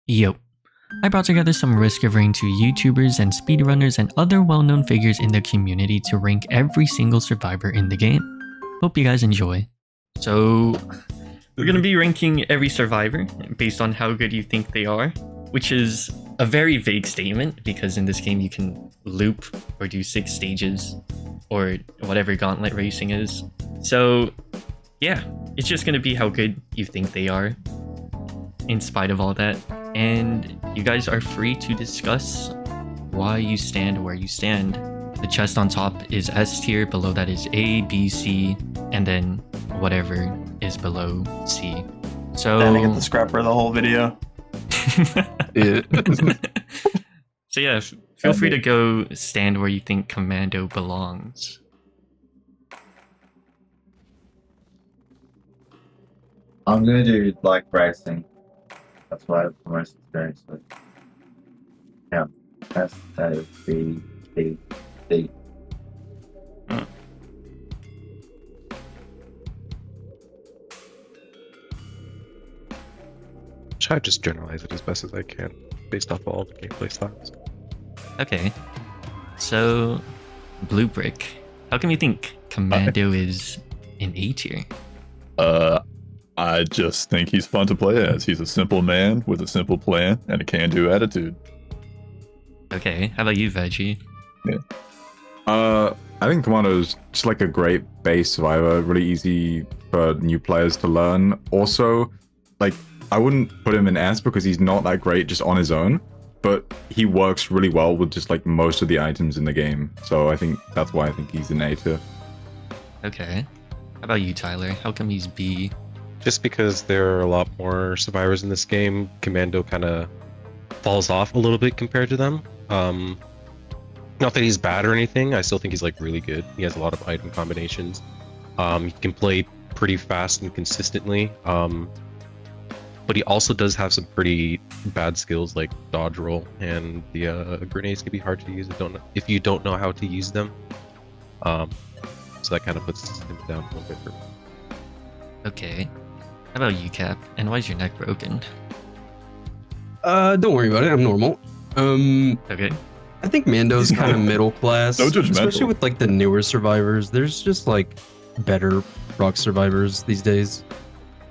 Yo, I brought together some risk of rain to YouTubers and speedrunners and other well-known figures in the community to rank every single survivor in the game. Hope you guys enjoy. So, we're gonna be ranking every survivor based on how good you think they are, which is a very vague statement because in this game you can loop or do 6 stages or whatever gauntlet racing is. So, yeah, it's just gonna be how good you think they are in spite of all that. And you guys are free to discuss why you stand where you stand. The chest on top is S tier, below that is A, B, C, and then whatever is below C. So standing at the scrapper the whole video. So yeah, feel free to go stand where you think Commando belongs. I'm gonna do like racing. That's what I have the most experience with. Yeah. S, A, B, D, D. Try to just generalize it as best as I can, based off all the gameplay styles. Okay. So, Blue Brick. How come you think Commando is in A tier? I just think he's fun to play as. He's a simple man with a simple plan and a can-do attitude. Okay, how about you, Veggie? I think Commando is just like a great base survivor, really easy for new players to learn. Also, like, I wouldn't put him in S because he's not that great just on his own, but he works really well with just like most of the items in the game. So I think that's why I think he's in A tier. Okay. How about you, Tyler? How come he's B? Just because there are a lot more survivors in this game, Commando kind of falls off a little bit compared to them. Not that he's bad or anything, I still think he's like really good. He has a lot of item combinations. He can play pretty fast and consistently. But he also does have some pretty bad skills like dodge roll, and the grenades can be hard to use if you don't know how to use them. So that kind of puts him down a little bit for me. Okay. How about you, Cap? And why is your neck broken? Don't worry about it. I'm normal. Okay. I think Mando's kind of middle class, So judgmental. especially with like the newer survivors. There's just like better proc survivors these days.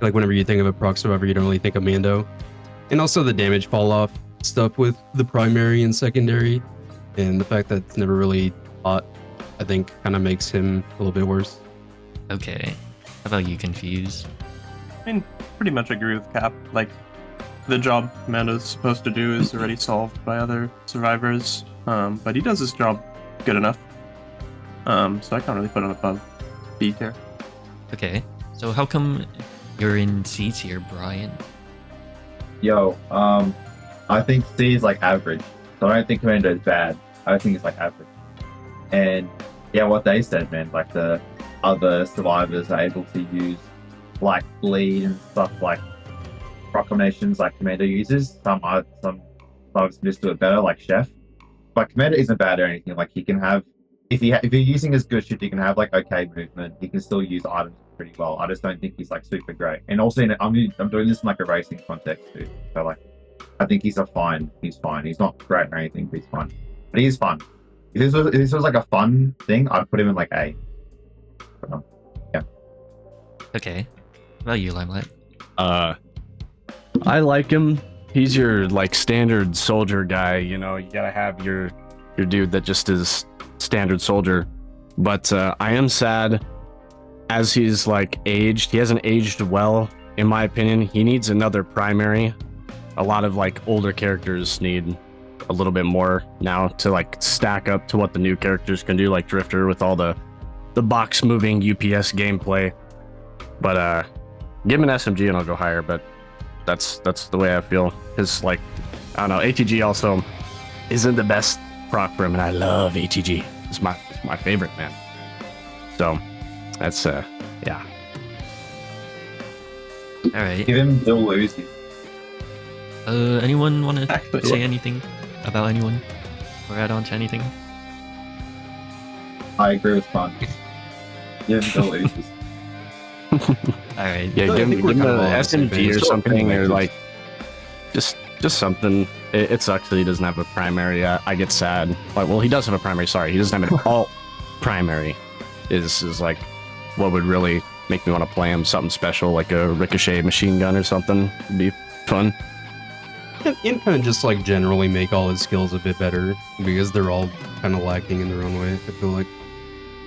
Like whenever you think of a proc survivor, you don't really think of Mando. And also the damage fall off stuff with the primary and secondary, and the fact that it's never really taught, I think, kind of makes him a little bit worse. Okay. How about you, Confused? I mean, pretty much agree with Cap. Like, the job Commando's supposed to do is already solved by other survivors, but he does his job good enough. So I can't really put him above B tier. Okay. So how come you're in C tier, Brian? Yo, I think C is like average. So I don't think Commando is bad. I think it's like average. And yeah, what they said, man, like the other survivors are able to use like bleed and stuff like proc combinations like Commando uses. Some survivors can just do it better, like Chef. But Commando isn't bad or anything. Like he can have, if you're using his good shit, you can have like okay movement. He can still use items pretty well. I just don't think he's like super great. And also, I'm doing this in like a racing context too. So like, I think he's fine. He's fine. He's not great or anything, but he's fine. But he is fun. If this was like a fun thing, I'd put him in like A. But, yeah. Okay. How about you, Limelight? I like him. He's your like standard soldier guy, you know, you gotta have your dude that just is standard soldier. But I am sad as he's like aged. He hasn't aged well, in my opinion. He needs another primary. A lot of like older characters need a little bit more now to like stack up to what the new characters can do, like Drifter with all the box moving UPS gameplay. But give him an SMG and I'll go higher, but that's the way I feel. Because like, I don't know, ATG also isn't the best proc for him, and I love ATG. It's my favorite, man. So that's yeah. All right. Give him Bill Uzi. Anyone want to Actually, say anything about anyone or add on to anything? I agree with Fun. Give him Bill Uzi. All right. Yeah, I give think him we're an kind of all on the same SMG page. or something, or like just Just something. It sucks that he doesn't have a primary. I get sad. Well, he does have a primary. Sorry, he doesn't have an alt primary. Is like what would really make me want to play him. Something special like a ricochet machine gun or something would be fun. And kind of just like generally make all his skills a bit better because they're all kind of lacking in their own way. I feel like.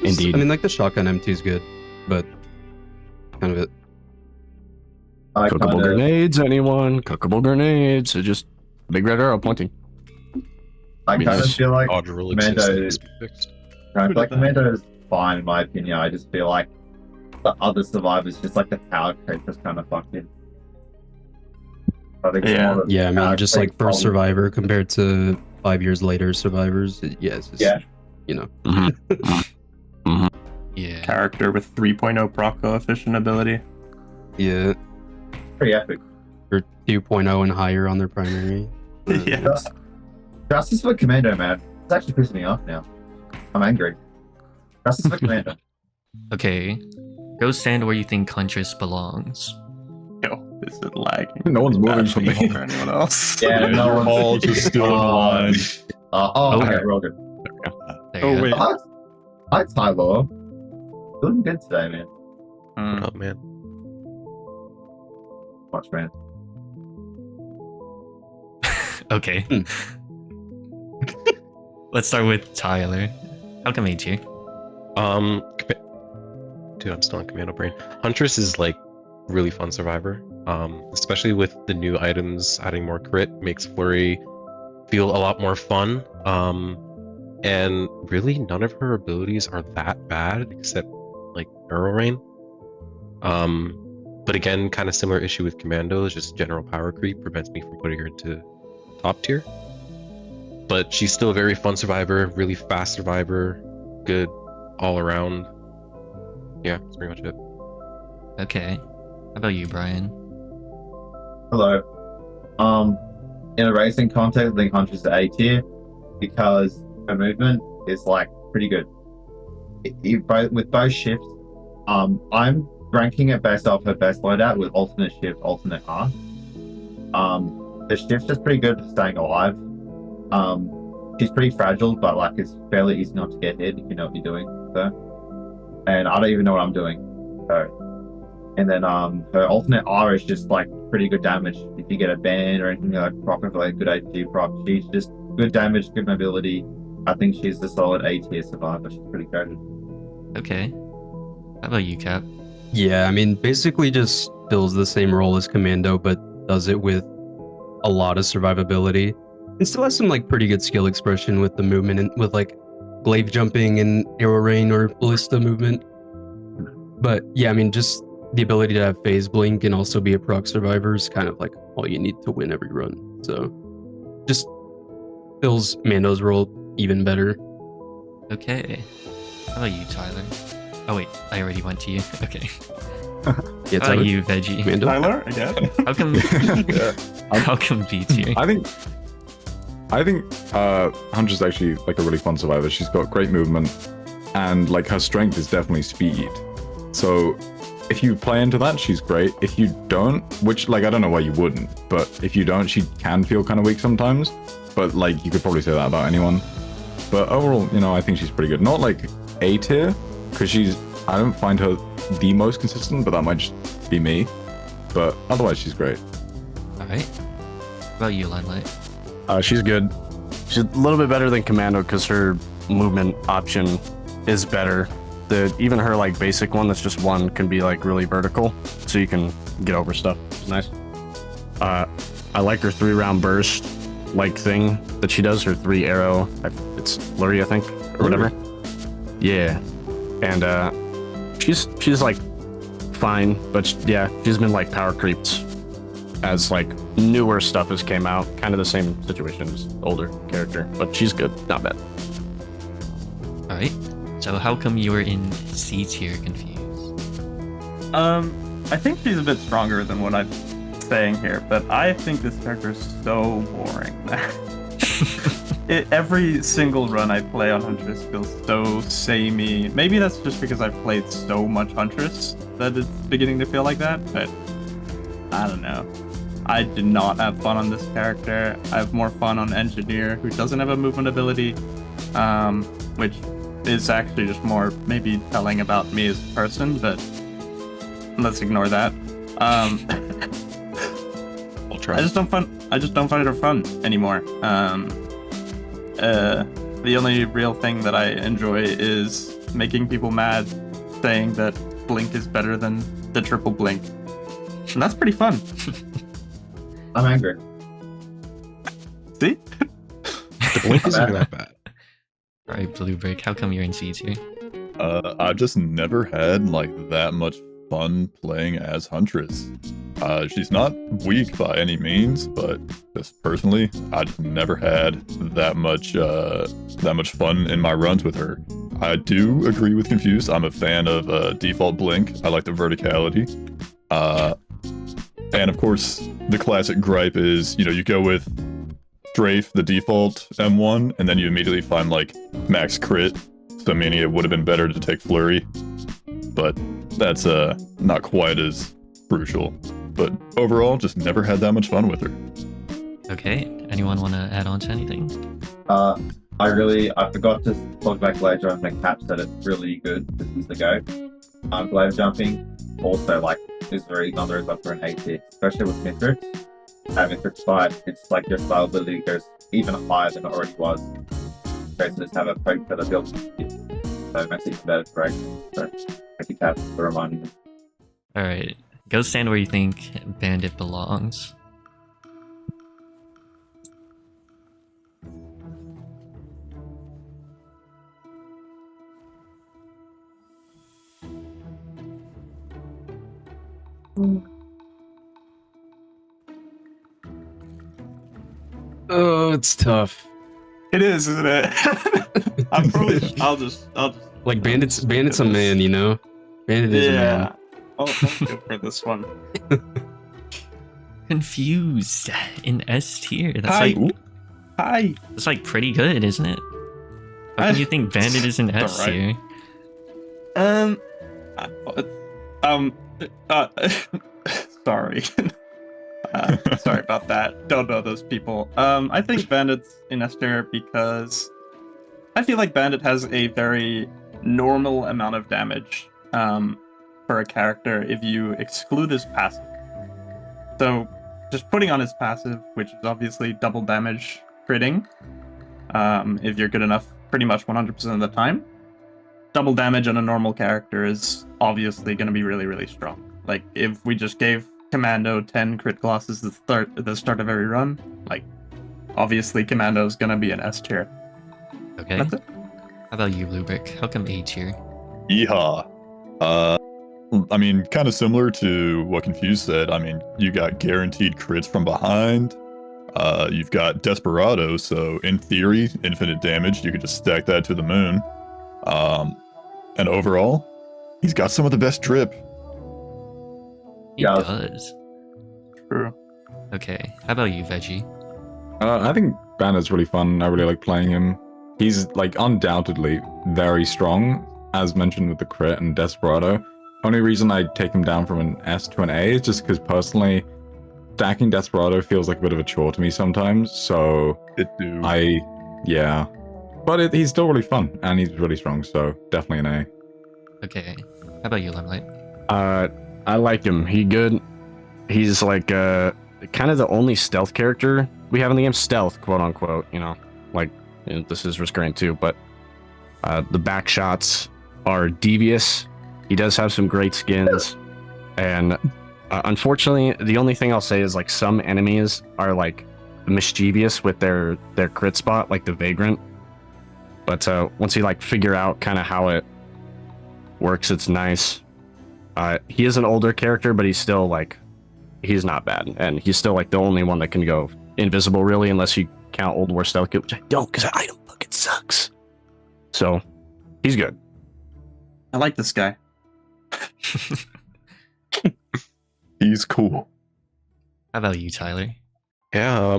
Indeed. I mean, like the shotgun M2 is good, but kind of it. Cookable grenades, anyone? Cookable grenades. So just big red arrow pointing. I kind of feel like Dodge will Commando exist and is needs to be fixed. Commando is fine in my opinion. I just feel like the other survivors, just like the power creep, was kind of fucked in. I think it's more of a Yeah, I mean, power just creep like first problem. survivor compared to 5 years later survivors. Yeah, it's just, Yeah. you know. Yeah. Character with 3.0 proc coefficient ability. Yeah, Pretty epic. or 2.0 and higher on their primary. Yeah. Justice for Commando, man. It's actually pissing me off now. I'm angry. Justice for Commando. Okay. Go stand where you think Huntress belongs. Yo, is it lagging? No one's moving Bad for for me. or anyone else? Yeah, no You're one's all just still in line. Okay, Okay. we're all good. There Oh, you go. wait. Hi, Tyler. Doing good today, man. Mm. Oh man. Watch, man. Okay. Let's start with Tyler. How come he's here? Dude, I'm still on Commando brain. Huntress is like really fun survivor. Especially with the new items adding more crit, makes Flurry feel a lot more fun. And really none of her abilities are that bad except like Arrow Rain. But again, kind of similar issue with Commando, is just general power creep prevents me from putting her into top tier. But she's still a very fun survivor, really fast survivor, good all around. Yeah, that's pretty much it. Okay. How about you, Brian? Hello. In a racing context, I think Huntress is A tier because her movement is like pretty good. With both shifts, I'm ranking it based off her best loadout with alternate shift, alternate R. The shift's just pretty good for staying alive. She's pretty fragile, but like it's fairly easy not to get hit if you know what you're doing. So, and I don't even know what I'm doing. So, and then her alternate R is just like pretty good damage. If you get a ban or anything like proc with like good HP proc, she's just good damage, good mobility. I think she's the solid A tier survivor. She's pretty crowded. Okay. How about you, Cap? Yeah, I mean, basically just fills the same role as Commando, but does it with a lot of survivability. And still has some like pretty good skill expression with the movement and with like glaive jumping and arrow rain or ballista movement. But yeah, I mean, just the ability to have phase blink and also be a proc survivor is kind of like all you need to win every run. So just fills Mando's role even better. Okay. How about you, Tyler? Oh wait, I already went to you. Okay. Yeah, How Tyler, about you, Veggie? Commando. Tyler, again? How come? How come Beats here? I think Huntress is actually like a really fun survivor. She's got great movement, and like her strength is definitely speed. So if you play into that, she's great. If you don't, which like I don't know why you wouldn't, but if you don't, she can feel kind of weak sometimes. But like you could probably say that about anyone. But overall, you know, I think she's pretty good. Not like A tier, because I don't find her the most consistent, but that might just be me. But otherwise, she's great. Alright. How about you, Limelight? She's good. She's a little bit better than Commando because her movement option is better. Even her like basic one that's just one can be like really vertical, so you can get over stuff. It's nice. I like her 3-round burst like thing that she does. Her 3 arrow. It's flurry, I think, or whatever. Yeah, and she's like fine, but yeah, she's been like power creeped as like newer stuff has came out. Kind of the same situation as older character, but she's good, not bad. Alright. So how come you were in C tier confused? I think she's a bit stronger than what I'm saying here, but I think this character is so boring. Every single run I play on Huntress feels so samey. Maybe that's just because I've played so much Huntress that it's beginning to feel like that, but I don't know. I did not have fun on this character. I have more fun on Engineer, who doesn't have a movement ability, which is actually just more maybe telling about me as a person, but let's ignore that. I'll try. I just don't find her fun anymore. The only real thing that I enjoy is making people mad, saying that Blink is better than the triple Blink, and that's pretty fun. I'm angry. See? The blink isn't that bad. Alright, Blue Brick, how come you're in C tier? I've just never had like that much fun playing as Huntress. She's not weak by any means, but just personally, I just never had that much fun in my runs with her. I do agree with Confused. I'm a fan of default Blink. I like the verticality. And of course, the classic gripe is, you go with Strafe, the default M1, and then you immediately find like max crit. So meaning it would have been better to take Flurry, but that's not quite as crucial. But overall, just never had that much fun with her. Okay, anyone want to add on to anything? I forgot to talk about glide jumping, and Cap said it's really good. This is the go. Glide jumping also like is very another reason for an A tier, especially with Mithrix. Mithrix 5, it's like your style ability goes even higher than it already was. Okay, so just have a poke for the build. So it makes it even better, correct? So thank you, Cap, for reminding me. Alright, go stand where you think Bandit belongs. Oh, it's tough. It is, isn't it? I'll just Like Bandit's a man, you know. Bandit is a man. I'll go for this one. Confused in S tier. That's like pretty good, isn't it? How can you think Bandit is in S tier? Sorry. Sorry about that. Don't know those people. I think Bandit's in S tier because I feel like Bandit has a very normal amount of damage for a character if you exclude his passive. So just putting on his passive, which is obviously double damage critting, if you're good enough pretty much 100% of the time, double damage on a normal character is obviously going to be really, really strong. Like if we just gave Commando 10 crit glosses at the start of every run, like obviously Commando is going to be an S tier. Okay. That's it. How about you, Lubric? How come A tier? Yeehaw. I mean, kind of similar to what Confused said. I mean, you got guaranteed crits from behind. You've got Desperado, so in theory, infinite damage. You could just stack that to the moon. And overall, he's got some of the best drip. He does. True. Okay. How about you, Veggie? I think Bandit's really fun. I really like playing him. He's like undoubtedly very strong, as mentioned with the crit and Desperado. Only reason I take him down from an S to an A is just because personally, stacking Desperado feels like a bit of a chore to me sometimes. So It do. yeah, but he's still really fun and he's really strong. So definitely an A. Okay. How about you, Limelight? I like him. He's like kind of the only stealth character we have in the game. Stealth, quote unquote. This is Risk Grant too, but the back shots are devious. He does have some great skins, and unfortunately, the only thing I'll say is like some enemies are like mischievous with their crit spot, like the Vagrant. But once you like figure out kind of how it works, it's nice. He is an older character, but he's still like he's not bad, and he's still like the only one that can go invisible really, unless you count Old War Stealth Kit, which I don't, because that item fucking sucks. So he's good. I like this guy. He's cool. How about you, Tyler? Yeah,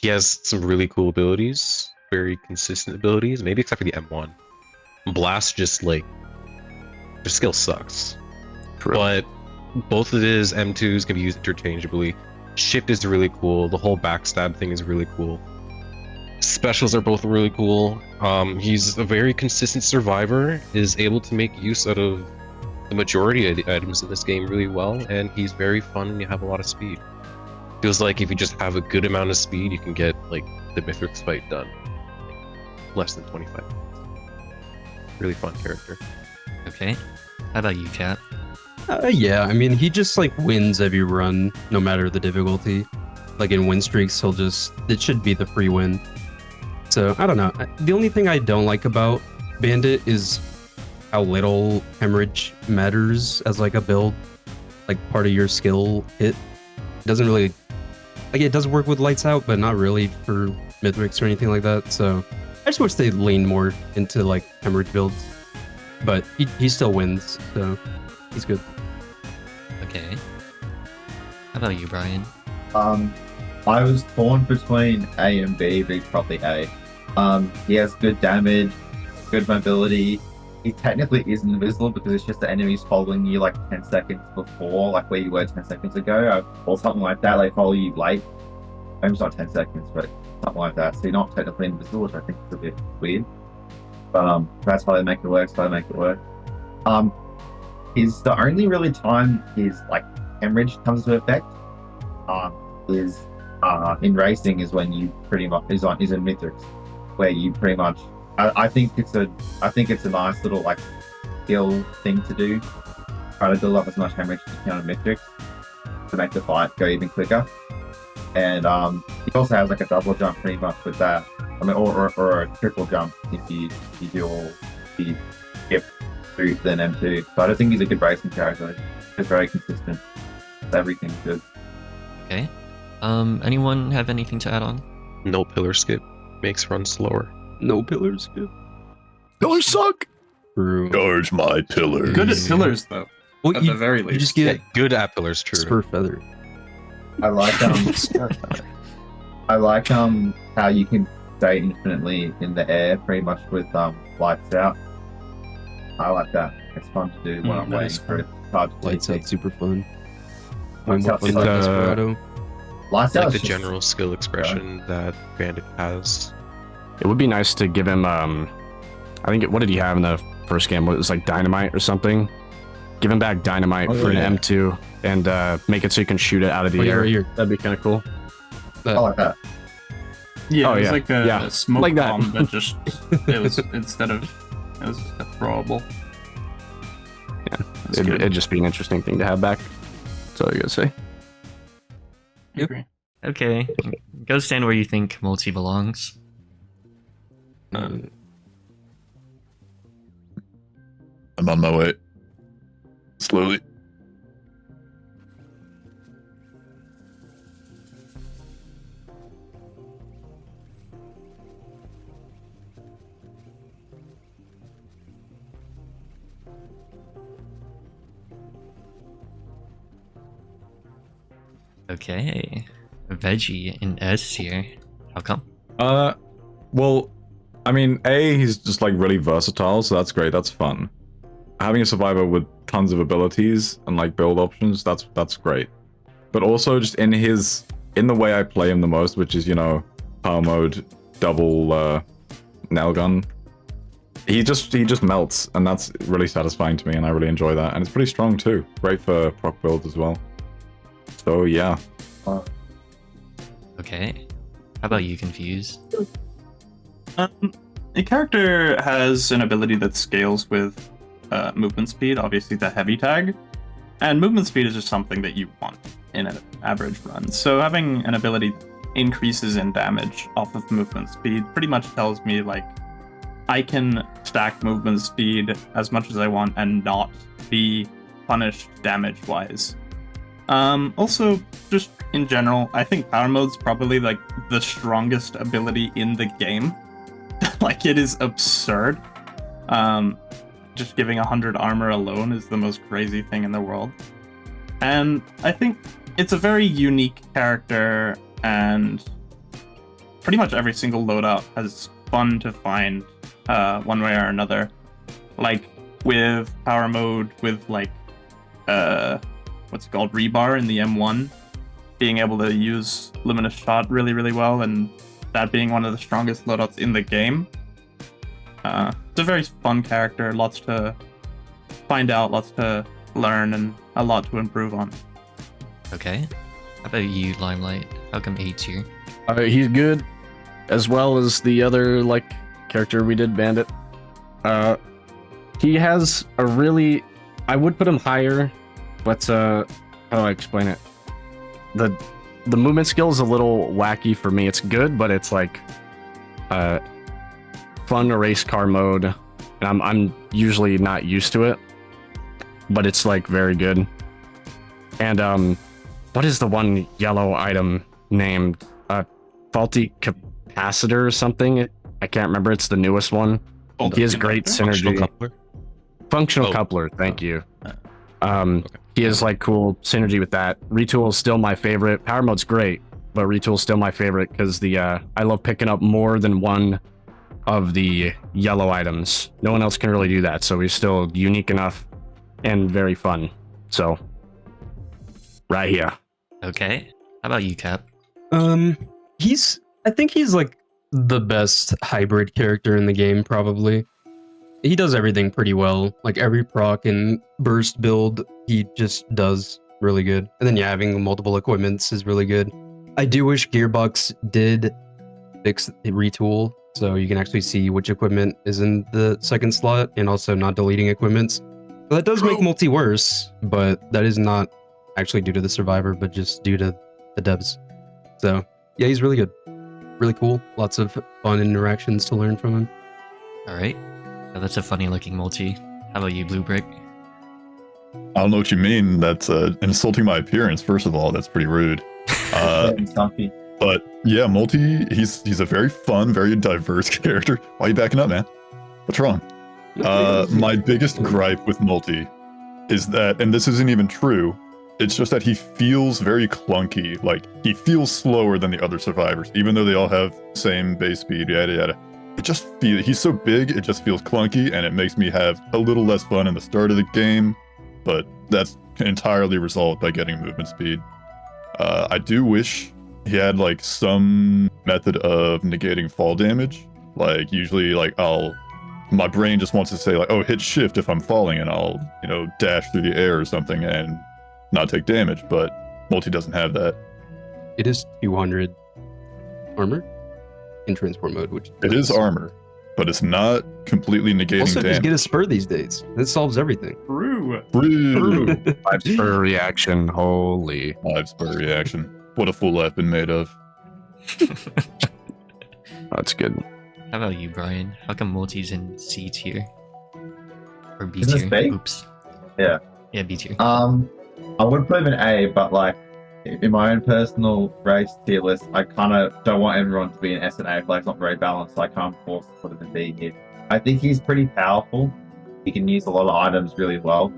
he has some really cool abilities, very consistent abilities, maybe except for the M1. Blast just like, their skill sucks. True. But both of his M2s can be used interchangeably. Shift is really cool. The whole backstab thing is really cool. Specials are both really cool. He's a very consistent survivor, is able to make use out of the majority of the items in this game really well, and he's very fun and you have a lot of speed. Feels like if you just have a good amount of speed, you can get like the Mithrix fight done in less than 25 minutes. Really fun character. Okay. How about you, Cap? Yeah, I mean, he just like wins every run, no matter the difficulty. Like in win streaks, it should be the free win. So I don't know. The only thing I don't like about Bandit is how little hemorrhage matters as like a build, like part of your skill hit. It doesn't really, like, it does work with lights out, but not really for Mithrix or anything like that. So I just wish they leaned more into like hemorrhage builds. But he still wins, so he's good. Okay. How about you, Brian? I was torn between A and B, but he's probably A. He has good damage, good mobility. He technically isn't invisible because it's just the enemies following you like 10 seconds before, like where you were 10 seconds ago, or something like that. They follow you late. Maybe it's not 10 seconds, but something like that. So you're not technically invisible, which I think is a bit weird. But that's how they make it work. Is the only really time his like hemorrhage comes to effect is in racing is when you pretty much is in Mithrix, where you pretty much I think it's a nice little like skill thing to do. Try to build up as much hemorrhage as you can on Mithrix to make the fight go even quicker. And he also has like a double jump pretty much with that. I mean, or a triple jump if you do all the skip boot then M2. So I don't think he's a good racing character. He's very consistent. Everything's good. Okay. Anyone have anything to add on? No pillar skip makes run slower. No pillars, good. Pillars suck. True. Charge my pillars. Good at pillars though. Well, At you, the very you least. just get Good at pillars, true. spur feather. I like how you can stay infinitely in the air pretty much with lights out. I like that. It's fun to do when I'm that waiting is for it to charge. Lights out, super fun. Lights out, Fun so- than Desperado. Lights Like out the is just- general skill expression that Bandit has. It would be nice to give him, I think, what did he have in the first game? It was like dynamite or something? Give him back dynamite for yeah. an M2 and make it so you can shoot it out of the Right air. here. That'd be kind of cool. I like that. Yeah, Oh, it was yeah. like a Yeah. smoke Like that. bomb that just it was instead of it was just a throwable. Yeah. That's It'd, good. it'd just be an interesting thing to have back. That's all you gotta say. I agree. Okay. Go stand where you think Mul-T belongs. I'm on my way. Slowly. Okay. Veggie in S here. How come? Well, I mean, A, he's just like really versatile, so that's great. That's fun. Having a survivor with tons of abilities and like build options, that's great. But also just in the way I play him the most, which is, you know, power mode, double nail gun. He just melts, and that's really satisfying to me, and I really enjoy that. And it's pretty strong too. Great for proc builds as well. So yeah. Okay. How about you, Confused? A character has an ability that scales with movement speed, obviously the heavy tag, and movement speed is just something that you want in an average run. So having an ability that increases in damage off of movement speed pretty much tells me like I can stack movement speed as much as I want and not be punished damage-wise. Also, just in general, I think power mode's probably like the strongest ability in the game. Like, it is absurd. Just giving 100 armor alone is the most crazy thing in the world. And I think it's a very unique character, and pretty much every single loadout has fun to find one way or another. Like, with power mode, with like, what's it called, rebar in the M1. being able to use Luminous Shot really, really well, and that being one of the strongest loadouts in the game. It's a very fun character, lots to find out, lots to learn, and a lot to improve on. Okay. How about you, Limelight? How come 8's here? He's good, as well as the other like character we did, Bandit. He has a really, I would put him higher, but how do I explain it? The movement skill is a little wacky for me. It's good, but it's like fun race car mode, and I'm usually not used to it, but it's like very good. And what is the one yellow item named? Faulty capacitor or something? I can't remember. It's the newest one. He has great synergy. Functional coupler. Thank you. He has like cool synergy with that. Retool is still my favorite. Power mode's great, but Retool is still my favorite because I love picking up more than one of the yellow items. No one else can really do that, so he's still unique enough and very fun. So, right here. Okay. How about you, Cap? I think he's like the best hybrid character in the game, probably. He does everything pretty well. Like every proc and burst build, he just does really good. And then yeah, having multiple equipments is really good. I do wish Gearbox did fix the retool, so you can actually see which equipment is in the second slot, and also not deleting equipments. That does make Mul-T worse, but that is not actually due to the survivor, but just due to the devs. So yeah, he's really good. Really cool. Lots of fun interactions to learn from him. Alright. Oh, that's a funny looking Mul-T. How about you, Blue Brick? I don't know what you mean. That's insulting my appearance. First of all, that's pretty rude. But yeah, Mul-T, he's a very fun, very diverse character. Why are you backing up, man? What's wrong? My biggest gripe with Mul-T is that, and this isn't even true, it's just that he feels very clunky. Like, he feels slower than the other survivors, even though they all have same base speed, yada yada. It just feels, he's so big, it just feels clunky, and it makes me have a little less fun in the start of the game, but that's entirely resolved by getting movement speed. I do wish he had like some method of negating fall damage. Like, usually like my brain just wants to say like, oh, hit shift if I'm falling, and I'll, you know, dash through the air or something and not take damage, but Mul-T doesn't have that. It is 200 armor in transport mode, which it is armor, but it's not completely negating also damage. just get a spur these days. This solves everything. True. 5 spur reaction. Holy. 5 spur reaction. What a fool I've been made of. That's good. How about you, Brian? How come Mul-T's in C tier? Or B Is this tier? B? Oops. Yeah. Yeah, B tier. I would put him in A, but like in my own personal race tier list, I kind of don't want everyone to be in S and A. I feel like it's not very balanced, so I can't force to put him in B here. I think he's pretty powerful. He can use a lot of items really well.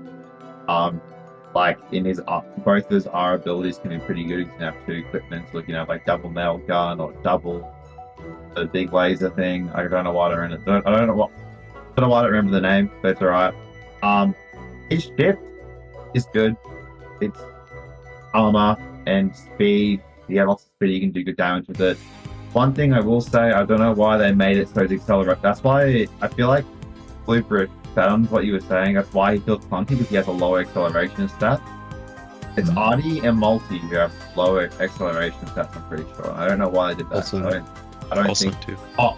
Like in his both of his R abilities can be pretty good. You can have 2 equipment, so you can have like double nail gun or double the big laser thing. I don't know why I don't know why I don't remember the name, but it's alright. His shift is good. It's armor and speed. You have lots of speed, you can do good damage with it. One thing I will say, I don't know why they made it so it's accelerate. That's why I feel like Blueprint found what you were saying. That's why he feels clunky, because he has a lower acceleration stat. It's Artie and Mul-T who have lower acceleration stats, I'm pretty sure. I don't know why they did that. Also, I don't Also think. too. I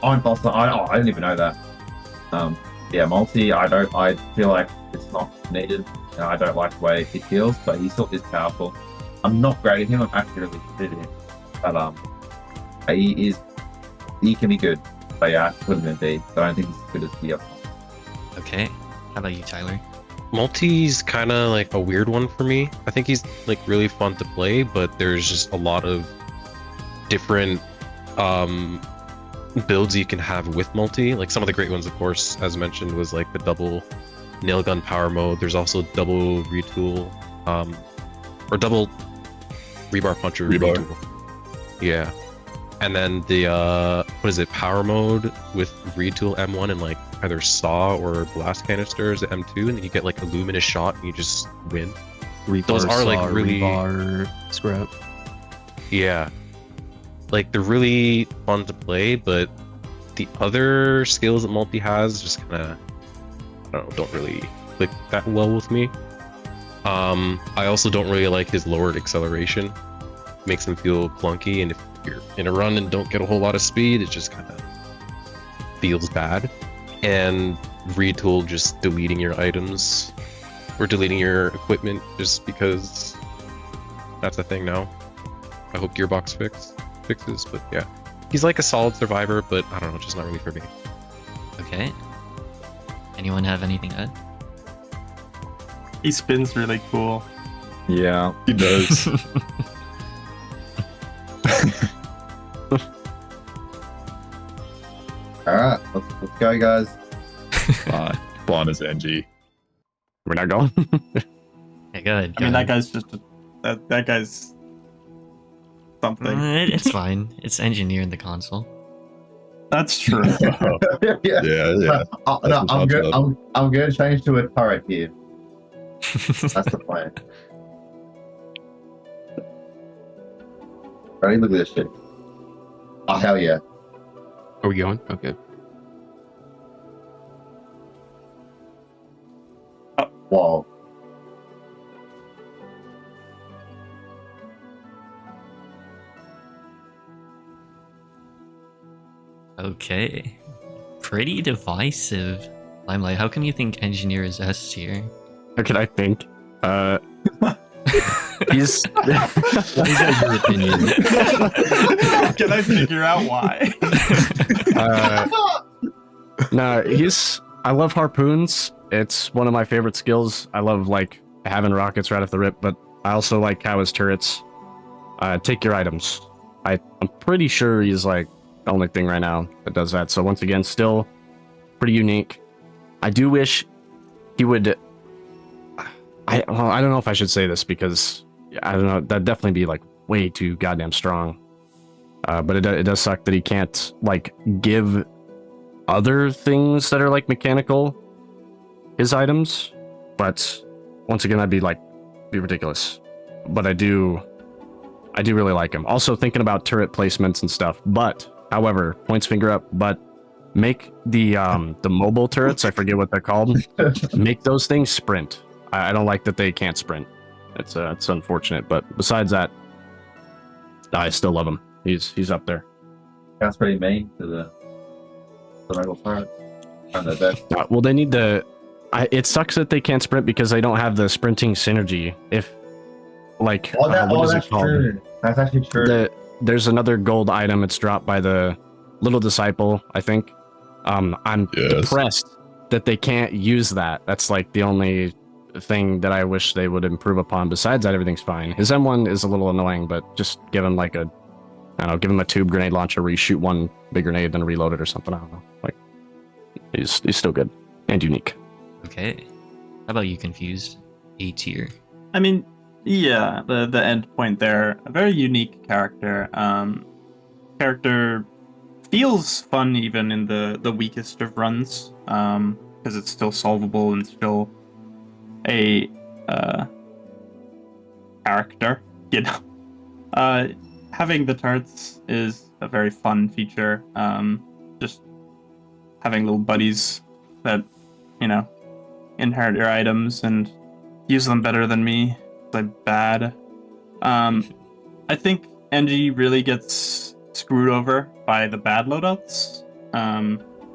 didn't even know that. Yeah, Mul-T, I feel like it's not needed. I don't like the way he feels, but he still is powerful. I'm not great at him. I'm actually really good at him, but he can be good. But yeah, I put him in B. But I don't think he's as good as the other. Okay. How about you, Tyler? Mul-T's kind of like a weird one for me. I think he's like really fun to play, but there's just a lot of different builds you can have with Mul-T. Like some of the great ones, of course, as mentioned, was like the double nail gun power mode. There's also double retool, or double rebar puncher retool. Yeah. And then the what is it, power mode with retool M1 and like either saw or blast canisters at M2, and then you get like a luminous shot and you just win. rebar, Those are like saw, really rebar, scrap. Yeah. Like, they're really fun to play, but the other skills that Mul-T has just kind of, I don't know, don't really click that well with me. I also don't really like his lowered acceleration. Makes him feel clunky, and if you're in a run and don't get a whole lot of speed, it just kind of feels bad. And retool just deleting your items or deleting your equipment just because that's a thing now. I hope Gearbox fixes, but yeah. He's like a solid survivor, but I don't know, just not really for me. Okay. Anyone have anything to add? He spins really cool. Yeah. He does. All right, let's go, guys. Spawn is NG. We're not going. Yeah, go ahead. I mean, that guy's just that guy's something. It's fine. It's engineer in the console. That's true. yeah. Yeah. No, That's I'm what's good. up. I'm going to change to a turret here. That's the plan. Ready? Look at this shit. Oh, hell yeah. Are we going? Okay. Whoa. Okay. Pretty divisive. Limelight, how come you think engineer is S tier? How can I think? He's He's got your opinion. Can I figure out why? no, I love harpoons. It's one of my favorite skills. I love like having rockets right off the rip, but I also like how his turrets take your items. I'm pretty sure he's like the only thing right now that does that. So once again, still pretty unique. I do wish he would. I don't know if I should say this because I don't know. That'd definitely be like way too goddamn strong. But it does suck that he can't like give other things that are like mechanical his items. But once again, that'd be ridiculous. But I do really like him. Also thinking about turret placements and stuff. But however, points finger up. But make the mobile turrets. I forget what they're called. Make those things sprint. I don't like that they can't sprint. It's unfortunate, but besides that, I still love him. He's up there. That's pretty mean to the regular pirates. And the best. Well, they need to. It sucks that they can't sprint because they don't have the sprinting synergy. If like, what is that's it called? true. That's actually true. There's another gold item. It's dropped by the little disciple, I think. I'm depressed that they can't use that. That's like the only thing that I wish they would improve upon. Besides that, everything's fine. His M1 is a little annoying, but just give him like give him a tube grenade launcher where you shoot one big grenade then reload it or something. I don't know. Like he's still good and unique. Okay. How about you, Confused? A tier. I mean, yeah, the end point there. A very unique character. Character feels fun even in the weakest of runs, because it's still solvable and still a character, you know. Having the turrets is a very fun feature. Just having little buddies that, you know, inherit your items and use them better than me. Like bad. I think NG really gets screwed over by the bad loadouts.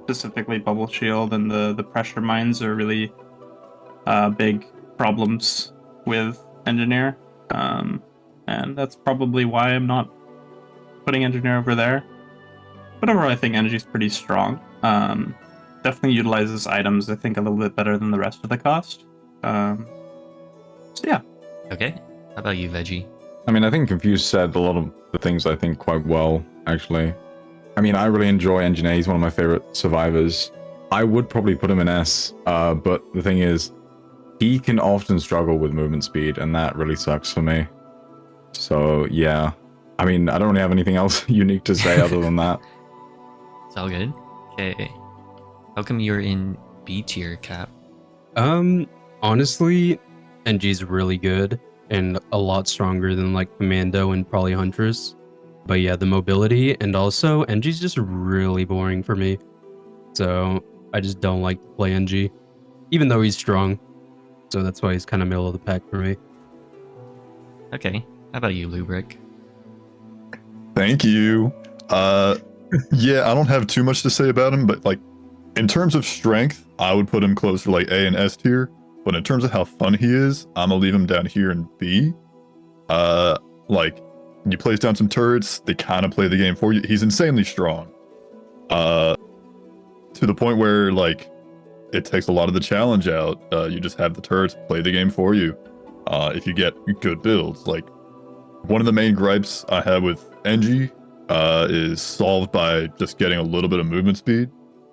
Specifically Bubble Shield and the pressure mines are really big problems with Engineer. And that's probably why I'm not putting Engineer over there. But overall, I think NG's pretty strong. Definitely utilizes items, I think, a little bit better than the rest of the cost. So yeah. Okay. How about you, Veggie? I mean, I think Confused said a lot of the things I think quite well, actually. I mean, I really enjoy Engineer. He's one of my favorite survivors. I would probably put him in S, but the thing is, he can often struggle with movement speed, and that really sucks for me. So, yeah. I mean, I don't really have anything else unique to say other than that. It's all good. Okay. How come you're in B tier, Cap? Honestly, NG's really good. and a lot stronger than like Commando and probably Huntress. But yeah, the mobility and also NG's just really boring for me. So I just don't like to play NG, even though he's strong. So that's why he's kind of middle of the pack for me. Okay. How about you, Lubric? Thank you. Yeah, I don't have too much to say about him, but like in terms of strength, I would put him closer to like A and S tier. But in terms of how fun he is, I'm gonna leave him down here in B. Like you place down some turrets, they kind of play the game for you. He's insanely strong. To the point where like it takes a lot of the challenge out. You just have the turrets play the game for you. If you get good builds, like one of the main gripes I have with NG is solved by just getting a little bit of movement speed.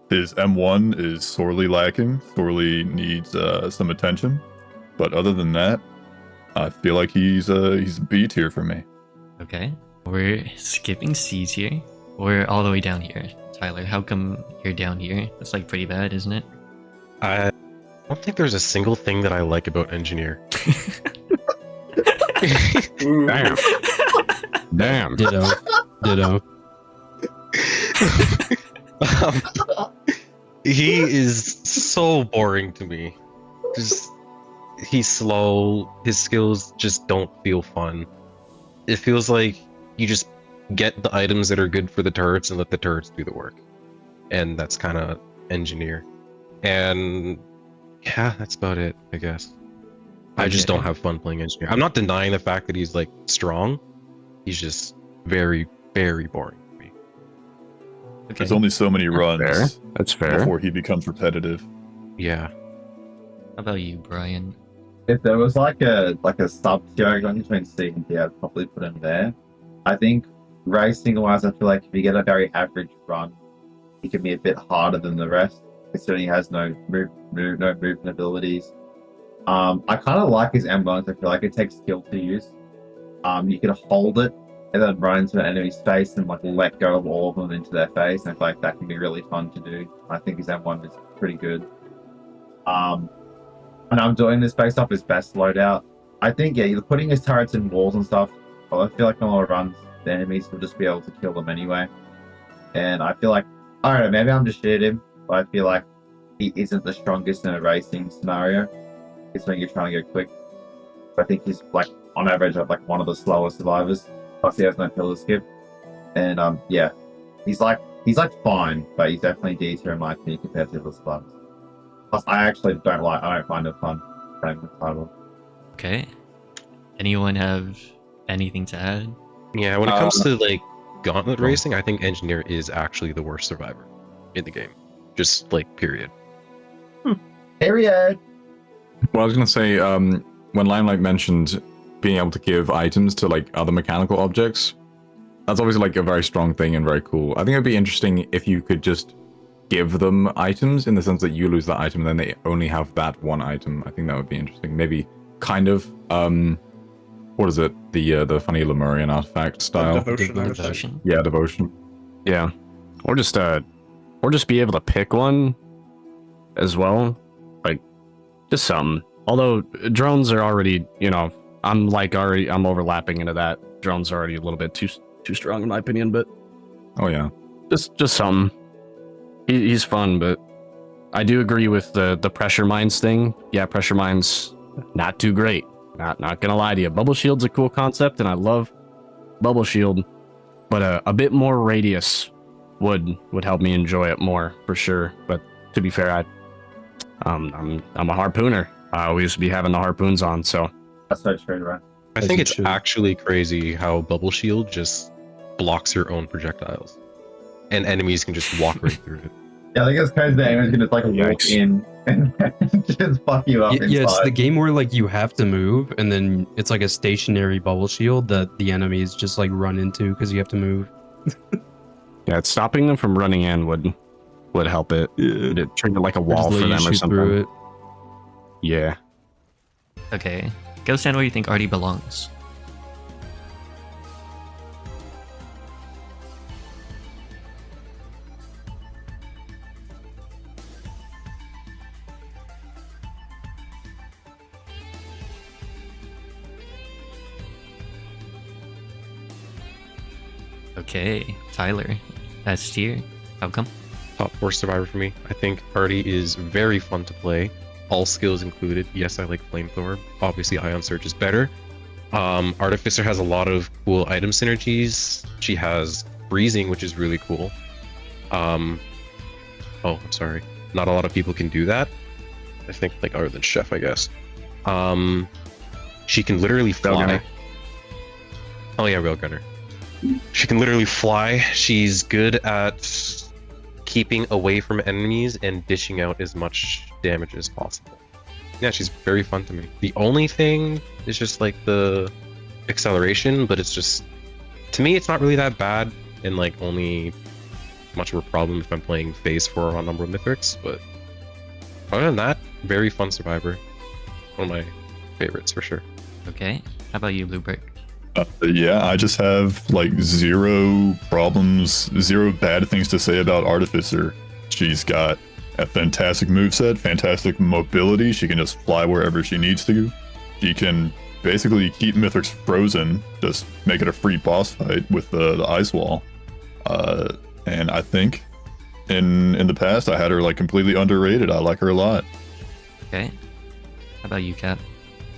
His M1 is sorely lacking, sorely needs some attention. But other than that, I feel like he's B tier for me. Okay. We're skipping C's here. We're all the way down here. Tyler, how come you're down here? That's like pretty bad, isn't it? I don't think there's a single thing that I like about Engineer. Damn. Damn. Ditto. Ditto. He is so boring to me. Just he's slow. His skills just don't feel fun. It feels like you just get the items that are good for the turrets and let the turrets do the work. And that's kind of Engineer. And yeah, that's about it, I guess. I just don't have fun playing Engineer. I'm not denying the fact that he's like strong. He's just very, very boring to me. Okay. There's only so many runs That's fair. before he becomes repetitive. Yeah. How about you, Brian? If there was like a sub tier going between C and D, I'd probably put him there. I think racing wise, I feel like if you get a very average run, he can be a bit harder than the rest, considering he has no movement abilities. I kind of like his M1s. I feel like it takes skill to use. You can hold it and then run into an enemy's face and like let go of all of them into their face. And I feel like that can be really fun to do. I think his M1 is pretty good. And I'm doing this based off his best loadout. I think, yeah, you're putting his turrets in walls and stuff. Well, I feel like on a lot of runs, the enemies will just be able to kill them anyway. And I feel like, I don't know, maybe I'm just shitting him, but I feel like he isn't the strongest in a racing scenario. It's when you're trying to go quick. But I think he's like, on average, like one of the slower survivors. Plus, he has no pillar skip. And yeah, he's like fine, but he's definitely D tier in my opinion compared to the survivors. Plus, I actually I don't find it fun playing with title. Okay. Anyone have anything to add? Yeah, when it comes to like gauntlet racing, I think Engineer is actually the worst survivor in the game. Just like period. Period. Well, I was gonna say, when Limelight mentioned being able to give items to like other mechanical objects, that's obviously like a very strong thing and very cool. I think it'd be interesting if you could just give them items in the sense that you lose that item and then they only have that one item. I think that would be interesting. Maybe kind of what is it? The funny Lemurian artifact style. Devotion. Yeah, devotion. Yeah. Or just be able to pick one as well. Like just something. Although drones are already, I'm overlapping into that. Drones are already a little bit too strong in my opinion, but Oh yeah. just something. He's fun, but I do agree with the pressure mines thing. Yeah, pressure mines not too great. Not gonna lie to you. Bubble shield's a cool concept, and I love bubble shield, but a bit more radius would help me enjoy it more for sure. But to be fair, I'm a harpooner. I always be having the harpoons on, so That's so true, right? I As think it it's should. actually crazy how Bubble Shield just blocks your own projectiles. And enemies can just walk right through it. Yeah, I think it's crazy that enemies can just like walk Yikes. in and just fuck you up Yeah, it's the inside. game where like you have to move, and then it's like a stationary bubble shield that the enemies just like run into because you have to move. yeah, it's stopping them from running in would help it. Yeah. It'd trigger like a Or wall just for let you them or shoot something. through it. Yeah. Okay. Ghost Hand, where do you think Artie belongs? Okay, Tyler, S tier. How come? Top 4 survivor for me. I think Artie is very fun to play, all skills included. Yes, I like flamethrower. Obviously, Ion Surge is better. Artificer has a lot of cool item synergies. She has freezing, which is really cool. Oh, I'm sorry. Not a lot of people can do that. I think, like, other than Chef, I guess. She can literally fly. Railgunner. Oh yeah, Railgunner. She can literally fly. She's good at keeping away from enemies and dishing out as much damage as possible. Yeah, she's very fun to me. The only thing is just like the acceleration, but it's just, to me, it's not really that bad and like only much of a problem if I'm playing phase 4 on number of mythics. But other than that, very fun survivor. One of my favorites for sure. Okay. How about you, Blue Brick? Yeah, I just have like zero problems, zero bad things to say about Artificer. She's got a fantastic moveset, fantastic mobility. She can just fly wherever she needs to. She can basically keep Mythics frozen, just make it a free boss fight with the ice wall. And I think in the past I had her like completely underrated. I like her a lot. Okay. How about you, Cap?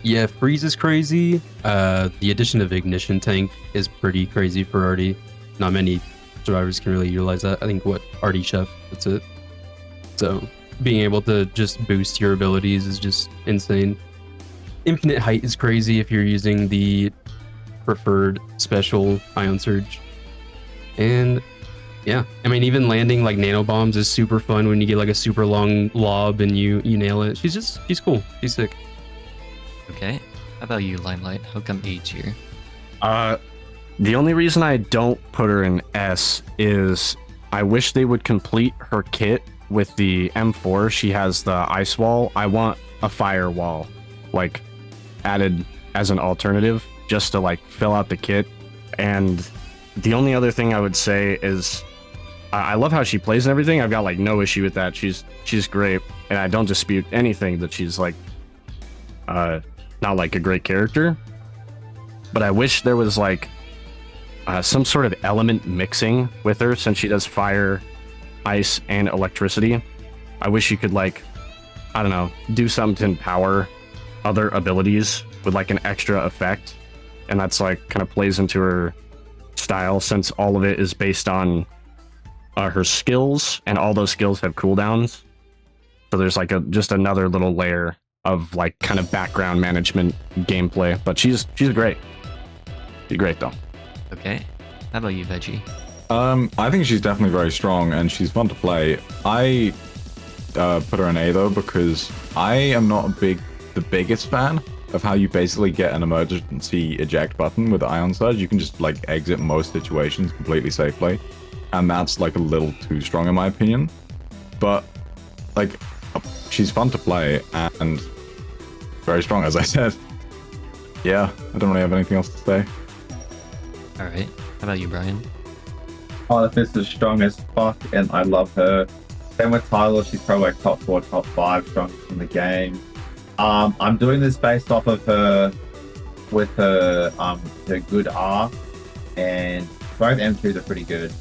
Yeah, freeze is crazy. The addition of ignition tank is pretty crazy for Artie. Not many survivors can really utilize that. I think Artie Chef, that's it. So being able to just boost your abilities is just insane. Infinite height is crazy if you're using the preferred special Ion Surge. And yeah, I mean, even landing like nano bombs is super fun when you get like a super long lob and you nail it. She's cool. She's sick. Okay. How about you, Limelight? How come A tier? The only reason I don't put her in S is I wish they would complete her kit with the M4. She has the ice wall. I want a fire wall, like, added as an alternative just to like fill out the kit. And the only other thing I would say is I love how she plays and everything. I've got like no issue with that. She's great, and I don't dispute anything that she's like not like a great character. But I wish there was like some sort of element mixing with her, since she does fire, ice, and electricity. I wish you could like, I don't know, do something to empower other abilities with like an extra effect, and that's like kind of plays into her style, since all of it is based on her skills, and all those skills have cooldowns. So there's like just another little layer of like kind of background management gameplay. But she's great. She's great though. Okay. How about you, Veggie? I think she's definitely very strong and she's fun to play. I put her in A though because I am not the biggest fan of how you basically get an emergency eject button with Ion Surge. You can just like exit most situations completely safely, and that's like a little too strong in my opinion. But like, she's fun to play and very strong, as I said. Yeah, I don't really have anything else to say. All right. How about you, Brian? Artificer's strong as fuck, and I love her. Same with Tyler, she's probably like top 4, top 5 strongest in the game. I'm doing this based off of her with her good R, and both M2s are pretty good.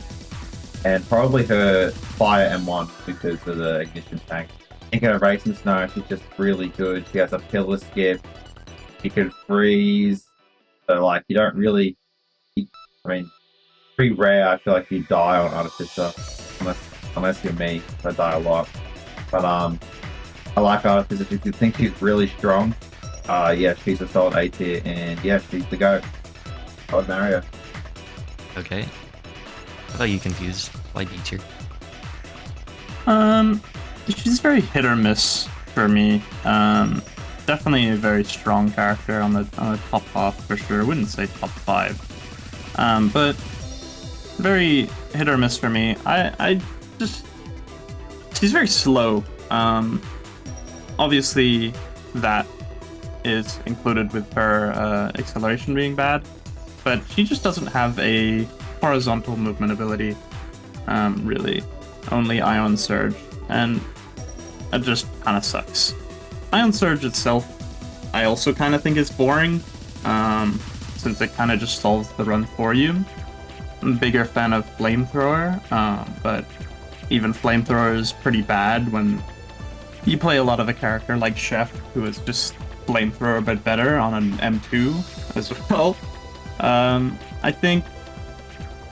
And probably her fire M1 because of the ignition tank. I think her racing snow, she's just really good. She has a pillar skip. She can freeze. So like you don't really, I mean, pretty rare. I feel like you die on Artificer unless you're me. I die a lot. But I like Artificer. If you think she's really strong, yeah, she's a solid A tier, and yeah, she's the GOAT. I would marry her. Okay. How about you, Confused? Why B tier? She's very hit or miss for me. Definitely a very strong character on the top half for sure. I wouldn't say top 5, but very hit or miss for me. She's very slow. Obviously that is included with her acceleration being bad, but she just doesn't have a horizontal movement ability, really. Only Ion Surge, and it just kind of sucks. Ion Surge itself, I also kind of think is boring, since it kind of just solves the run for you. bigger fan of Flamethrower, but even Flamethrower is pretty bad when you play a lot of a character like Chef, who is just Flamethrower but better on an M2 as well. I think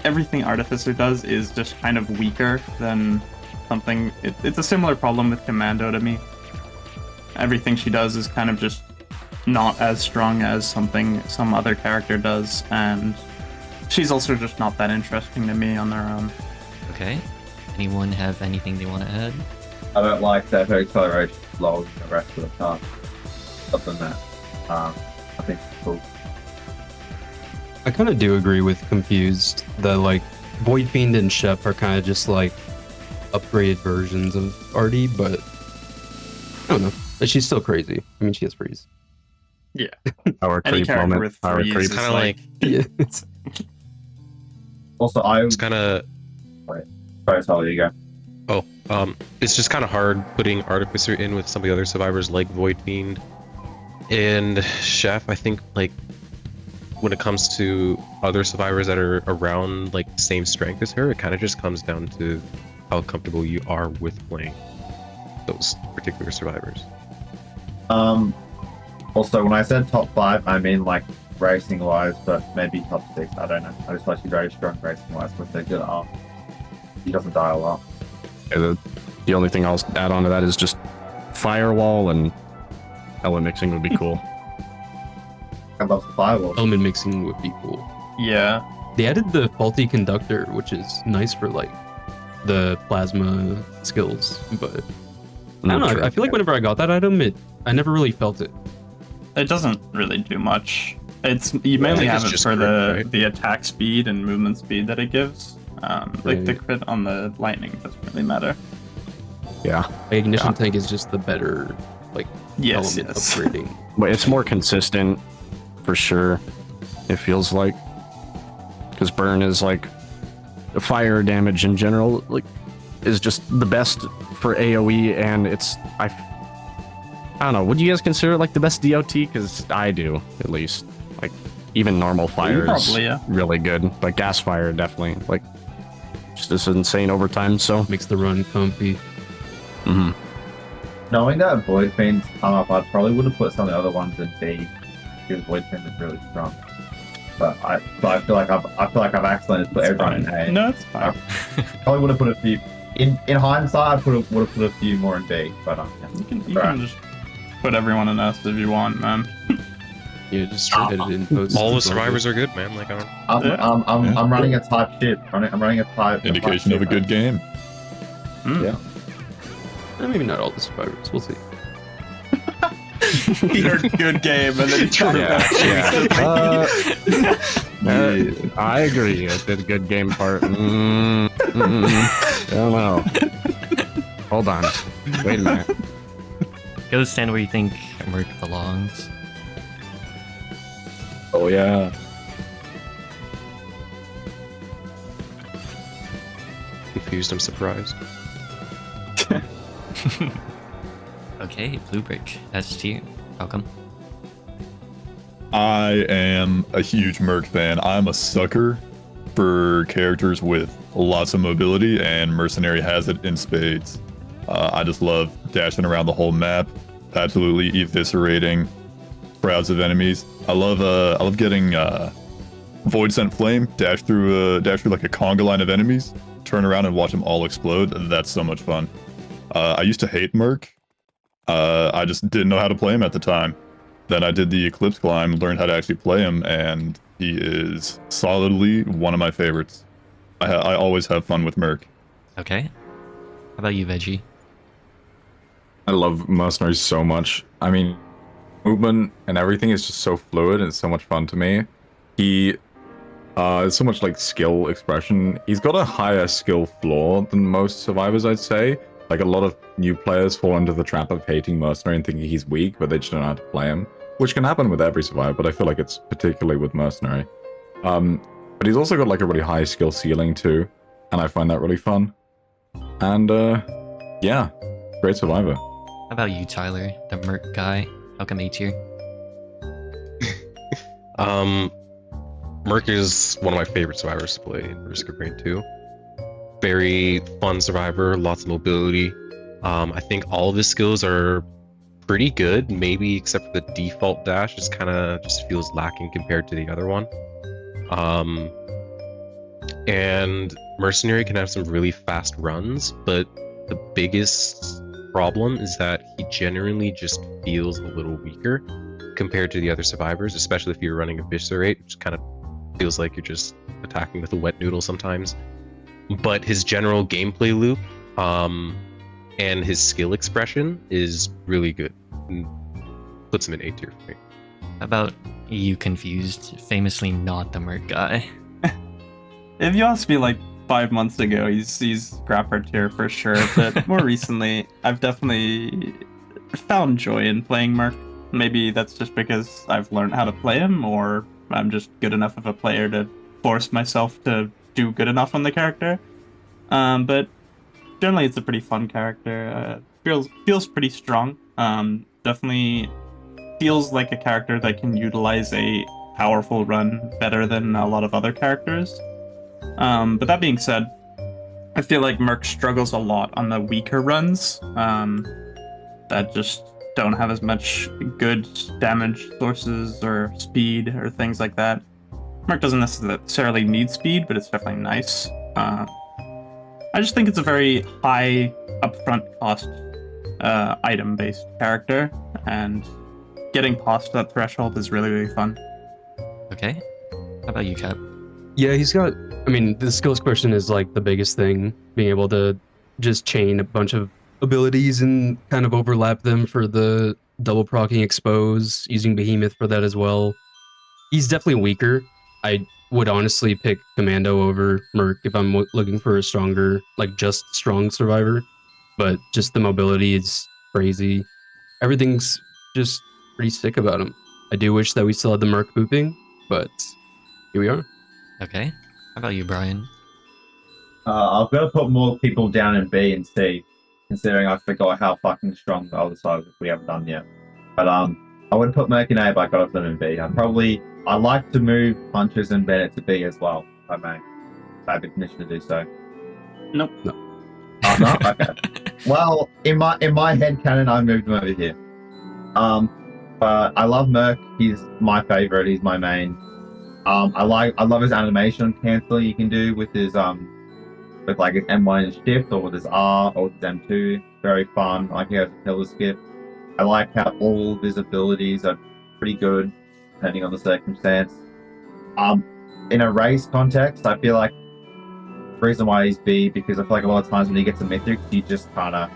everything Artificer does is just kind of weaker than something. It's a similar problem with Commando to me. Everything she does is kind of just not as strong as some other character does, and she's also just not that interesting to me on their own. Okay. Anyone have anything they want to add? I don't like that her acceleration is lower than the rest of the car. Other than that, I think it's cool. I kind of do agree with Confused that like Void Fiend and Chef are kind of just like upgraded versions of Artie, but I don't know. She's still crazy. I mean, she has freeze. Yeah. Power Any creep character moment. with Power freeze creep. is Kind of like Yeah. Also, I it's kind of sorry, Tyler, you go. it's just kind of hard putting Artificer in with some of the other survivors like Void Fiend and Chef. I think like when it comes to other survivors that are around like same strength as her, it kind of just comes down to how comfortable you are with playing those particular survivors. Also, when I said top 5, I mean like racing wise, but maybe top 6. I don't know. I just thought she's very strong racing wise with the good arm. She doesn't die a lot. Yeah, the only thing I'll add on to that is just firewall and element mixing would be cool. I love the firewall. Element mixing would be cool. Yeah. They added the faulty conductor, which is nice for like the plasma skills, but I don't know. I feel like whenever I got that item, I never really felt it. It doesn't really do much. You mainly think have it's it just for crit, right? the attack speed and movement speed that it gives. Like the Right. crit on the lightning doesn't really matter. Yeah, My ignition tank is just the better like Yes, element yes. upgrading. but it's more consistent for sure. It feels like because burn is like the fire damage in general, like is just the best for AOE, and I don't know. Would you guys consider it like the best DOT? Because I do, at least. Like even normal fire is Probably, yeah. really good. Like gas fire, definitely. Like just this insane overtime. So. Makes the run comfy. Mhm. Knowing that Void Fiend's come up, I probably would have put some of the other ones in B because Void Fiend is really strong. But I feel like I've accidentally put everyone in A. No, it's fine. Probably would have put a few in hindsight. I would have put a few more in B. But yeah. You can just put everyone in S if you want, man. Yeah, just straight headed in post. All the survivors are good, man. Like I don't. I'm running a type shit. I'm running a type. Indication of a good game. Yeah. Maybe not all the survivors. We'll see. You're a good game, and then you try I agree. I did a good game part. I don't know. Hold on. Wait a minute. Go stand where you think Merc belongs. Oh yeah. Confused, I'm surprised. Okay, Blue Brick, S tier. Welcome. I am a huge Merc fan. I'm a sucker for characters with lots of mobility, and Mercenary has it in spades. I just love dashing around the whole map, absolutely eviscerating crowds of enemies. I love getting Void Sent Flame, dash through like a conga line of enemies, turn around and watch them all explode. That's so much fun. I used to hate Merc. I just didn't know how to play him at the time. Then I did the Eclipse climb, learned how to actually play him, and he is solidly one of my favorites. I always have fun with Merc. Okay. How about you, Veggie? I love Mercenary so much. I mean, movement and everything is just so fluid and it's so much fun to me. He is so much like skill expression. He's got a higher skill floor than most survivors, I'd say. Like a lot of new players fall into the trap of hating Mercenary and thinking he's weak, but they just don't know how to play him, which can happen with every survivor, but I feel like it's particularly with Mercenary. But he's also got like a really high skill ceiling too, and I find that really fun. And yeah, great survivor. How about you, Tyler, the Merc guy? How come A tier? Merc is one of my favorite survivors to play in Risk of Rain 2. Very fun survivor, lots of mobility. I think all of his skills are pretty good, maybe except for the default dash just feels lacking compared to the other one. And Mercenary can have some really fast runs, but the biggest problem is that he generally just feels a little weaker compared to the other survivors, especially if you're running Eviscerate, which kind of feels like you're just attacking with a wet noodle sometimes. But his general gameplay loop and his skill expression is really good. And puts him in A tier for me. How about you, Confused? Famously not the Merc guy. If you asked me like 5 months ago, he's Grapper tier for sure. But more recently, I've definitely found joy in playing Merc. Maybe that's just because I've learned how to play him, or I'm just good enough of a player to force myself to do good enough on the character. But generally, it's a pretty fun character. Feels pretty strong. Definitely feels like a character that can utilize a powerful run better than a lot of other characters. But that being said, I feel like Merc struggles a lot on the weaker runs that just don't have as much good damage sources or speed or things like that. Merc doesn't necessarily need speed, but it's definitely nice. I just think it's a very high upfront cost item-based character, and getting past that threshold is really, really fun. Okay. How about you, Cap? Yeah, he's got. I mean, the skills question is like the biggest thing. Being able to just chain a bunch of abilities and kind of overlap them for the double proccing expose, using Behemoth for that as well. He's definitely weaker. I would honestly pick Commando over Merc if I'm looking for a stronger, like just strong survivor. But just the mobility is crazy. Everything's just pretty sick about him. I do wish that we still had the Merc booping, but here we are. Okay. How about you, Brian? I've got to put more people down in B and C, considering I forgot how fucking strong the other side we haven't done yet. But I would put Merc in A, but I got to put them in B. I like to move Huntress and Bandit to B as well, if I may. I have permission to do so. Nope. No. Oh, no? Okay. Well, in my head canon, I moved him over here. But I love Merc. He's my favorite. He's my main. I love his animation cancel you can do with his with like his M1 and shift, or with his R, or with his M2. Very fun. I like he has a pillar skip. I like how all of his abilities are pretty good, depending on the circumstance. In a race context, I feel like the reason why he's B, because I feel like a lot of times when he gets a mythic, you just kind of,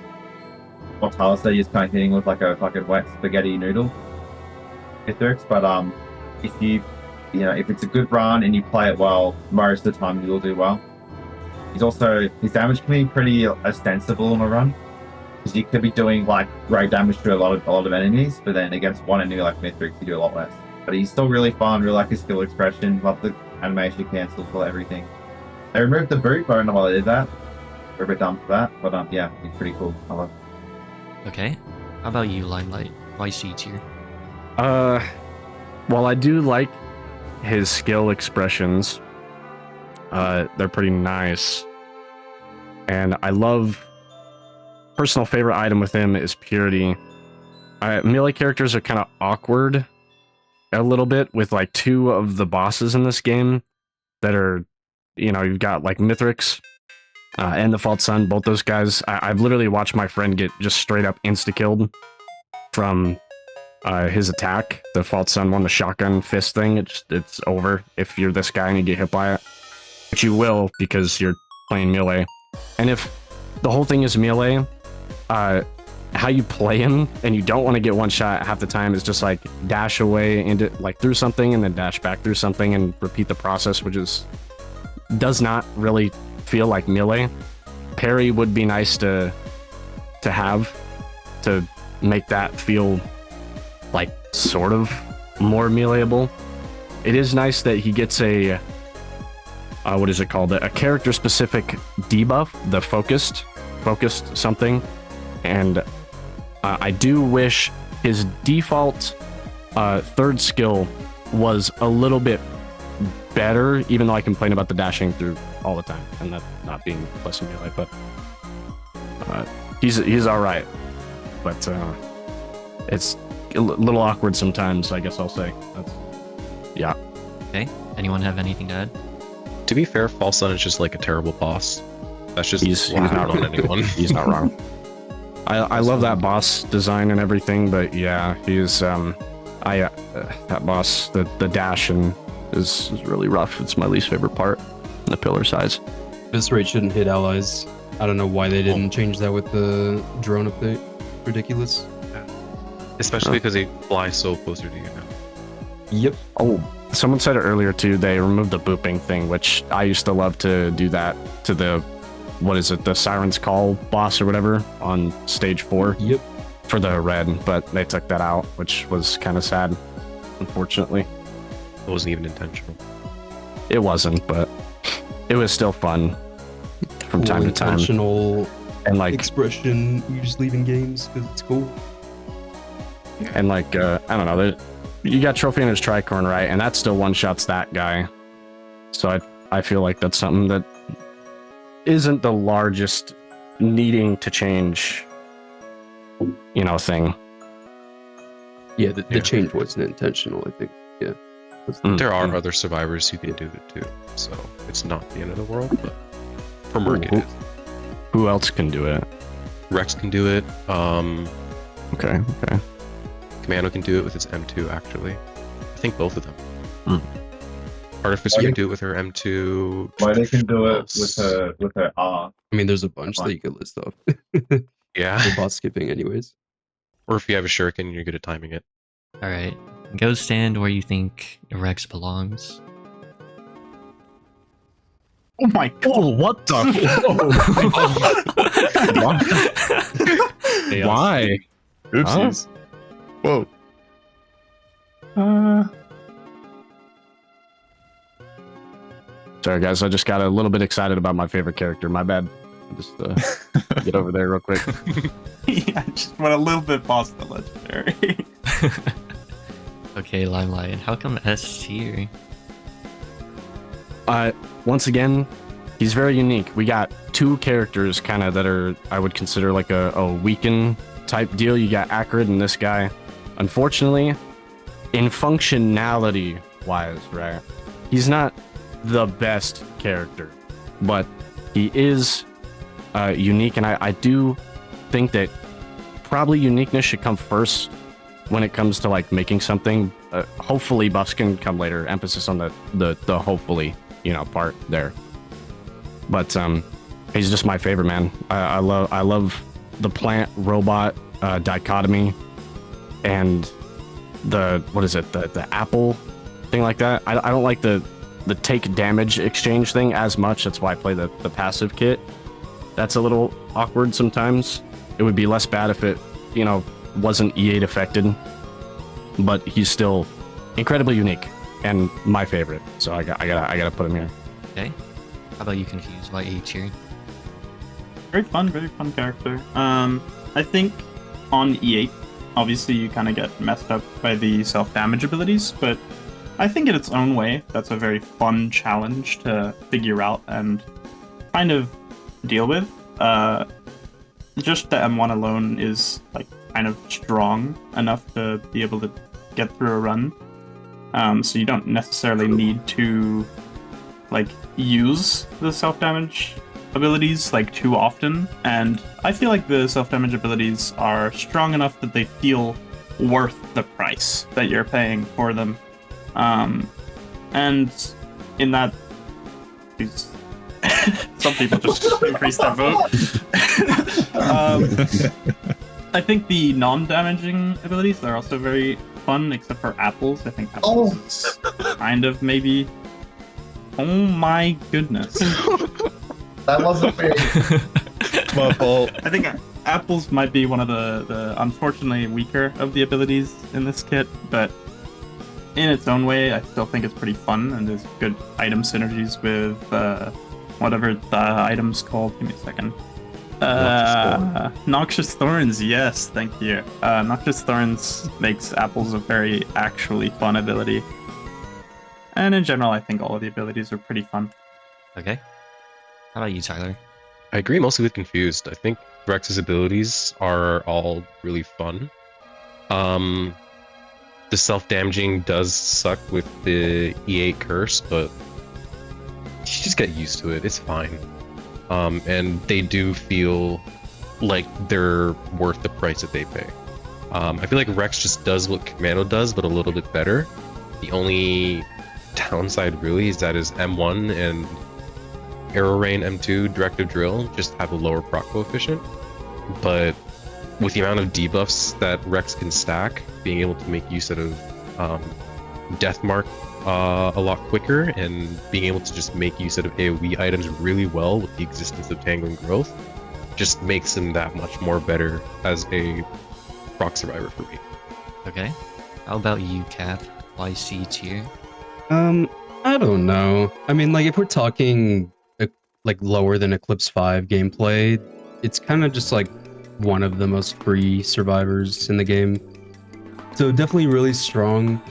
what Tyler said, you're just kind of hitting with like a fucking wet spaghetti noodle mythics. But if it's a good run and you play it well, most of the time you'll do well. His damage can be pretty ostensible on a run, because you could be doing like great damage to a lot of enemies, but then against one enemy like Mythrix, you do a lot less. But he's still really fun. Really like his skill expression. Love the animation cancels for everything. They removed the boot, but I don't know why they did that. We're a bit dumb for that, but yeah, he's pretty cool. I love it. Okay. How about you, Limelight? Why C tier? Well, I do like his skill expressions. They're pretty nice. And I love... Personal favorite item with him is Purity. Melee characters are kind of awkward a little bit with like two of the bosses in this game that are, you've got like Mithrix and the False Sun. Both those guys, I've literally watched my friend get just straight up insta-killed from his attack. The False Sun one, the shotgun fist thing, it's over if you're this guy and you get hit by it. Which you will, because you're playing melee. And if the whole thing is melee, how you play him and you don't want to get one shot half the time is just like dash away into like through something and then dash back through something and repeat the process, which does not really feel like melee. Parry would be nice to have to make that feel like sort of more meleeable. It is nice that he gets a what is it called? A character specific debuff, the focused something. And I do wish his default third skill was a little bit better, even though I complain about the dashing through all the time and that not being plus melee. But he's all right. But it's a little awkward sometimes, I guess I'll say. Yeah. Okay. Anyone have anything to add? To be fair, False Sun is just like a terrible boss. That's just He's not not on wrong. anyone. He's not wrong. I love that boss design and everything, but yeah, he's that boss, the dash and is really rough. It's my least favorite part. The pillar size. This rate shouldn't hit allies. I don't know why they didn't change that with the drone update. Ridiculous. Especially because they fly so closer to you now. Yep. Oh, someone said it earlier too. They removed the booping thing, which I used to love to do that to the, what is it, the Siren's Call boss or whatever on stage 4. Yep. For the red, but they took that out, which was kind of sad, unfortunately. It wasn't even intentional. It wasn't, but it was still fun from Cool time to time. intentional And like, expression you just leave in games because it's cool. and like, I don't know, you got Trophy Hunter's Tricorn, right? And that still one-shots that guy. So I feel like that's something that isn't the largest needing to change, you know, thing. Yeah, the Yeah. change wasn't intentional, I think. Yeah. There are other survivors who can do it too, so it's not the end of the world, but for Merc it Ooh. is. Who else can do it? Rex can do it. Okay. Commando can do it with its M2 actually. I think both of them. Hmm. Artificer can do it with her M2. Why they can do it Else? with her R. I mean, there's a bunch that you could list off. Yeah. For bot skipping, anyways. Or if you have a shuriken, you're good at timing it. All right. Go stand where you think Rex belongs. Oh my god. Oh, what the? Why? Oopsies. Whoa. Sorry, guys. I just got a little bit excited about my favorite character. My bad. Just get over there real quick. Yeah, I just went a little bit past the legendary. Okay, Limelight. How come S tier? Once again, he's very unique. We got two characters kind of that are, I would consider like a weaken type deal. You got Acrid and this guy. Unfortunately, in functionality wise, right, he's not the best character, but he is unique, and I do think that probably uniqueness should come first when it comes to like making something. Hopefully buffs can come later. Emphasis on the hopefully, you know, part there. But he's just my favorite, man. I love the plant robot dichotomy and the, what is it, the apple thing like that. I don't like the take damage exchange thing as much. That's why I play the passive kit. That's a little awkward sometimes. It would be less bad if it, you know, wasn't E8 affected, but he's still incredibly unique and my favorite. So I gotta put him here. Okay. How about you, Confused? Why A tier? Very fun character. I think on E8, obviously you kind of get messed up by the self-damage abilities, but I think in its own way, that's a very fun challenge to figure out and kind of deal with. Just the M1 alone is like kind of strong enough to be able to get through a run. So you don't necessarily need to like use the self-damage abilities like too often, and I feel like the self-damage abilities are strong enough that they feel worth the price that you're paying for them. And in that, some people just increase their vote. I think the non-damaging abilities are also very fun, except for apples. I think apples is kind of maybe. Oh my goodness! That wasn't me. My fault. I think apples might be one of the unfortunately weaker of the abilities in this kit, but in its own way, I still think it's pretty fun, and there's good item synergies with whatever the item's called. Give me a second. Noxious Thorns, yes, thank you. Noxious Thorns makes apples a very actually fun ability. And in general, I think all of the abilities are pretty fun. Okay. How about you, Tyler? I agree mostly with Confused. I think Rex's abilities are all really fun. The self-damaging does suck with the E8 curse, but you just get used to it. It's fine. And they do feel like they're worth the price that they pay. I feel like Rex just does what Commando does, but a little bit better. The only downside really is that his M1 and Arrow Rain M2 Directive Drill just have a lower proc coefficient. But with the amount of debuffs that Rex can stack, being able to make use of Death Mark a lot quicker, and being able to just make use of AoE items really well with the existence of Tangling Growth, just makes him that much more better as a proc survivor for me. Okay. How about you, Cap? Why C tier? I don't know. I mean, like, if we're talking like lower than Eclipse 5 gameplay, it's kind of just like one of the most free survivors in the game. So definitely really strong.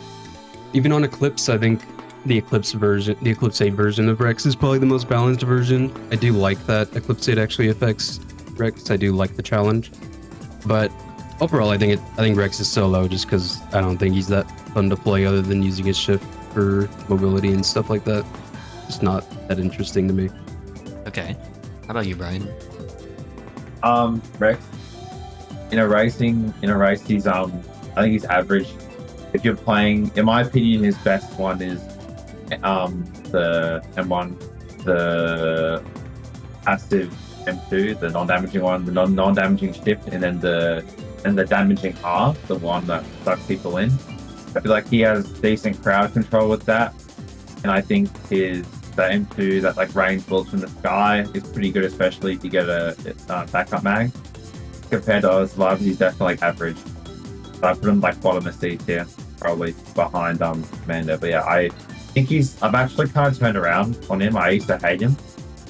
Even on Eclipse, I think the Eclipse 8 version of Rex is probably the most balanced version. I do like that Eclipse 8 actually affects Rex. I do like the challenge. But overall, I think Rex is so low just because I don't think he's that fun to play other than using his shift for mobility and stuff like that. It's not that interesting to me. Okay. How about you, Brian? Rex. In a race, he's I think he's average. If you're playing, in my opinion, his best one is the M1, the passive M2, the non-damaging one, the non-damaging shift, and then the damaging R, the one that sucks people in. I feel like he has decent crowd control with that, and I think the M2 that like range bullets from the sky is pretty good, especially if you get a backup mag. Compared to other survivors, he's definitely like average. So I put him like bottom of C tier, probably behind Commando. But yeah, I think I've actually kind of turned around on him. I used to hate him,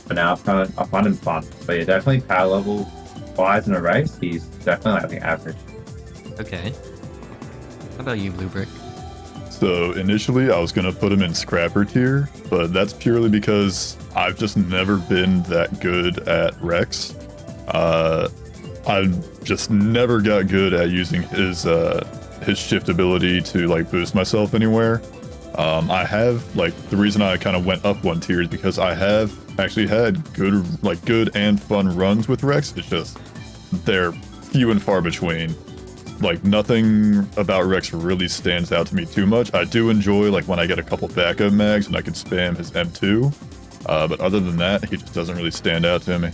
but now I find him fun. But yeah, definitely power level wise in a race, he's definitely I think average. Okay. How about you, Blue Brick? So initially I was going to put him in Scrapper tier, but that's purely because I've just never been that good at Rex. I've just never got good at using his shift ability to like boost myself anywhere. I have like the reason I kind of went up one tier is because I have actually had good and fun runs with Rex. It's just they're few and far between. Like nothing about Rex really stands out to me too much. I do enjoy like when I get a couple backup mags and I can spam his M2, but other than that, he just doesn't really stand out to me.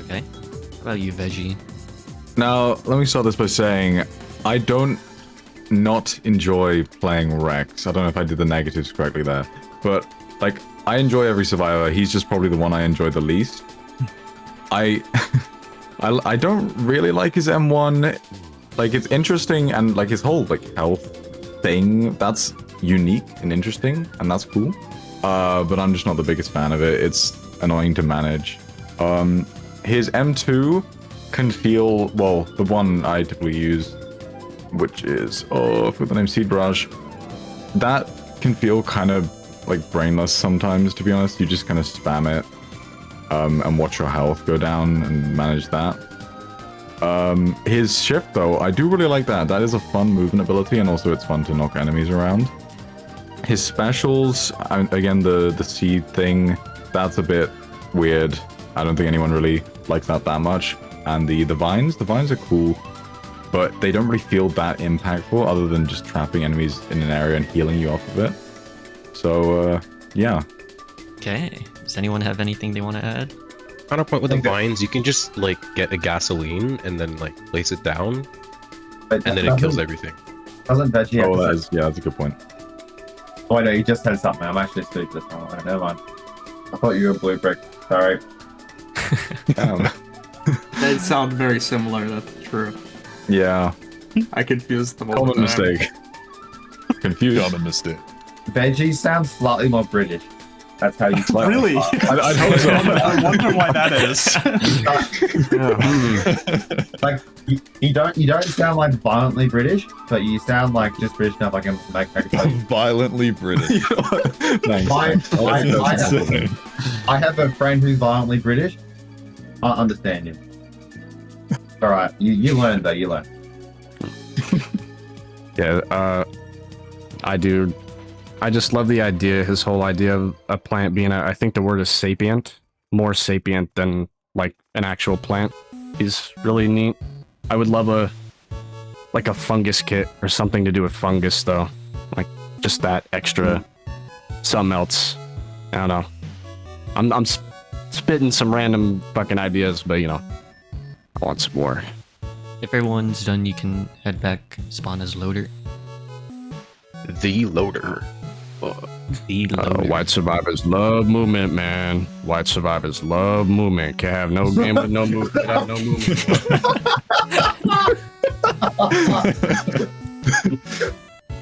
Okay. How about you, Veggie? Now, let me start this by saying I don't not enjoy playing Rex. I don't know if I did the negatives correctly there, but like I enjoy every survivor. He's just probably the one I enjoy the least. I don't really like his M1. Like it's interesting, and like his whole like health thing, that's unique and interesting, and that's cool. But I'm just not the biggest fan of it. It's annoying to manage. His M2 can feel, well, the one I typically use, which is for the name Seed Barrage, that can feel kind of like brainless sometimes, to be honest. You just kind of spam it and watch your health go down and manage that. His shift though, I do really like that. That is a fun movement ability, and also it's fun to knock enemies around. His specials, again, the seed thing, that's a bit weird. I don't think anyone really likes that much. And the vines are cool, but they don't really feel that impactful other than just trapping enemies in an area and healing you off of it. So, yeah. Okay. Does anyone have anything they want to add? Counterpoint with the vines, you can just like get a gasoline and then like place it down, But and then it kills everything. Doesn't Veggie have to say- That's a good point. Oh, no, you just said something. I'm actually stupid this one. Never mind. I thought you were Blue Brick. Sorry. They sound very similar, that's true. Yeah. I confused them all Common the time. mistake. Confused. Common mistake. Veggie sounds slightly more British. That's how you play. Really? I'd hope so. I wonder why that is. Like you don't sound like violently British, but you sound like just British enough. Like Violently British. I have a friend who's violently British. I understand him. All right, you learn though. You learn. Yeah, I do. I just love the idea, his whole idea of a plant being I think the word is sapient, more sapient than like an actual plant. He's really neat. I would love a fungus kit or something to do with fungus though. Like just that extra something else. I don't know. I'm spitting some random fucking ideas, but you know, I want some more. If everyone's done, you can head back, spawn as loader. The loader. The loader. White survivors love movement, man. White survivors love movement. Can't have no game with no movement. Can't have no movement.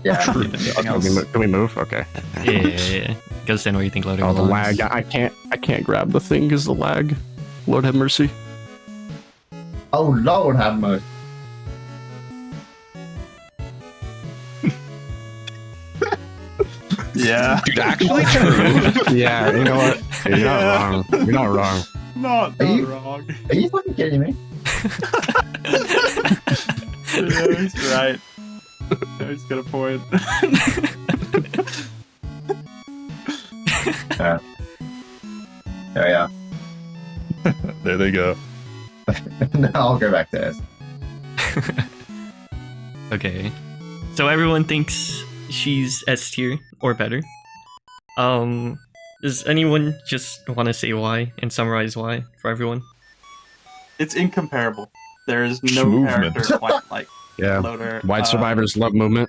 Yeah. Can we move? Okay. Yeah. Go send where you think loader Oh, the belongs. lag. I can't grab the thing because the lag. Lord have mercy. Oh Lord, have mercy. Yeah. Dude, actually true. Yeah, you know what? You're not wrong. You're not wrong. Not wrong. Are you fucking kidding me? Yeah, he's right. Yeah, he's got a point. Yeah. There we are. There they go. No, I'll go back to this. Okay. So everyone thinks she's S tier or better. Does anyone just want to say why and summarize why for everyone? It's incomparable. There is no Movement. character quite like Yeah. Loader. White survivors love movement.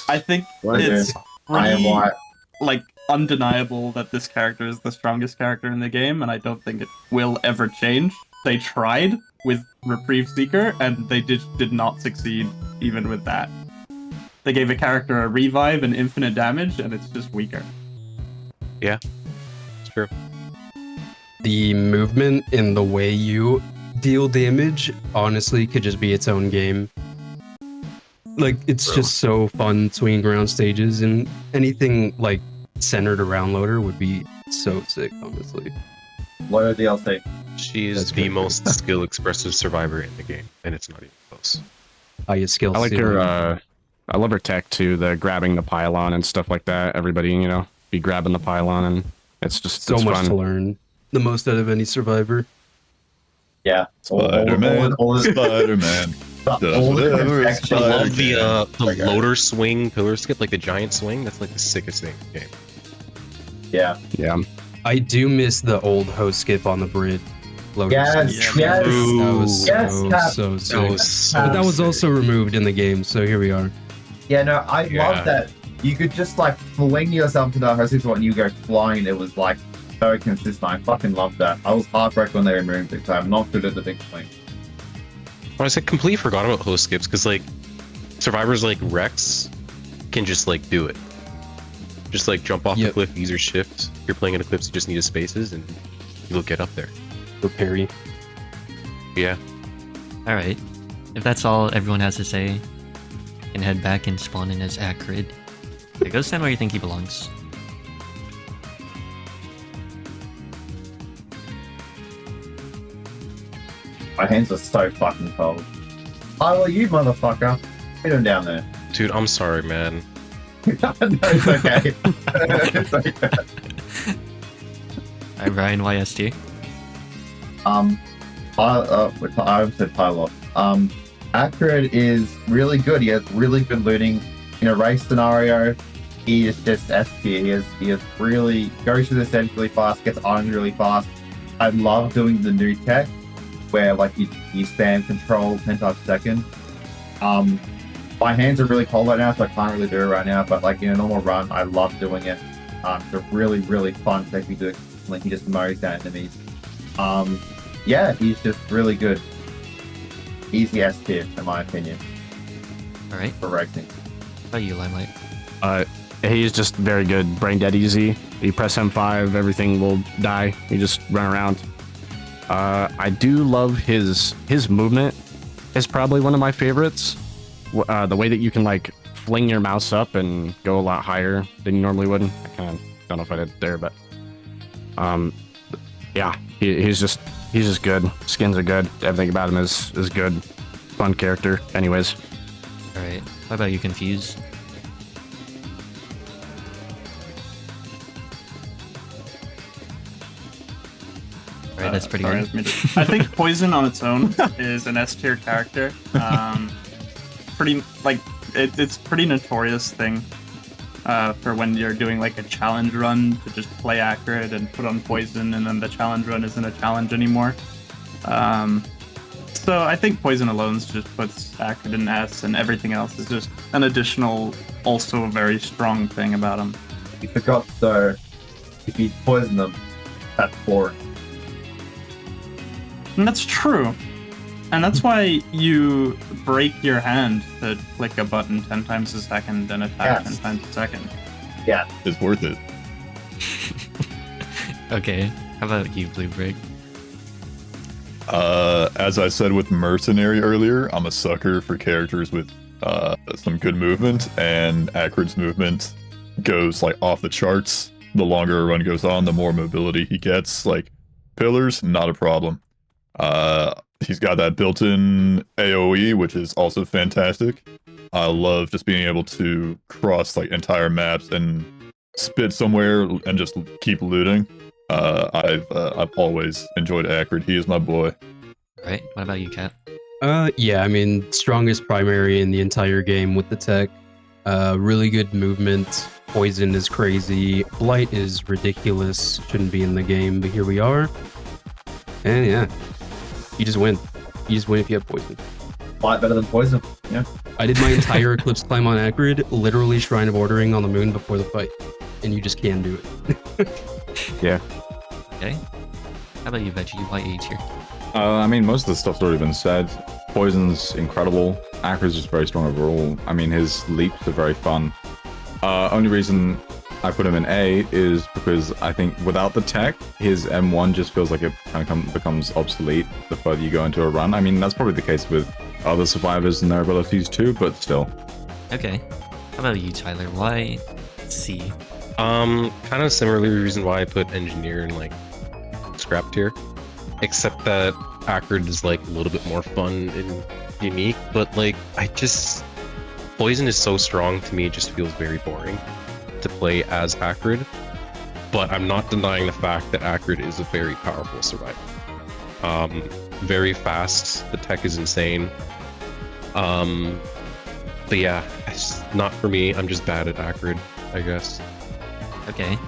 I think What it's I am pretty, white. like undeniable that this character is the strongest character in the game, and I don't think it will ever change. They tried with Reprieve Seeker, and they did not succeed even with that. They gave a character a revive and infinite damage, and it's just weaker. It's true. The movement and the way you deal damage honestly could just be its own game. Like, it's just so fun swinging around stages, and anything like centered around Loader would be so sick, honestly. Loader DLC. She is That's the good. most skill expressive survivor in the game, and it's not even close. Highest skill I like ceiling. her. I love her tech too. The grabbing the pylon and stuff like that. Everybody, you know, be grabbing the pylon, and it's just So it's much fun. to learn. The most out of any survivor. Yeah. Spider-Man. Spider-Man. all the Does I whatever protection- love the Okay. loader swing pillar skip, like the giant swing. That's like the sickest thing in the game. Yeah. Yeah. I do miss the old host skip on the Brit. Loader Yes. skip. Yes. That was Yes, so, Cap. so sick. That was so But that was sick. also removed in the game, so here we are. Yeah. No, I Yeah. love that. You could just like fling yourself to the host spot and you go flying. It was like so consistent. I fucking loved that. I was heartbroken when they removed it, so I'm not good at the big swing. I was like completely forgot about host skips because like survivors like Rex can just like do it. Just like jump off the Yep. cliff, use your shift. If you're playing in Eclipse, you just need a spaces and you'll get up there. For parry. Yeah. Alright. If that's all everyone has to say, you can head back and spawn in as Acrid. Okay, go stand where you think he belongs. My hands are so fucking cold. Oh, well, you motherfucker. Get him down there. Dude, I'm sorry, man. No, it's okay. It's okay. Alright, Ryan, YST. I said Pylon. Acrid is really good. He has really good looting. In a race scenario, he is just S tier. He is really goes through the stage really fast, gets items really fast. I love doing the new tech where like you spam control 10 times a second. My hands are really cold right now, so I can't really do it right now. But like in a normal run, I love doing it. It's a really, really fun technique to do. Like he just mows down enemies. Yeah, he's just really good. Easy S tier, in my opinion, Alright, for racing. how about you, Limelight? He's just very good. Brain dead easy. You press M5, everything will die. You just run around. I do love his movement. Is probably one of my favorites. The way that you can like fling your mouse up and go a lot higher than you normally would. I kind of don't know if I did there, but yeah, he's just good. Skins are good. Everything about him is good. Fun character. Anyways. All right. How about you, Confuse? All right, that's pretty Sorry, good. that's me. I think Poison on its own is an S tier character. Pretty like it's pretty notorious thing for when you're doing like a challenge run to just play Acrid and put on Poison, and then the challenge run isn't a challenge anymore. So I think Poison alone just puts Acrid in S, and everything else is just an additional, also very strong thing about him. You forgot though, if you poison them, that's boring. And that's true. And that's why you break your hand to click a button 10 times a second and attack Yes. 10 times a second. Yeah. It's worth it. Okay. How about you, Blue Brick? As I said with Mercenary earlier, I'm a sucker for characters with some good movement, and Acrid's movement goes like off the charts. The longer a run goes on, the more mobility he gets. Like pillars, not a problem. He's got that built-in AoE, which is also fantastic. I love just being able to cross like entire maps and spit somewhere and just keep looting. I've always enjoyed Acrid. He is my boy. All right. What about you, Kat? Yeah, I mean, strongest primary in the entire game with the tech. Really good movement. Poison is crazy. Blight is ridiculous. Shouldn't be in the game, but here we are. And yeah, you just win. You just win if you have poison. Blight better than poison. Yeah. I did my entire Eclipse climb on Acrid, literally Shrine of Ordering on the moon before the fight. And you just can do it. Yeah. Okay. How about you, Veggie? Why A tier? I mean, most of the stuff's already been said. Poison's incredible. Acrid's just very strong overall. I mean, his leaps are very fun. Only reason I put him in A is because I think without the tech, his M1 just feels like it kind of becomes obsolete the further you go into a run. I mean, that's probably the case with other survivors and their abilities too, but still. Okay. How about you, Tyler? Why C? Kind of similarly the reason why I put Engineer in like scrap tier, except that Acrid is like a little bit more fun and unique, but like Poison is so strong to me, it just feels very boring to play as Acrid. But I'm not denying the fact that Acrid is a very powerful survivor. Very fast, the tech is insane. But yeah, it's not for me. I'm just bad at Acrid, I guess. Okay.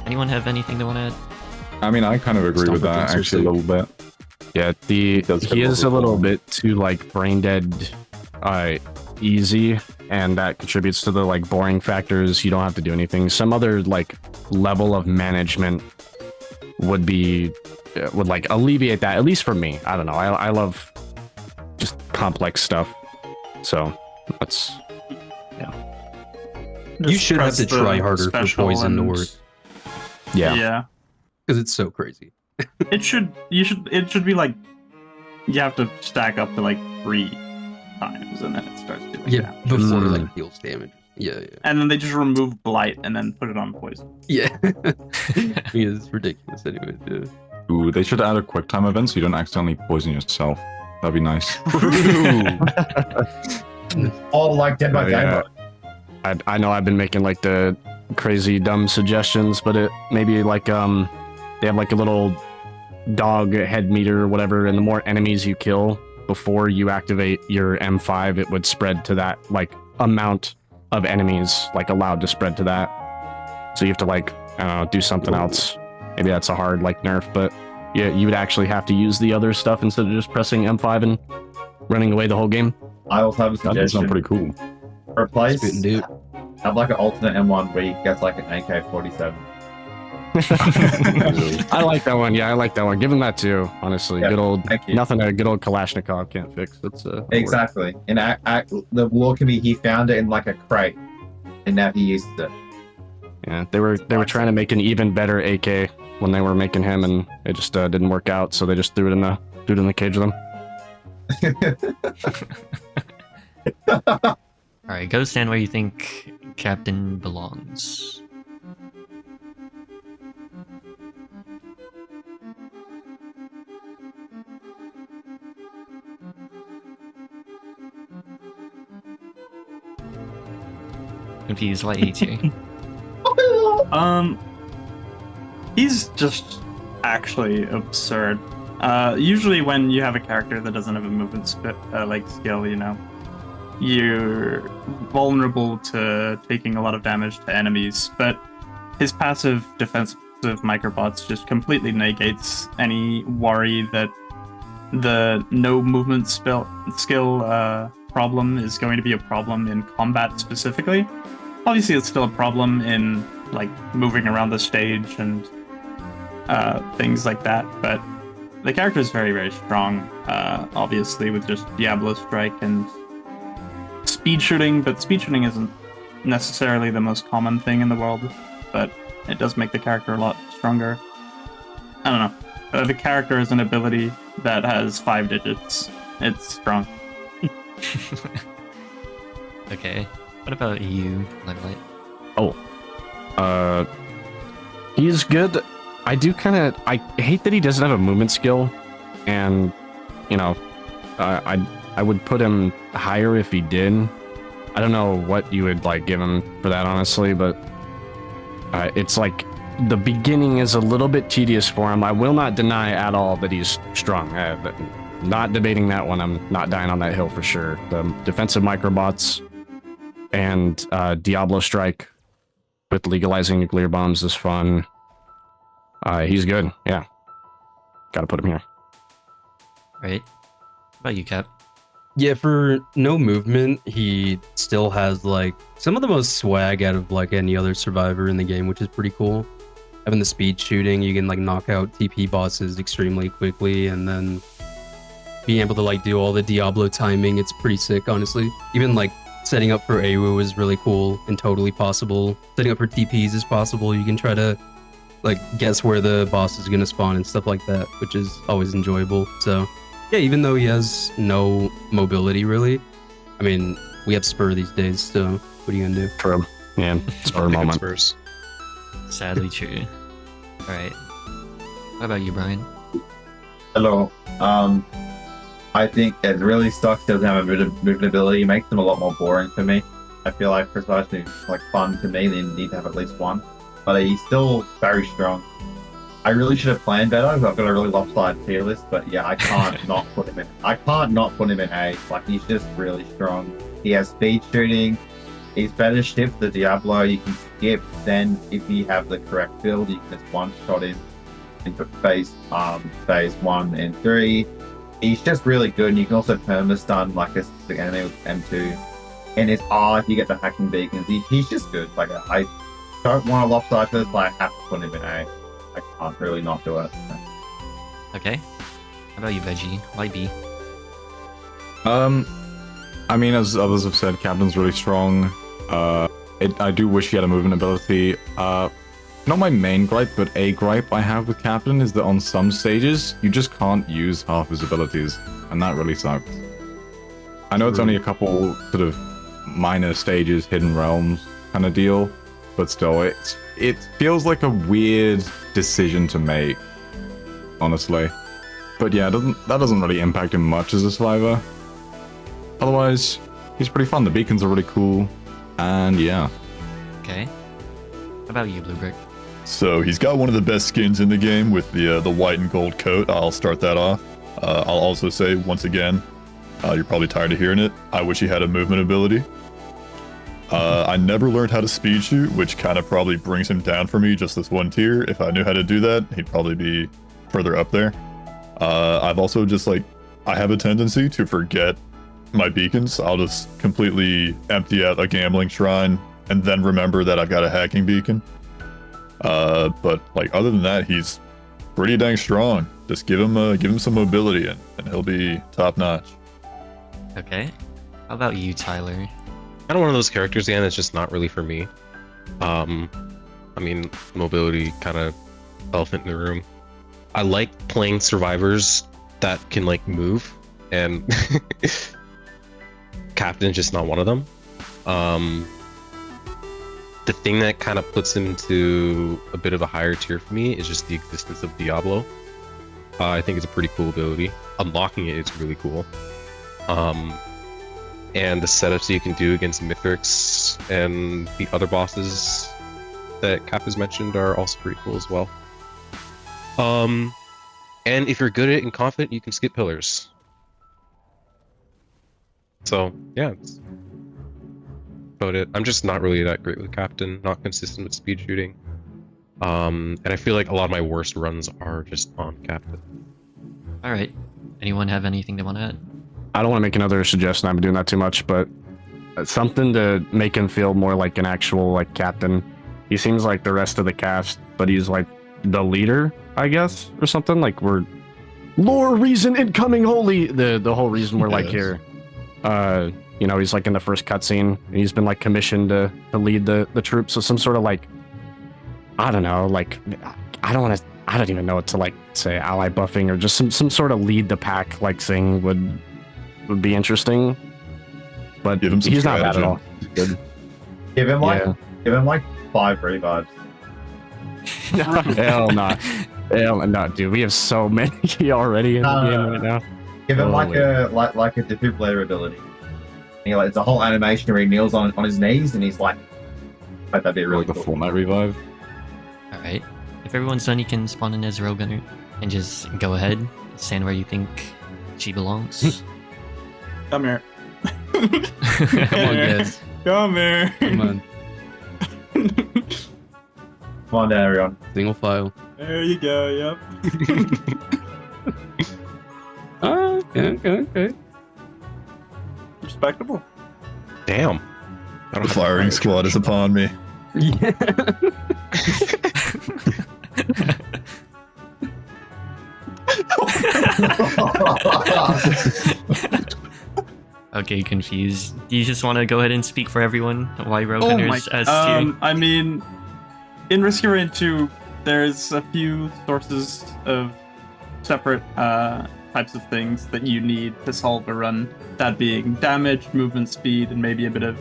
Anyone have anything they want to add? I mean, I kind of agree with that Stomach actually a little bit. Yeah, does he get is a little overwhelmed. bit too like brain dead easy, and that contributes to the like boring factors. You don't have to do anything. Some other like level of management would like alleviate that, at least for me. I don't know. I love just complex stuff. So that's You Just should have press to the try harder for special poison to and- work. Yeah. Because it's so crazy. It should be like you have to stack up to like 3 times and then it starts doing Yeah, damage. before Mm. it like deals damage. Yeah, yeah. And then they just remove Blight and then put it on Poison. Yeah. Yeah, it's ridiculous anyways, yeah. Ooh, they should add a quick time event so you don't accidentally poison yourself. That'd be nice. All like Dead by Yeah. Daylight. I know I've been making like the crazy dumb suggestions, but it maybe like they have like a little dog head meter or whatever, and the more enemies you kill before you activate your M5, it would spread to that like amount of enemies like allowed to spread to that. So you have to like I don't know, do something else. Maybe that's a hard like nerf, but yeah, you would actually have to use the other stuff instead of just pressing M5 and running away the whole game. I also have a That does sound suggestion. pretty cool. Replace, Spit and do it. have like an alternate M1 where you get like an AK-47. I like that one. Yeah, I like that one. Give him that too. Honestly, Yeah, good old thank you. nothing a good old Kalashnikov can't fix. That's Exactly. And the lore can be he found it in like a crate, and now he uses it. Yeah, they were trying to make an even better AK when they were making him, and it just didn't work out. So they just threw it in the cage with them. Alright, go stand where you think Captain belongs. Confused, why hates here? He's just actually absurd. Usually when you have a character that doesn't have a movement skill, you know, you're vulnerable to taking a lot of damage to enemies, but his passive defensive microbots just completely negates any worry that the no movement skill problem is going to be a problem in combat specifically. Obviously, it's still a problem in like moving around the stage and things like that, but the character is very, very strong. Obviously, with just Diablo Strike and speed shooting, but speed shooting isn't necessarily the most common thing in the world, but it does make the character a lot stronger. I don't know. The character has an ability that has 5 digits. It's strong. Okay. What about you, Limelight? He's good. I hate that he doesn't have a movement skill, and you know, I would put him higher if he did. I don't know what you would like give him for that, honestly, but it's like the beginning is a little bit tedious for him. I will not deny at all that he's strong. Not debating that one. I'm not dying on that hill for sure. The defensive microbots and Diablo Strike with legalizing nuclear bombs is fun. He's good. Yeah. Gotta put him here. Right. What about you, Cap? Yeah, for no movement, he still has like some of the most swag out of like any other survivor in the game, which is pretty cool. Having the speed shooting, you can like knock out TP bosses extremely quickly, and then being able to like do all the Diablo timing, it's pretty sick, honestly. Even like setting up for AWO is really cool and totally possible. Setting up for TPs is possible. You can try to like guess where the boss is gonna spawn and stuff like that, which is always enjoyable. So yeah, even though he has no mobility really, I mean, we have Spur these days, so what are you gonna do? True. Yeah, spur Pick up moment. Spurs. Sadly true. Alright. What about you, Brian? Hello. I think it really sucks he doesn't have a movement ability. It makes them a lot more boring for me. I feel like for especially like fun to me, they need to have at least one. But he's still very strong. I really should have planned better. I've got a really lopsided tier list, but yeah, I can't not put him in. I can't not put him in A. Like he's just really strong. He has speed shooting. He's better shift the Diablo. You can skip. Then if you have the correct build, you can just one shot him into phase 1 and 3. He's just really good, and you can also perma-stun like the enemy with M2. And his R, if you get the hacking beacons, he's just good. Like I don't want to lopside this, but I have to put him in A. I can't really not do it. Okay. How about you, Veggie? Why B? I mean, as others have said, Captain's really strong. I do wish he had a movement ability. Not my main gripe, but a gripe I have with Captain is that on some stages, you just can't use half his abilities, and that really sucks. I know it's only a couple sort of minor stages, hidden realms kind of deal, but still, it feels like a weird decision to make, honestly. But yeah, that doesn't really impact him much as a survivor. Otherwise, he's pretty fun. The beacons are really cool, and yeah. Okay. How about you, Bluebrick? So he's got one of the best skins in the game with the white and gold coat. I'll start that off. I'll also say, once again, you're probably tired of hearing it, I wish he had a movement ability. I never learned how to speed shoot, which kind of probably brings him down for me just this one tier. If I knew how to do that, he'd probably be further up there. I've also just I have a tendency to forget my beacons. I'll just completely empty out a gambling shrine and then remember that I've got a hacking beacon. But other than that, he's pretty dang strong. Just give him some mobility and he'll be top notch. Okay. How about you, Tyler? Kind of one of those characters again that's just not really for me. I mean, mobility kind of elephant in the room. I like playing survivors that can like move, and Captain's just not one of them. The thing that kind of puts him to a bit of a higher tier for me is just the existence of Diablo. I think it's a pretty cool ability. Unlocking it is really cool. And the setups you can do against Mithrix and the other bosses that Cap has mentioned are also pretty cool as well. And if you're good at it and confident, you can skip pillars. So yeah, that's about it. I'm just not really that great with Captain, not consistent with speed shooting. And I feel like a lot of my worst runs are just on Captain. All right. Anyone have anything they want to add? I don't want to make another suggestion. I've been doing that too much, but something to make him feel more like an actual like captain. He seems like the rest of the cast, but he's like the leader, I guess, or something. Like we're lore reason incoming holy. The whole reason we're like here. You know, he's like in the first cutscene, and he's been like commissioned to lead the troops. So some sort of like, I don't know, like I don't even know what to like say, ally buffing or just some sort of lead the pack like thing would be interesting. But Give him some he's not bad at strategy. all. He's good. Give him like Yeah. 5 revives. Hell no. Hell no, dude. We have so many already in the game right now. Give him Holy. like a defibrillator ability. You know, like, it's a whole animation where he kneels on his knees and he's like that'd be really Like the cool. Fortnite revive. All right. If everyone's done, you can spawn in as Railgunner and just go ahead, stand where you think she belongs. Come here. Come on, guys. Come here. Come on. Come on, Arion. Single file. There you go. Yep. Oh, okay. Respectable. Damn. I The don't have firing squad is upon me. Yeah. Okay, confused. Do you just want to go ahead and speak for everyone? Why Railgunners as tier? I mean, in Risk of Rain 2, there's a few sources of separate types of things that you need to solve a run. That being damage, movement speed, and maybe a bit of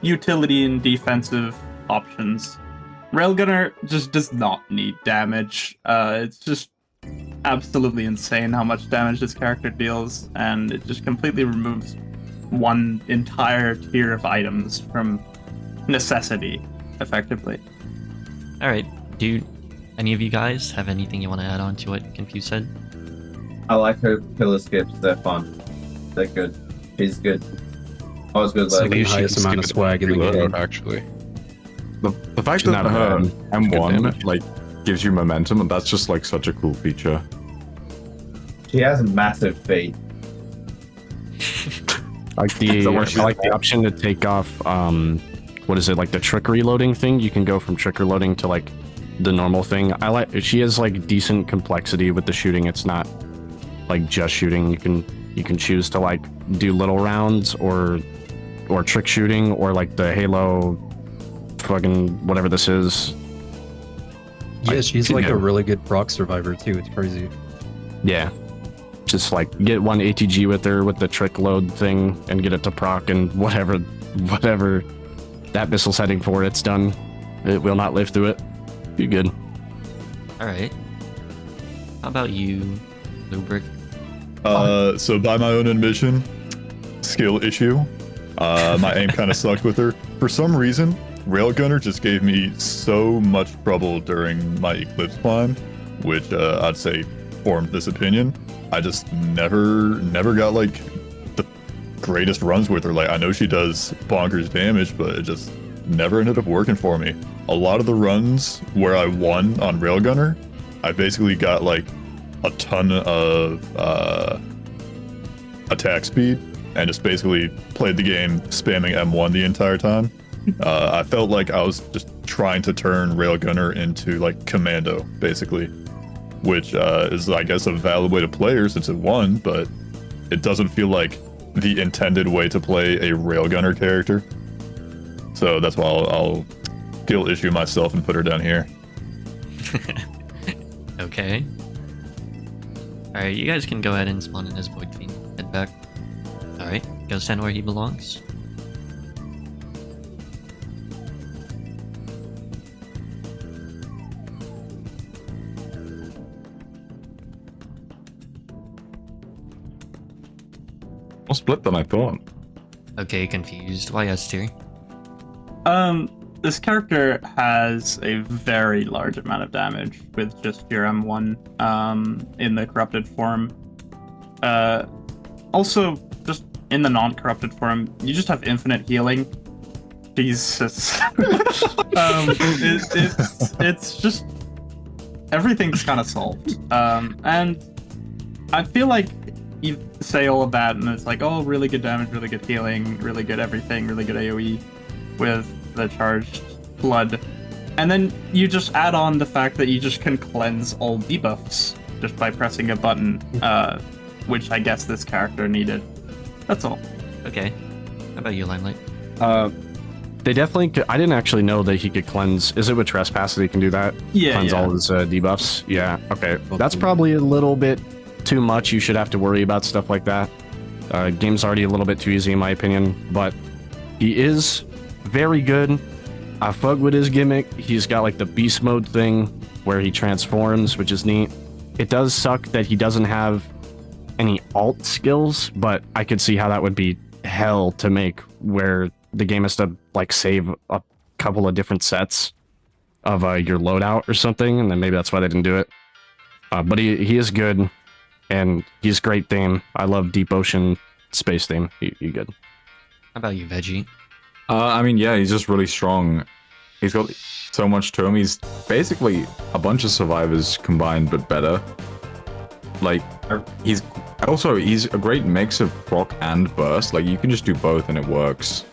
utility and defensive options. Railgunner just does not need damage. It's just absolutely insane how much damage this character deals, and it just completely removes one entire tier of items from necessity, effectively. All right. Do any of you guys have anything you want to add on to what Confused said? I like her pillar skips. They're fun. They're good. She's good. I was good. Second Like, highest amount of swag in the Reload, game. actually. The fact She's that not her bad. M1 good damage. like gives you momentum, and that's just like such a cool feature. she has massive feet. Like the So I what she's- like the option to take off what is it, like the trick reloading thing? You can go from trick reloading to like the normal thing. I like she has like decent complexity with the shooting. It's not like just shooting. You can choose to like do little rounds or trick shooting or like the Halo fucking whatever this is. Yeah, she's like Yeah. a really good proc survivor too. It's crazy. Yeah. Just like get one ATG with her with the trick load thing and get it to proc and whatever that missile's heading for, it's done. It will not live through it. Be good. All right. How about you, Lubric? So by my own admission, skill issue. My aim kind of sucked with her. For some reason, Railgunner just gave me so much trouble during my Eclipse climb, which I'd say formed this opinion. I just never got like the greatest runs with her. Like I know she does bonkers damage, but it just never ended up working for me. A lot of the runs where I won on Railgunner, I basically got like a ton of attack speed and just basically played the game spamming M1 the entire time. I felt like I was just trying to turn Railgunner into like Commando, basically, which is, I guess, a valid way to play her since it won, but it doesn't feel like the intended way to play a Railgunner character. So that's why I'll skill issue myself and put her down here. Okay. Alright, you guys can go ahead and spawn in as Void Fiend. Head back. Alright, go send where he belongs. More split than I thought. Okay, confused. Why S tier? This character has a very large amount of damage with just your M1 in the corrupted form. Also, just in the non-corrupted form, you just have infinite healing. Jesus. It's just everything's kind of solved. And I feel like you say all of that and it's like, oh, really good damage, really good healing, really good everything, really good AoE with the charged blood. And then you just add on the fact that you just can cleanse all debuffs just by pressing a button, which I guess this character needed. That's all. Okay. How about you, Limelight? They definitely could, I didn't actually know that he could cleanse. Is it with Trespass that he can do that? Yeah, Cleanse yeah. all his debuffs? Yeah, okay. That's probably a little bit too much. You should have to worry about stuff like that. Game's already a little bit too easy in my opinion, but he is very good. I fuck with his gimmick. He's got like the beast mode thing where he transforms, which is neat. It does suck that he doesn't have any alt skills, but I could see how that would be hell to make, where the game has to like save a couple of different sets of your loadout or something, and then maybe that's why they didn't do it. But he is good, and he's great theme. I love Deep Ocean space theme. He good. How about you, Veggie? I mean, yeah, he's just really strong. He's got so much to him. He's basically a bunch of survivors combined, but better. Like, he's a great mix of proc and burst. Like, you can just do both and it works.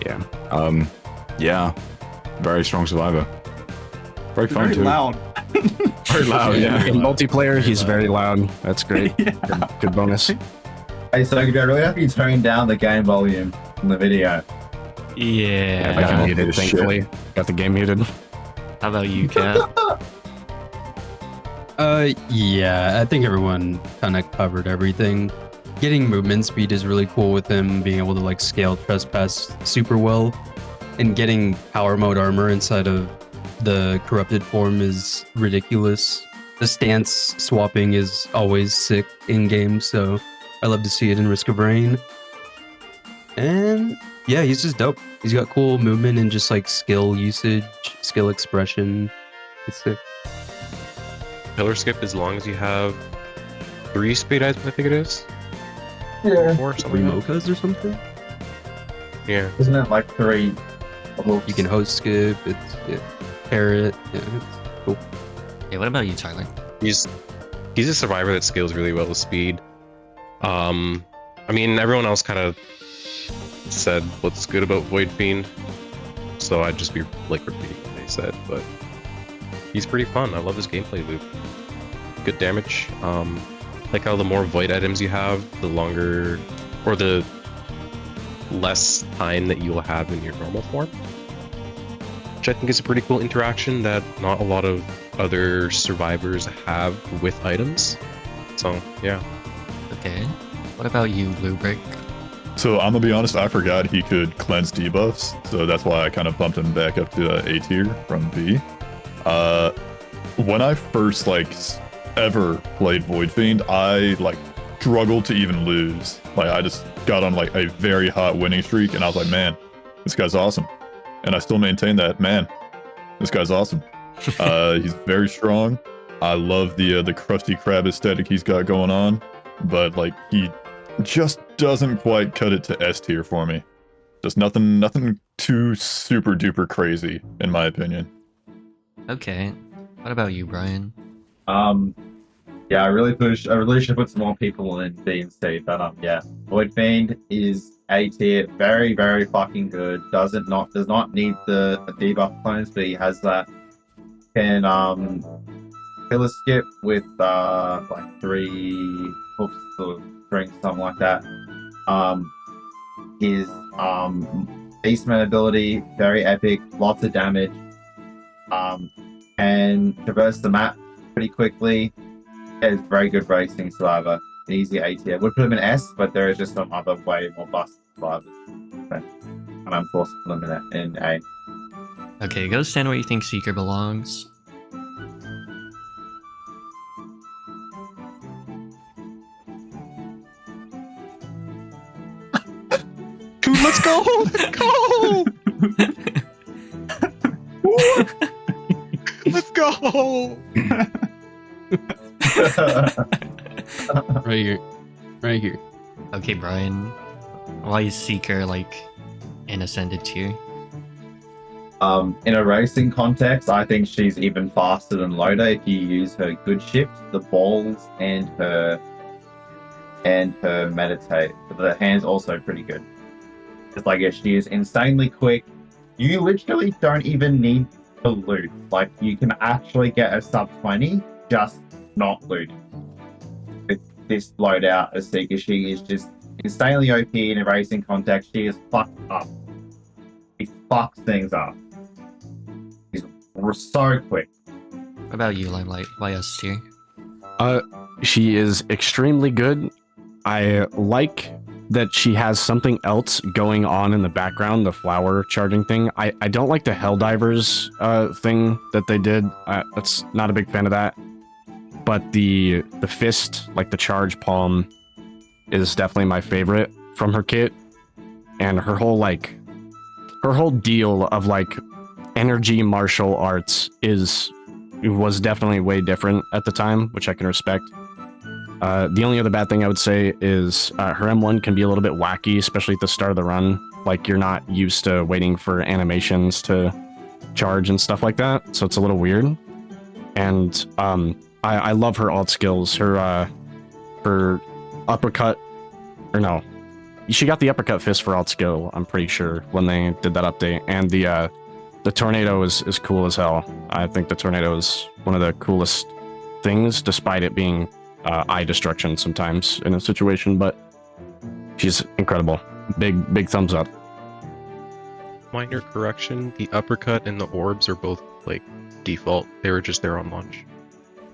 Yeah. Yeah. Very strong survivor. Very fun, Very too. loud. Very loud, yeah. In multiplayer, he's very loud. That's great. Yeah. Good bonus. Hey, so I really have you turning down the game volume in the video. Yeah. I got Yeah. muted, Shit. thankfully. Got the game muted. How about you, Kat? Yeah, I think everyone kind of covered everything. Getting movement speed is really cool with him, being able to like scale trespass super well, and getting power mode armor inside of the corrupted form is ridiculous. The stance swapping is always sick in game, so I love to see it in Risk of Rain. And yeah, he's just dope. He's got cool movement and just like skill usage, skill expression. It's sick. Pillar skip as long as you have 3 speed items, I think it is. Yeah. 4, something like that. Mochas or something? Yeah. Isn't it like 3 hooks? You can host skip, it's parrot, yeah, it's cool. Hey, what about you, Tyler? He's a survivor that scales really well with speed. I mean, everyone else kind of said what's good about Void Fiend, so I'd just be like repeating what they said, but he's pretty fun. I love his gameplay loop. Good damage. Like how the more void items you have, the longer or the less time that you will have in your normal form, which I think is a pretty cool interaction that not a lot of other survivors have with items. So yeah. Okay. What about you, Blue Brick? So I'm gonna be honest, I forgot he could cleanse debuffs, so that's why I kind of bumped him back up to A tier from B. When I first ever played Void Fiend, I struggled to even lose. I just got on a very hot winning streak, and I was like, man, this guy's awesome. And I still maintain that, man, this guy's awesome. He's very strong. I love the Krusty Krab aesthetic he's got going on, but he just doesn't quite cut it to S tier for me. Just nothing too super duper crazy, in my opinion. Okay. What about you, Brian? Yeah, I really should put some more people in B and C, but yeah. Void Fiend is A tier, very, very fucking good. Does not need the debuff clones, but he has that. Can pillar skip with 3 hooks or strings, something like that. His Beastman ability, very epic, lots of damage. And traverse the map pretty quickly. It's very good racing survivor. Easy A tier. Would put him in S, but there is just some other way more bust survivors. And I'm forced to put him in A. Okay, go stand where you think Seeker belongs. Dude, let's go! Go! Let's go! Right here. Right here. Okay, Brian. Why is Seeker like in ascended tier? In a racing context, I think she's even faster than Loda if you use her good shift, the balls, and her meditate. But the hand's also pretty good. It's like if she is insanely quick, you literally don't even need to loot. Like you can actually get a sub 20, just not loot. With this loadout as Seeker, she is just insanely OP in a racing context. She is fucked up. She fucks things up. We're so quick. What about you, Limelight? Why S tier? She is extremely good. I like that she has something else going on in the background, the flower charging thing. I don't like the Helldivers thing that they did. That's not a big fan of that. But the fist, like the charge palm, is definitely my favorite from her kit. And her whole deal of like energy martial arts was definitely way different at the time, which I can respect. The only other bad thing I would say is her M1 can be a little bit wacky, especially at the start of the run. Like you're not used to waiting for animations to charge and stuff like that, so it's a little weird. And I love her alt skills. Her uppercut, or no, she got the uppercut fist for alt skill, I'm pretty sure, when they did that update. And the tornado is cool as hell. I think the tornado is one of the coolest things, despite it being eye destruction sometimes in a situation, but she's incredible. Big thumbs up. Minor correction, the uppercut and the orbs are both like default. They were just there on launch.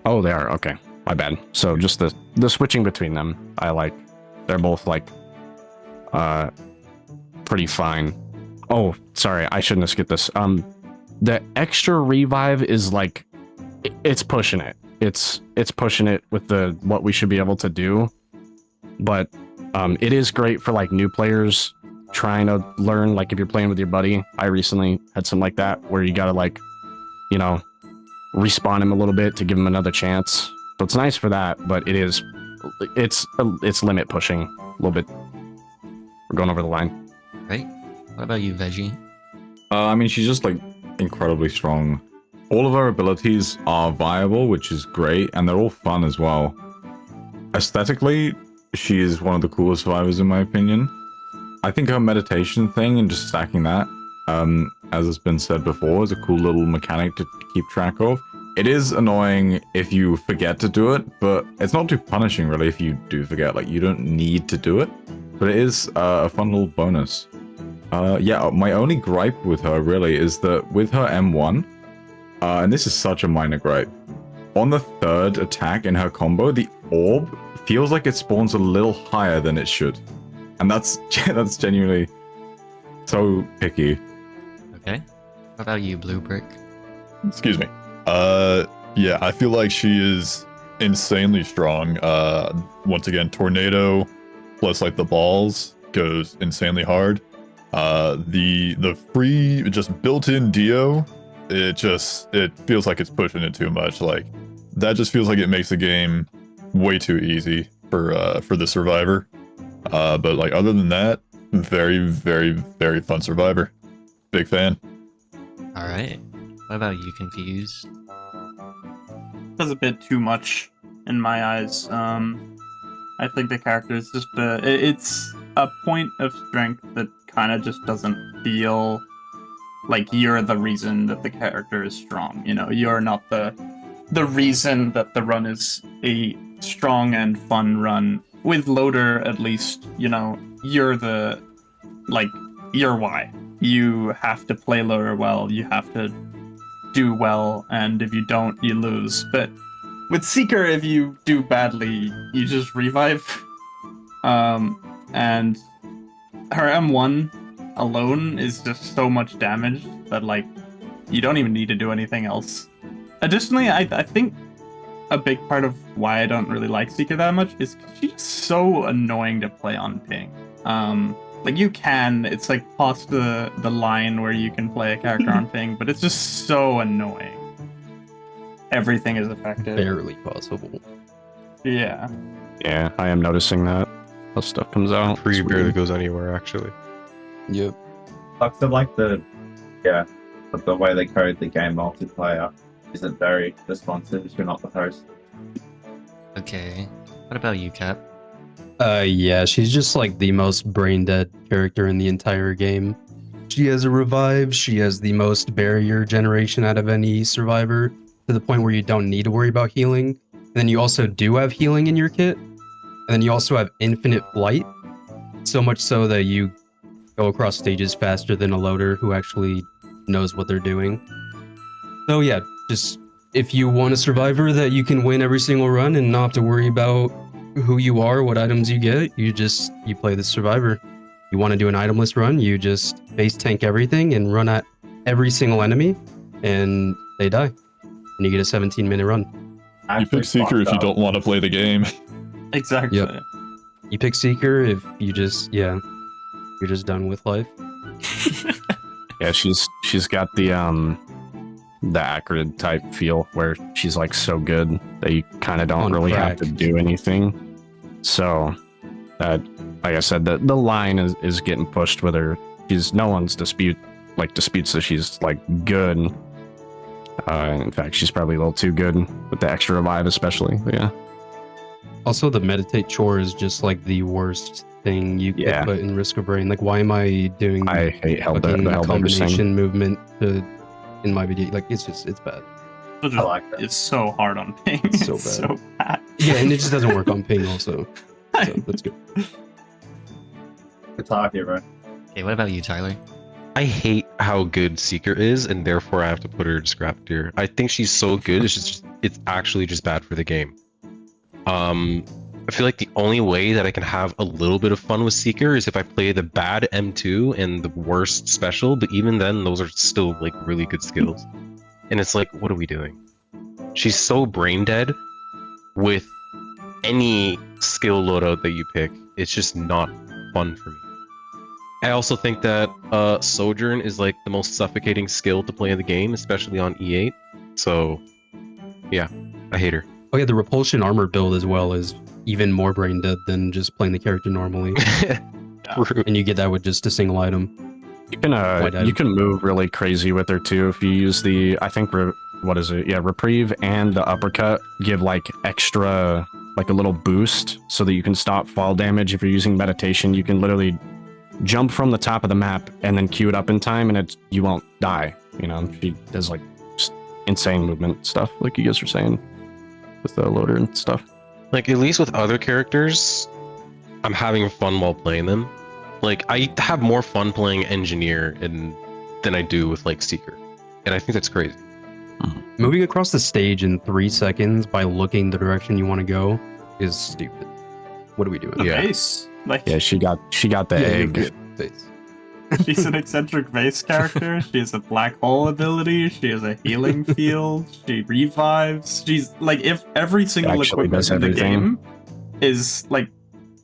Oh, they are? Okay. My bad. So just the switching between them, I like. They're both like pretty fine. Oh, sorry, I shouldn't have skipped this. The extra revive is like it's pushing it. It's pushing it with what we should be able to do. But it is great for like new players trying to learn, like if you're playing with your buddy. I recently had something like that where you gotta like, you know, respawn him a little bit to give him another chance. So it's nice for that, but it's limit pushing a little bit. We're going over the line. Right? What about you, Veggie? I mean, she's just like incredibly strong. All of her abilities are viable, which is great, and they're all fun as well. Aesthetically, she is one of the coolest survivors in my opinion. I think her meditation thing and just stacking that, as has been said before, is a cool little mechanic to keep track of. It is annoying if you forget to do it, but it's not too punishing really if you do forget. Like, you don't need to do it, but it is a fun little bonus. Yeah, my only gripe with her really is that with her M1, and this is such a minor gripe, on the third attack in her combo, the orb feels like it spawns a little higher than it should. And that's genuinely so picky. Okay. What about you, Blue Brick? Excuse me. Yeah, I feel like she is insanely strong. Once again, tornado plus like the balls goes insanely hard. The free just built-in Dio, it feels like it's pushing it too much. Like that just feels like it makes the game way too easy for the survivor. But like other than that, very, very, very fun survivor. Big fan. All right. What about you, Confused? Does a bit too much in my eyes. I think the character is just it's a point of strength that kind of just doesn't feel like you're the reason that the character is strong. You know, you're not the reason that the run is a strong and fun run. With Loader, at least, you know, you're you're why. you have to play loader well, you have to do well, and if you don't, you lose. But with Seeker, if you do badly, you just revive. And her M1 alone is just so much damage that, like, you don't even need to do anything else. Additionally, I think a big part of why I don't really like Seeker that much is she's so annoying to play on ping. Like, you can, it's like past the line where you can play a character on ping, but it's just so annoying. Everything is affected. Barely possible. Yeah. Yeah, I am noticing that. As stuff comes out. Free It's barely weird. goes anywhere, actually. Yep. Sucks of like the way they code the game multiplayer isn't very responsive if you're not the host. Okay. What about you, Cap? Yeah, she's just like the most brain dead character in the entire game. She has a revive, she has the most barrier generation out of any survivor, to the point where you don't need to worry about healing. And then you also do have healing in your kit, and then you also have infinite flight, so much so that you go across stages faster than a loader who actually knows what they're doing. So yeah, just if you want a survivor that you can win every single run and not have to worry about who you are, what items you get, you play the survivor. You want to do an itemless run, you just base tank everything and run at every single enemy, and they die. And you get a 17-minute run. You pick Seeker if you don't want to play the game. Exactly. Yep. You pick Seeker if you just, you're just done with life. Yeah, she's got the Acrid type feel where she's like so good that you kind of don't On really crack. have to do anything. So, like I said, the line is getting pushed with her. No one's disputes that she's like good. In fact, she's probably a little too good with the extra revive, especially. But yeah. Also, the meditate chore is just like the worst thing you could Yeah. put in Risk of Rain. Like, why am I doing I hate the fucking Hellbender combination thing. movement in my video? Like, it's bad. It's I like that. It's so hard on ping. It's so It's bad. so bad. Yeah, and it just doesn't work on ping also. So that's good. Guitar Hero. Okay, what about you, Tyler? I hate how good Seeker is, and therefore I have to put her in scrap tier. I think she's so good, it's actually just bad for the game. I feel like the only way that I can have a little bit of fun with Seeker is if I play the bad M2 and the worst special, but even then, those are still like really good skills. And it's like, what are we doing? She's so brain dead with any skill loadout that you pick. It's just not fun for me. I also think that Sojourn is like the most suffocating skill to play in the game, especially on E8. So, yeah, I hate her. Oh yeah, the repulsion armor build as well is even more brain dead than just playing the character normally. True. And you get that with just a single item. You can move really crazy with her too if you use the reprieve and the uppercut give like extra, like a little boost so that you can stop fall damage. If you're using meditation, you can literally jump from the top of the map and then queue it up in time, and you won't die. You know, she does like just insane movement stuff, like you guys were saying with the loader and stuff. Like, at least with other characters, I'm having fun while playing them. Like, I have more fun playing Engineer than I do with, like, Seeker. And I think that's crazy. Moving across the stage in 3 seconds by looking the direction you want to go is stupid. What are we doing? The Yeah. base. Like, Yeah, she got the egg. you're good. Thanks. she's an eccentric base character. She has a black hole ability. She has a healing field. She revives. She's like, if every single Actually equipment does in the everything. game is like,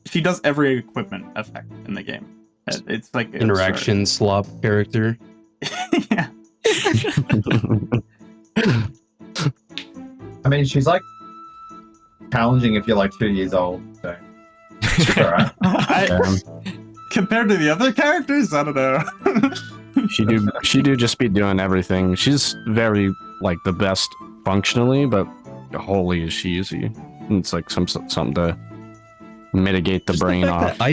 she does every equipment effect in the game. It's like absurd. Interaction slop character. Yeah. I mean, she's like challenging if you're like 2 years old. So. Alright. Compared to the other characters, I don't know. She do just be doing everything. She's very like the best functionally, but holy is she easy. And it's like something to mitigate the Just brain fact off. that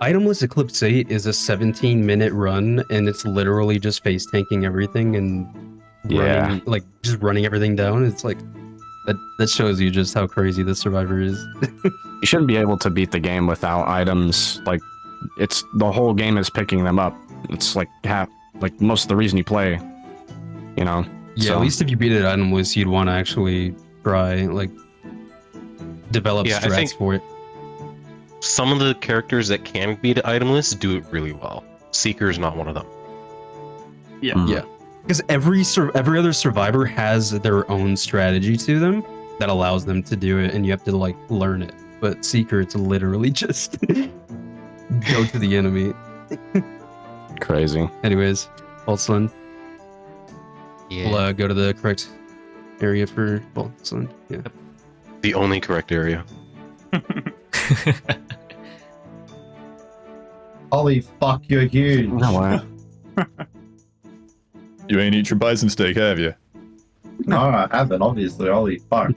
Itemless Eclipse 8 is a 17-minute run, and it's literally just face tanking everything and Yeah. just running everything down. It's like that shows you just how crazy the survivor is. You shouldn't be able to beat the game without items. Like, it's the whole game is picking them up. It's like most of the reason you play. You know. Yeah, So- at least if you beat it at itemless, you'd want to actually try like develop Yeah, I strats think- for it. Some of the characters that can beat itemless do it really well. Seeker is not one of them. Yeah. Mm. Yeah, because every other survivor has their own strategy to them that allows them to do it, and you have to like learn it. But Seeker, it's literally just go to the enemy. Crazy. Anyways, False Sun. Yeah. We'll go to the correct area for False Sun. Yeah. The only correct area. Holy fuck, you're huge. No, what? You ain't eat your bison steak, have you? No, I haven't, obviously. Holy fuck.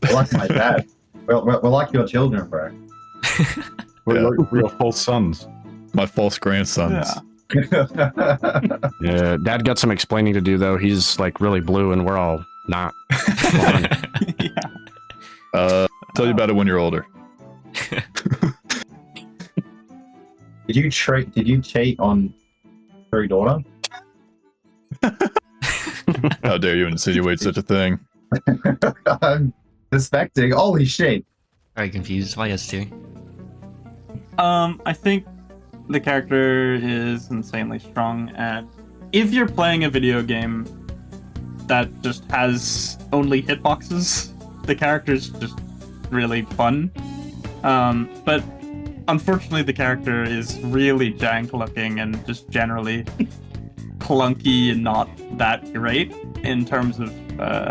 We're like my dad. We're like your children, bro. We're your false sons. My false grandsons. Yeah. Yeah, Dad got some explaining to do though. He's like really blue, and we're all not. Yeah. Tell you about it when you're older. Did you cheat on your daughter? How dare you insinuate such a thing? I'm suspecting. Holy shit. Very confused. Why S tier? I think the character is insanely strong, and if you're playing a video game that just has only hitboxes, the character's just really fun. But unfortunately, the character is really jank looking and just generally clunky and not that great in terms of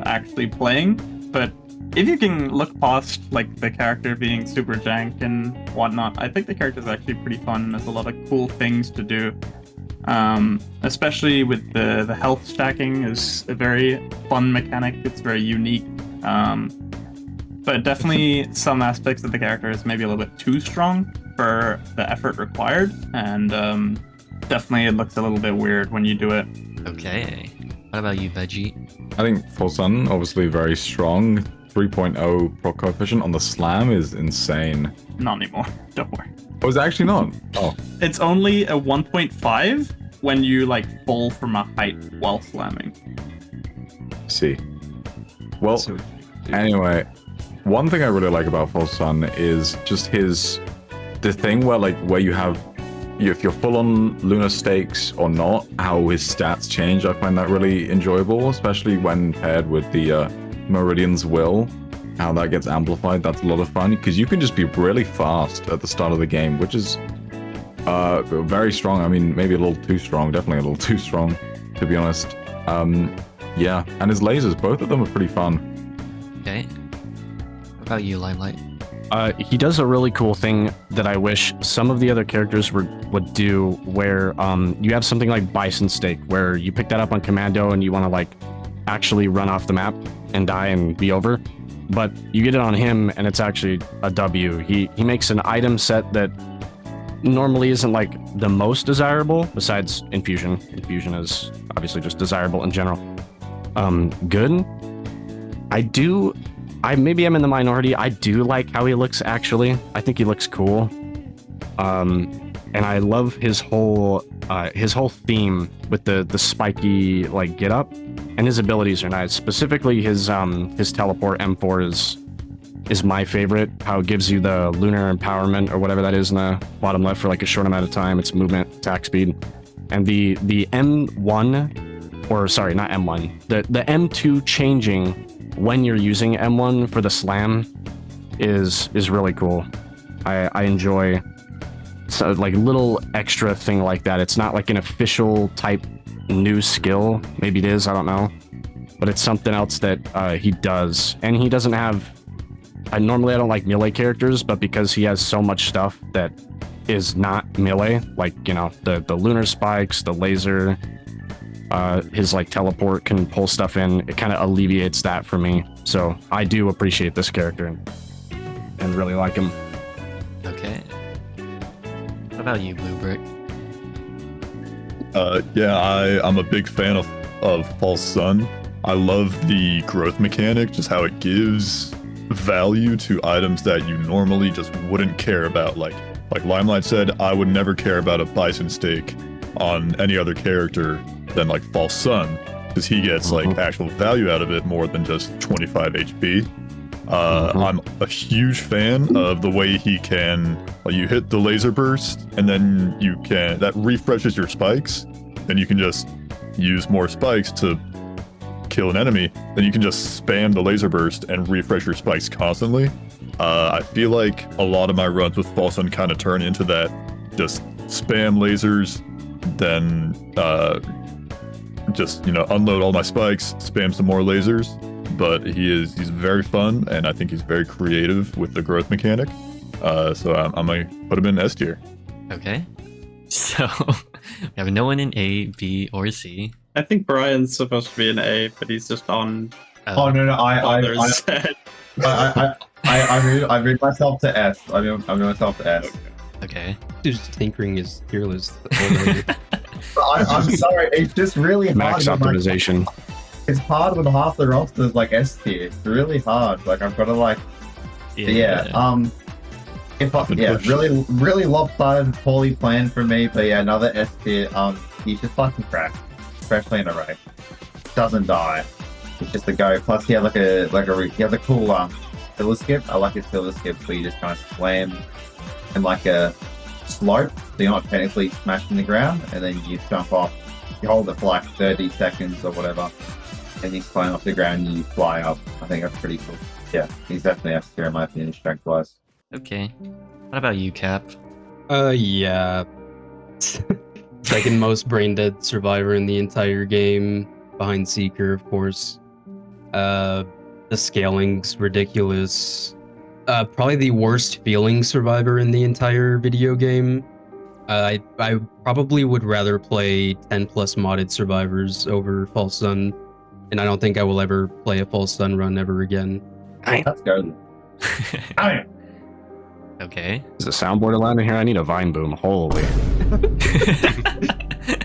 actually playing. But if you can look past like the character being super jank and whatnot, I think the character is actually pretty fun. There's a lot of cool things to do, especially with the health stacking is a very fun mechanic. It's very unique, but definitely some aspects of the character is maybe a little bit too strong for the effort required, and definitely it looks a little bit weird when you do it. Okay. What about you, Veggie? I think false sun, obviously very strong. 3.0 proc coefficient on the slam is insane. Not anymore. Don't worry. Oh, is it actually not? Oh, It's only a 1.5 when you like fall from a height while slamming. I see. Well, anyway, one thing I really like about false sun is just the thing where you have, if you're full on lunar stakes or not, how his stats change. I find that really enjoyable, especially when paired with the Meridian's Will, how that gets amplified. That's a lot of fun because you can just be really fast at the start of the game, which is very strong. I mean, maybe a little too strong, definitely a little too strong, to be honest. Yeah, and his lasers, both of them are pretty fun. Okay. What about you, Limelight? He does a really cool thing that I wish some of the other characters would do, where you have something like Bison Stake, where you pick that up on Commando and you want to like actually run off the map and die and be over. But you get it on him and it's actually a W. He makes an item set that normally isn't like the most desirable, besides Infusion. Infusion is obviously just desirable in general. Good. Maybe I'm in the minority. I do like how he looks, actually. I think he looks cool. And I love his whole theme with the spiky like get up, and his abilities are nice. Specifically, his teleport M4 is my favorite. How it gives you the lunar empowerment or whatever that is in the bottom left for like a short amount of time. It's movement, attack speed, and the M1, or sorry, not M1. The M2 changing when you're using M1 for the slam is really cool. I enjoy. So like little extra thing like that. It's not like an official type new skill. Maybe it is, I don't know. But it's something else that he does. And he doesn't have... normally I don't like melee characters, but because he has so much stuff that is not melee, like, you know, the lunar spikes, the laser, his like teleport can pull stuff in, it kind of alleviates that for me. So I do appreciate this character and really like him. Okay. What about you, Blue Brick? Yeah, I'm a big fan of False Sun. I love the growth mechanic, just how it gives value to items that you normally just wouldn't care about, like Like Limelight said, I would never care about a bison steak on any other character than like False Sun, because he gets like actual value out of it more than just 25 HP. I'm a huge fan of the way he can, like, you hit the laser burst and then that refreshes your spikes. Then you can just use more spikes to kill an enemy. Then you can just spam the laser burst and refresh your spikes constantly. I feel like a lot of my runs with False Sun kind of turn into that. Just spam lasers, then just, unload all my spikes, spam some more lasers. But he's very fun, and I think he's very creative with the growth mechanic. So I'm gonna put him in S tier. Okay. So we have no one in A, B, or C. I think Brian's supposed to be an A, but he's just on. Oh no, I read myself to S. I mean myself to S. Okay. Just tinkering is fearless. I'm sorry, it's just really hard. Max optimization. It's hard when half the roster is like S tier. It's really hard. Like I've got to like, really lopsided, poorly planned for me. But yeah, another S tier. He's just fucking crap, especially in a raid. Doesn't die. It's just a go. Plus he has he has a cool pillar skip. I like his pillar skip where you just kind of slam and like a slope, so you're not technically smashing the ground, and then you jump off. You hold it for like 30 seconds or whatever, and you climb off the ground and you fly up. I think that's pretty cool. Yeah, he's definitely S tier in my opinion, strength-wise. Okay. What about you, Cap? Yeah. Second most brain dead survivor in the entire game, behind Seeker, of course. The scaling's ridiculous. Probably the worst feeling survivor in the entire video game. I probably would rather play 10 plus modded survivors over False Sun, and I don't think I will ever play a False Sun run ever again. Let's go. Okay. Is the soundboard allowed in here? I need a vine boom. Holy.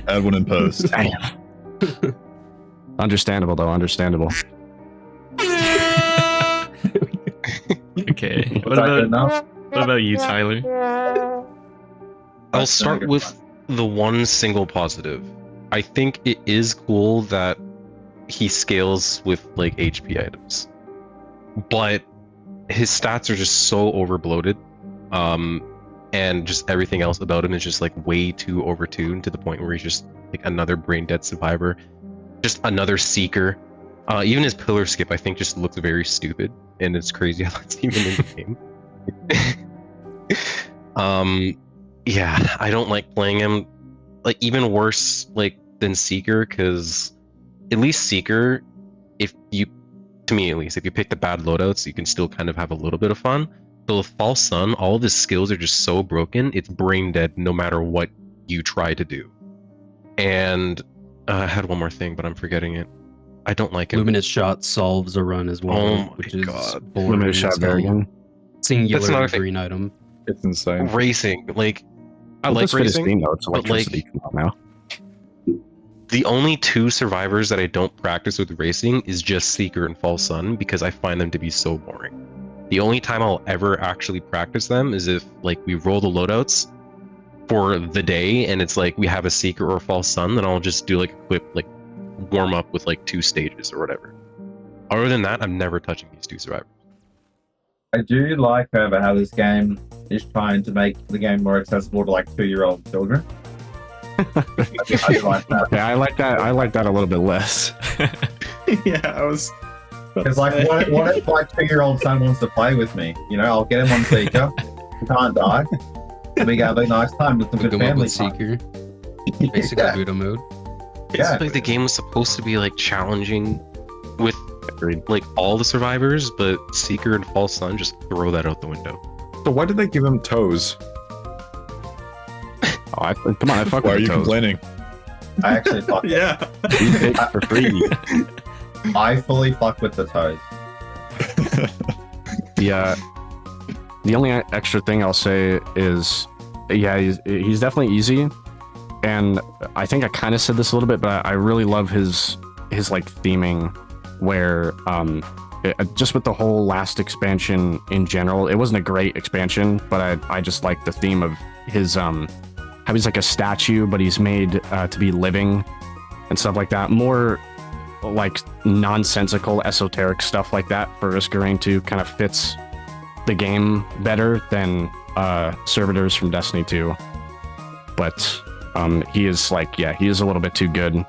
Add one in post. Damn. Understandable though, understandable. Okay. What about you, Tyler? I'll start with the one single positive. I think it is cool that he scales with like HP items, but his stats are just so overbloated, and just everything else about him is just like way too overtuned to the point where he's just like another brain dead survivor, just another seeker. Even his pillar skip, I think, just looks very stupid, and it's crazy how that's even in the game. Yeah, I don't like playing him. Like, even worse, like, than Seeker, because at least Seeker, to me at least, if you pick the bad loadouts, you can still kind of have a little bit of fun. But with False Sun, all of his skills are just so broken, it's brain dead no matter what you try to do. And I had one more thing, but I'm forgetting it. I don't like it. Luminous Shot solves a run as well, Oh my which is God. boring. Luminous Shot Still Varian. Singular That's another thing. green item. It's insane. Racing, like, I Well, like just for this racing. theme, though, it's but, like, electricity. Come on now. The only two survivors that I don't practice with racing is just Seeker and False Sun, because I find them to be so boring. The only time I'll ever actually practice them is if, like, we roll the loadouts for the day and it's like we have a Seeker or False Sun, then I'll just do like a quick warm up with like 2 stages or whatever. Other than that, I'm never touching these 2 survivors. I do like, however, how this game is trying to make the game more accessible to like 2-year-old children. I do like that. Yeah, I like that. I like that a little bit less. Yeah, I was. Because like, what if my 2-year-old son wants to play with me? You know, I'll get him on Seeker. He can't die. We got a big nice time with some good Go up family with time. Seeker. Basically Yeah. Buddha mode. Yeah. It's like the game was supposed to be like challenging with like all the survivors, but Seeker and False Sun just throw that out the window. So why did they give him toes? Oh, come on, I fuck Why are with you the toes. complaining? I actually fuck with Yeah. We pick for free. I fully fuck with the toes. The only extra thing I'll say is, yeah, he's definitely easy, and I think I kind of said this a little bit, but I really love his like theming, where just with the whole last expansion in general, it wasn't a great expansion, but I just like the theme of his how he's like a statue, but he's made to be living and stuff like that. More like nonsensical, esoteric stuff like that for Risk of Rain 2 kind of fits the game better than Servitors from Destiny 2. But he is like, yeah, he is a little bit too good.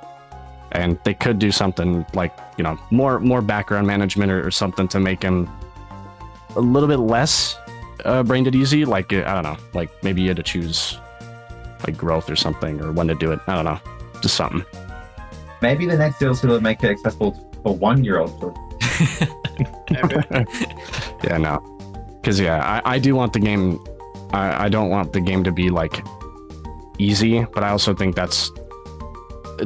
And they could do something like, you know, more background management or something to make him a little bit less brain dead easy. Like, I don't know, like maybe you had to choose like growth or something, or when to do it. I don't know, just something. Maybe the next DLC will make it accessible for 1-year-olds. Yeah, no. Because, yeah, I do want the game... I don't want the game to be, like, easy, but I also think it's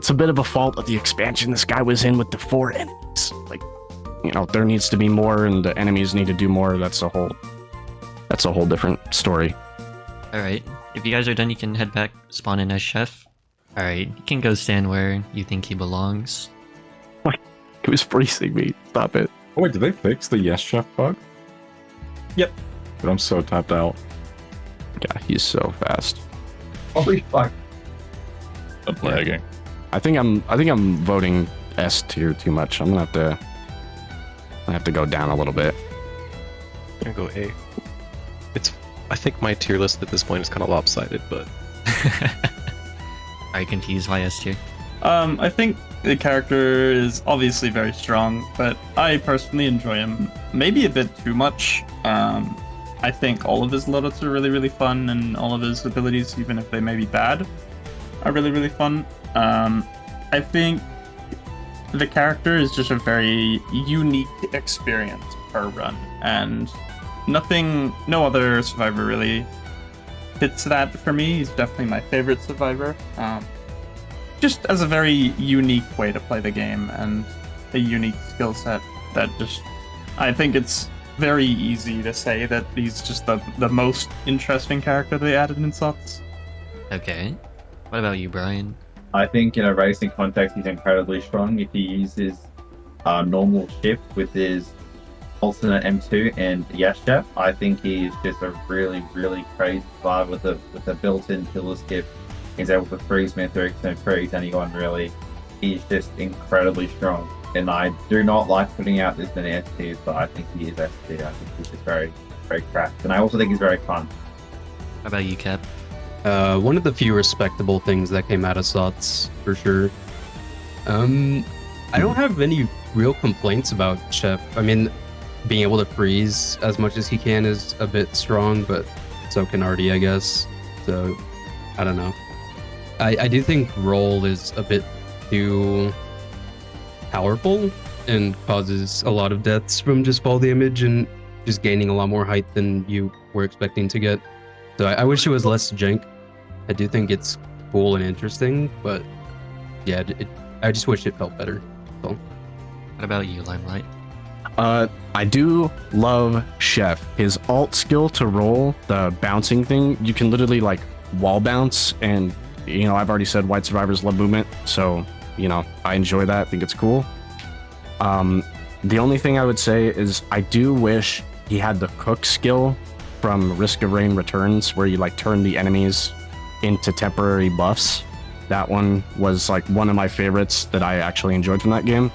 a bit of a fault of the expansion this guy was in with the 4 enemies. Like, you know, there needs to be more, and the enemies need to do more. That's a whole different story. Alright, if you guys are done, you can head back, spawn in as Chef. Alright, you can go stand where you think he belongs. He was freezing me. Stop it. Oh wait, did they fix the Yes Chef bug? Yep. But I'm so tapped out. Yeah, he's so fast. Holy fuck. I'm lagging. I think I'm voting S tier too much. I'm gonna have to go down a little bit. I'm gonna go A. I think my tier list at this point is kind of lopsided, but Are you confused why S tier? I think the character is obviously very strong, but I personally enjoy him maybe a bit too much. I think all of his loadouts are really, really fun, and all of his abilities, even if they may be bad, are really, really fun. I think the character is just a very unique experience per run, and no other survivor really fits that for me. He's definitely my favorite survivor. Just as a very unique way to play the game and a unique skill set that just, I think it's very easy to say that he's just the most interesting character they added in slots. Okay. What about you, Brian? I think in a racing context, he's incredibly strong. If he uses normal shift with his alternate M2 and Yes Chef, I think he's just a really, really crazy survivor with a built-in killer skip. He's able to freeze me through and freeze anyone, really. He's just incredibly strong. And I do not like putting out this many S tiers, but I think he is S tier. I think he's just very, very cracked. And I also think he's very fun. How about you, Cap? One of the few respectable things that came out of slots, for sure. I don't have any real complaints about Chef. I mean, being able to freeze as much as he can is a bit strong, but so can Artie, I guess. So, I don't know. I do think Roll is a bit too powerful and causes a lot of deaths from just fall damage and just gaining a lot more height than you were expecting to get. So I wish it was less jank. I do think it's cool and interesting, but yeah, I just wish it felt better. So. What about you, Limelight? I do love Chef. His alt skill to roll, the bouncing thing, you can literally like wall bounce, and you know, I've already said white survivors love movement, so you know, I enjoy that. I think it's cool. The only thing I would say is I do wish he had the cook skill from Risk of Rain Returns, where you like turn the enemies into temporary buffs. That one was like one of my favorites that I actually enjoyed from that game.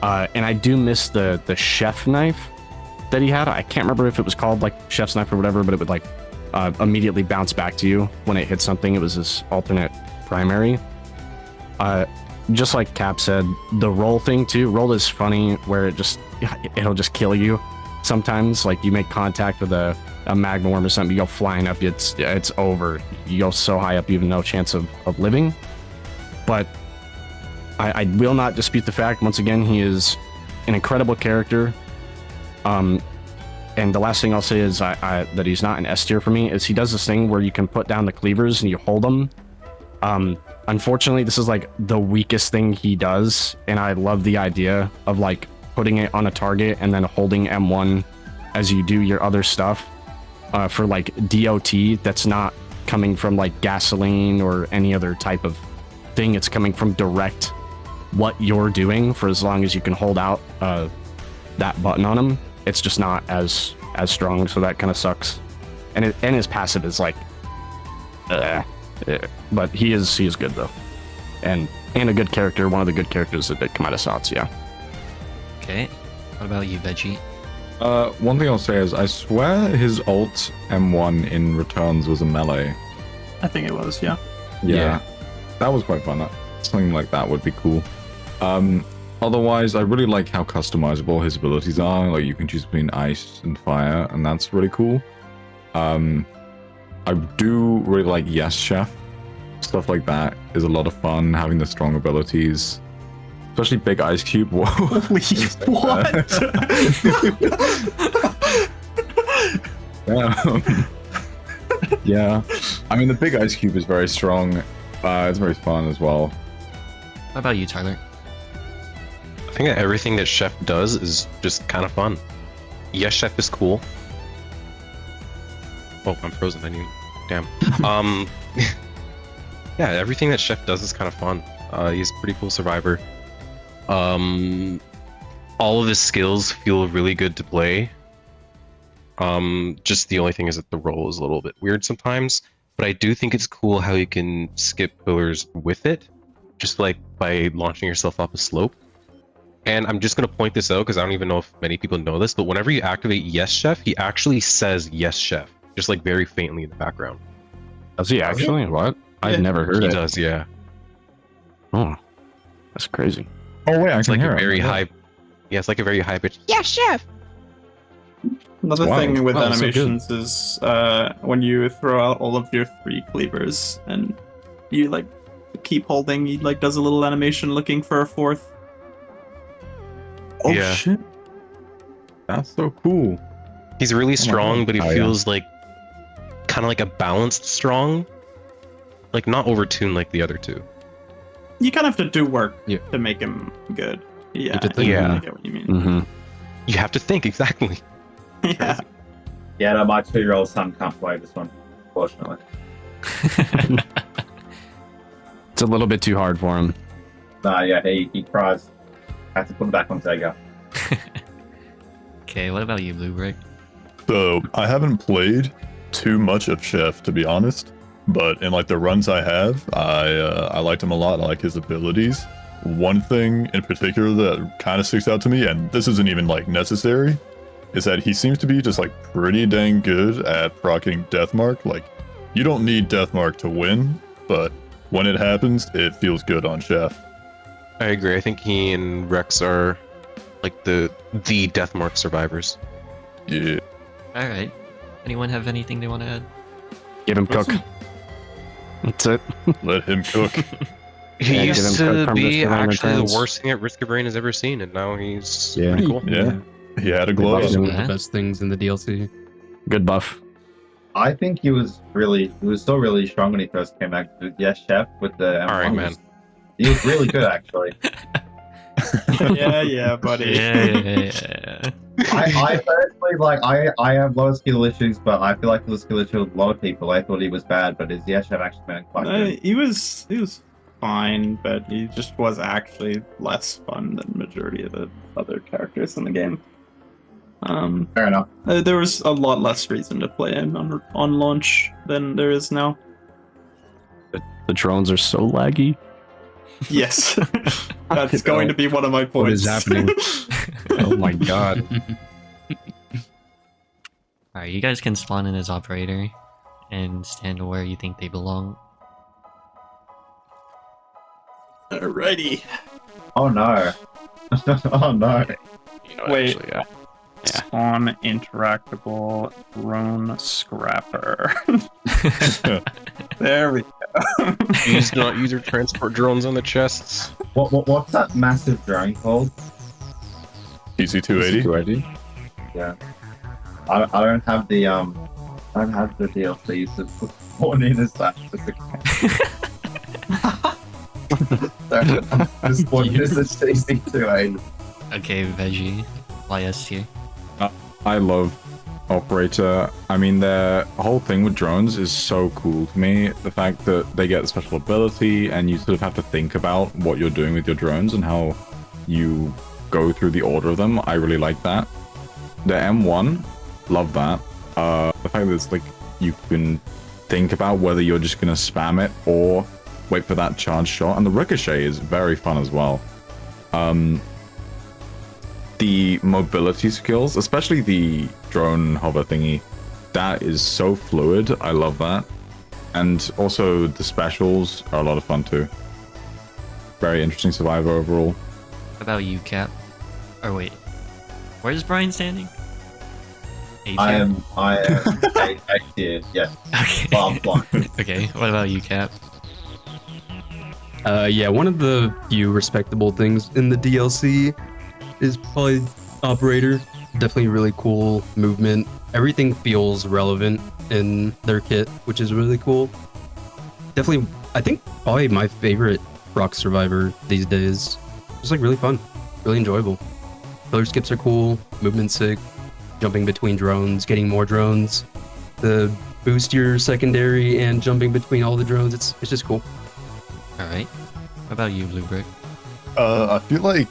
And I do miss the chef knife that he had. I can't remember if it was called like chef's knife or whatever, but it would like immediately bounce back to you when it hit something. It was this alternate primary. Just like Cap said, the roll thing too. Roll is funny where it'll just kill you. Sometimes like you make contact with a magma worm or something, you go flying up, it's over. You go so high up, you have no chance of living. But I will not dispute the fact, once again, he is an incredible character. And the last thing I'll say is that he's not an S tier for me, is he does this thing where you can put down the cleavers and you hold them. Unfortunately, this is like the weakest thing he does, and I love the idea of like putting it on a target and then holding M1 as you do your other stuff for like DOT that's not coming from like gasoline or any other type of thing. It's coming from direct what you're doing for as long as you can hold out that button on him, it's just not as strong. So that kind of sucks. And his passive is like, but he is good though, and a good character. One of the good characters that did come out of Sots. Yeah. Okay. What about you, Veggie? One thing I'll say is I swear his ult M1 in Returns was a melee. I think it was, yeah. Yeah. That was quite fun. Something like that would be cool. Otherwise, I really like how customizable his abilities are. Like, you can choose between ice and fire, and that's really cool. I do really like Yes Chef. Stuff like that is a lot of fun, having the strong abilities. Especially Big Ice Cube. Whoa. Holy what? Yeah. I mean, the Big Ice Cube is very strong. It's very fun as well. What about you, Tyler? I think that everything that Chef does is just kind of fun. Yes, Chef is cool. Oh, I'm frozen. I need. Damn. Yeah, everything that Chef does is kind of fun. He's a pretty cool survivor. All of his skills feel really good to play. Just the only thing is that the roll is a little bit weird sometimes, but I do think it's cool how you can skip pillars with it, just like by launching yourself up a slope. And I'm just going to point this out because I don't even know if many people know this, but whenever you activate Yes Chef, he actually says Yes Chef, just like very faintly in the background. Does he actually? What? I've never heard He it. does, yeah. Oh, that's crazy. Oh wait, I It's can like hear a it. very high. Yeah, it's like a very high pitch. Yes, chef. Another Wow. thing with Oh, that's so good. animations is when you throw out all of your 3 cleavers and you like keep holding, he like does a little animation looking for a 4th. Oh Yeah. shit. That's so cool. He's really strong, God. but he Oh, yeah. feels like kind of like a balanced strong, like not overtuned like the other two. You kind of have to do work Yeah. to make him good. Yeah, have to think. Yeah. I get what you mean. Mm-hmm. You have to think exactly. Yeah. Yeah, no, my 2-year-old son can't play this one, unfortunately. It's a little bit too hard for him. Nah, yeah, he cries. I have to put him back on Sega. Okay, what about you, Blue Brick? So I haven't played too much of Chef, to be honest, but in like the runs I have, I liked him a lot. I like his abilities. One thing in particular that kind of sticks out to me, and this isn't even like necessary, is that he seems to be just like pretty dang good at proccing Deathmark. Like, you don't need Deathmark to win, but when it happens, it feels good on Chef. I agree. I think he and Rex are like the Deathmark survivors. Yeah. All right. Anyone have anything they want to add? Give him cook. That's it. Let him cook. He Yeah, used give him to from be Risk of Rain actually Returns. the worst thing at Risk of Rain has ever seen, and now he's Yeah. pretty cool. Yeah. He had a glow He's up. one of Yeah. the best things in the DLC. Good buff. I think he was still really strong when he first came back with Yes Chef with the All right, man. He was really good actually. yeah, buddy. Yeah. I personally like I have low skill issues, but I feel like the skill issue with a lot of people. I thought he was bad, but his Yes Chef actually been quite good. He was fine, but he just was actually less fun than majority of the other characters in the game. Fair enough. There was a lot less reason to play him on launch than there is now. The drones are so laggy. Yes, that's going to be one of my points. What is happening? Oh my god. All right, you guys can spawn in as operator and stand where you think they belong. Alrighty. Oh no. Oh no. You know, Wait. actually, yeah. Spawn interactable drone scrapper. There we go. Please do not use your transport drones on the chests. What's that massive drone called? TC280. 280. Yeah. I don't have the DLC to put spawn in as that. Just spawn in as a TC280. Okay, Veggie, YS here. I love Operator. I mean, their whole thing with drones is so cool to me. The fact that they get special ability and you sort of have to think about what you're doing with your drones and how you go through the order of them. I really like that. The M1, love that. The fact that it's like you can think about whether you're just gonna spam it or wait for that charge shot, and the ricochet is very fun as well. The mobility skills, especially the drone hover thingy, that is so fluid. I love that. And also the specials are a lot of fun too. Very interesting survivor overall. What about you, Cap? Or wait, where's Brian standing? A I tier? am A tier, yes. Okay. Well, I'm fine. Okay, what about you, Cap? Yeah, one of the few respectable things in the DLC is probably Operator. Definitely really cool movement. Everything feels relevant in their kit, which is really cool. Definitely, I think probably my favorite rock survivor these days. Just like really fun, really enjoyable. Color skips are cool, movement's sick, jumping between drones, getting more drones, the boost your secondary and jumping between all the drones. It's just cool. All right. What about you, Blue Brick? I feel like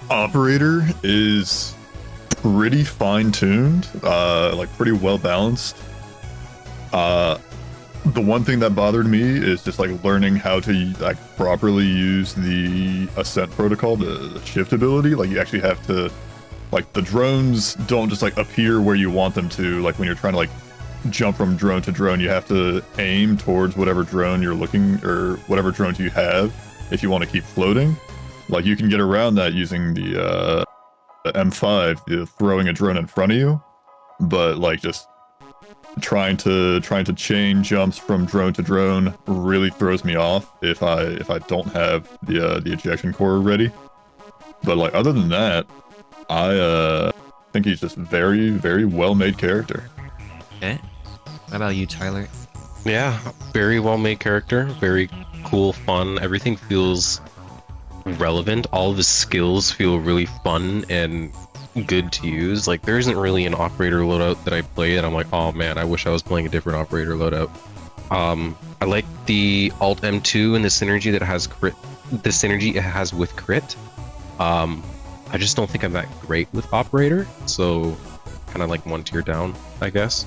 Operator is pretty fine-tuned, like pretty well balanced. The one thing that bothered me is just like learning how to like properly use the ascent protocol, the shift ability. Like you actually have to, like the drones don't just like appear where you want them to. Like when you're trying to like jump from drone to drone, you have to aim towards whatever drone you're looking, or whatever drones you have, if you want to keep floating. Like you can get around that using the M5, the throwing a drone in front of you, but like just trying to chain jumps from drone to drone really throws me off if I don't have the ejection core ready. But like other than that, I think he's just very, very well made character. Okay. What about you, Tyler? Yeah, very well made character, very cool, fun. Everything feels relevant. All of his skills feel really fun and good to use. Like there isn't really an operator loadout that I play and I'm like, oh man, I wish I was playing a different operator loadout. I like the alt M2 and the synergy that it has it has with crit. I just don't think I'm that great with operator, so kind of like one tier down, I guess.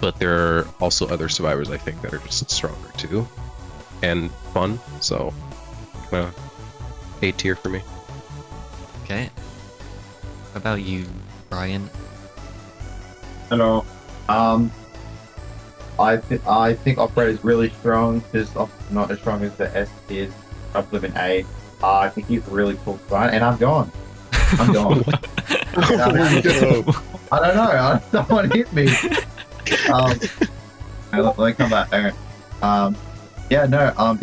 But there are also other survivors I think that are just stronger too and fun, so A tier for me. Okay. What about you, Brian? Hello. I think Operator is really strong. Just not as strong as the S tiers. I live in A. I think he's a really cool guy, and I'm gone. I'm gone. I don't know. Someone hit me. Let me come back there. Yeah, no.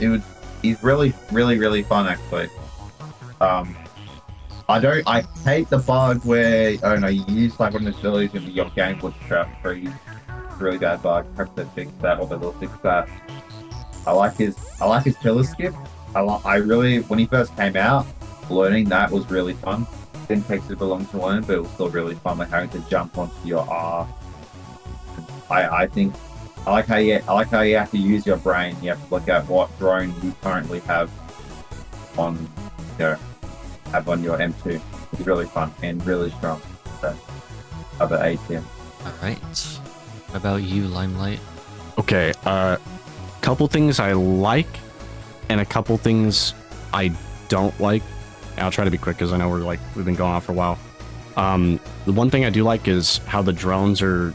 He's really, really, really fun actually. I hate the bug where I don't know, you use like one of the abilities in your game would trap freeze. It's a really bad bug. Hope they fix that or they'll fix that. I like his pillar skip. I really, when he first came out, learning that was really fun. It didn't take super long to learn, but it was still really fun, like having to jump onto your R. I think I like how you have to use your brain. You have to look at what drone you currently have on your M2. It's really fun and really strong. So, other A tier. Alright. What about you, Limelight? Okay, couple things I like and a couple things I don't like. I'll try to be quick because I know we've been going on for a while. The one thing I do like is how the drones are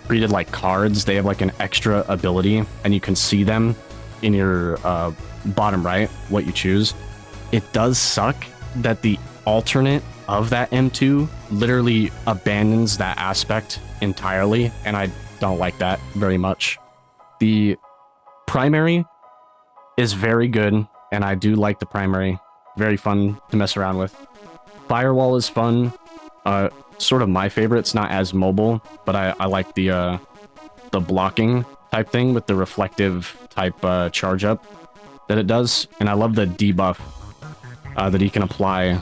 treated like cards. They have like an extra ability and you can see them in your bottom right, what you choose. It does suck that the alternate of that M2 literally abandons that aspect entirely, and I don't like that very much. The primary is very good, and I do like the primary. Very fun to mess around with. Firewall is fun. Sort of my favorite. It's not as mobile, but I like the blocking type thing with the reflective type charge up that it does, and I love the debuff that he can apply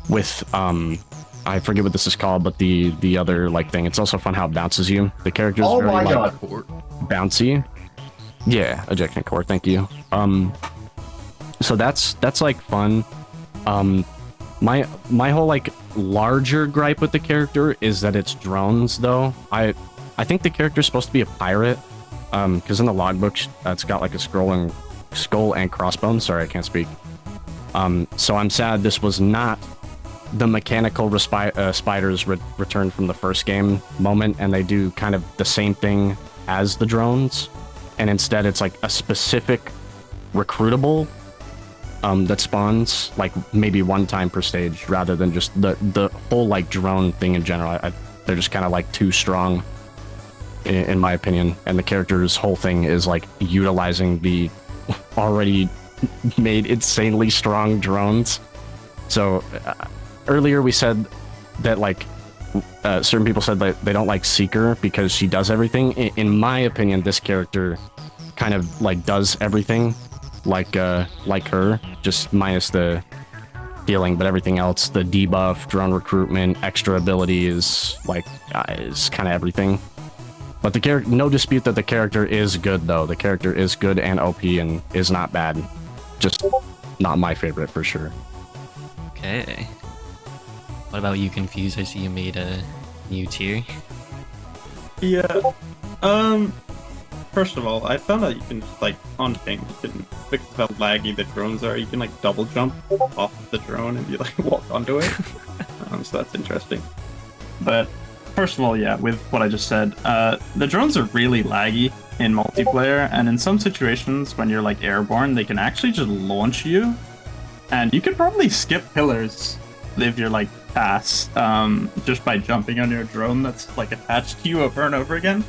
with I forget what this is called, but the other like thing. It's also fun how it bounces you. The character's Oh very my like, god. bouncy. Yeah, ejection core. Thank you. So that's like fun. My whole like larger gripe with the character is that it's drones though. I think the character's supposed to be a pirate, because in the logbook it's got like a skull and crossbones. Sorry, I can't speak. So I'm sad this was not the mechanical spiders returned from the first game moment, and they do kind of the same thing as the drones, and instead it's like a specific recruitable that spawns like maybe one time per stage, rather than just the whole like drone thing in general. They're just kind of like too strong, in my opinion, and the character's whole thing is like utilizing the already made insanely strong drones. So earlier we said that like certain people said that they don't like Seeker because she does everything. In my opinion, this character kind of like does everything like her, just minus the healing, but everything else, the debuff, drone recruitment, extra ability is like is kind of everything. But the character, no dispute that the character is good though. The character is good and OP and is not bad. Just not my favorite for sure. Okay. What about you, Confused? I see you made a new tier. Yeah. First of all, I found out you can just, like, on King, you can, because of how laggy the drones are, you can, like, double jump off the drone and you, like, walk onto it. So that's interesting. But, first of all, yeah, with what I just said, the drones are really laggy in multiplayer, and in some situations, when you're, like, airborne, they can actually just launch you, and you could probably skip pillars if you're, like, fast, just by jumping on your drone that's, like, attached to you over and over again,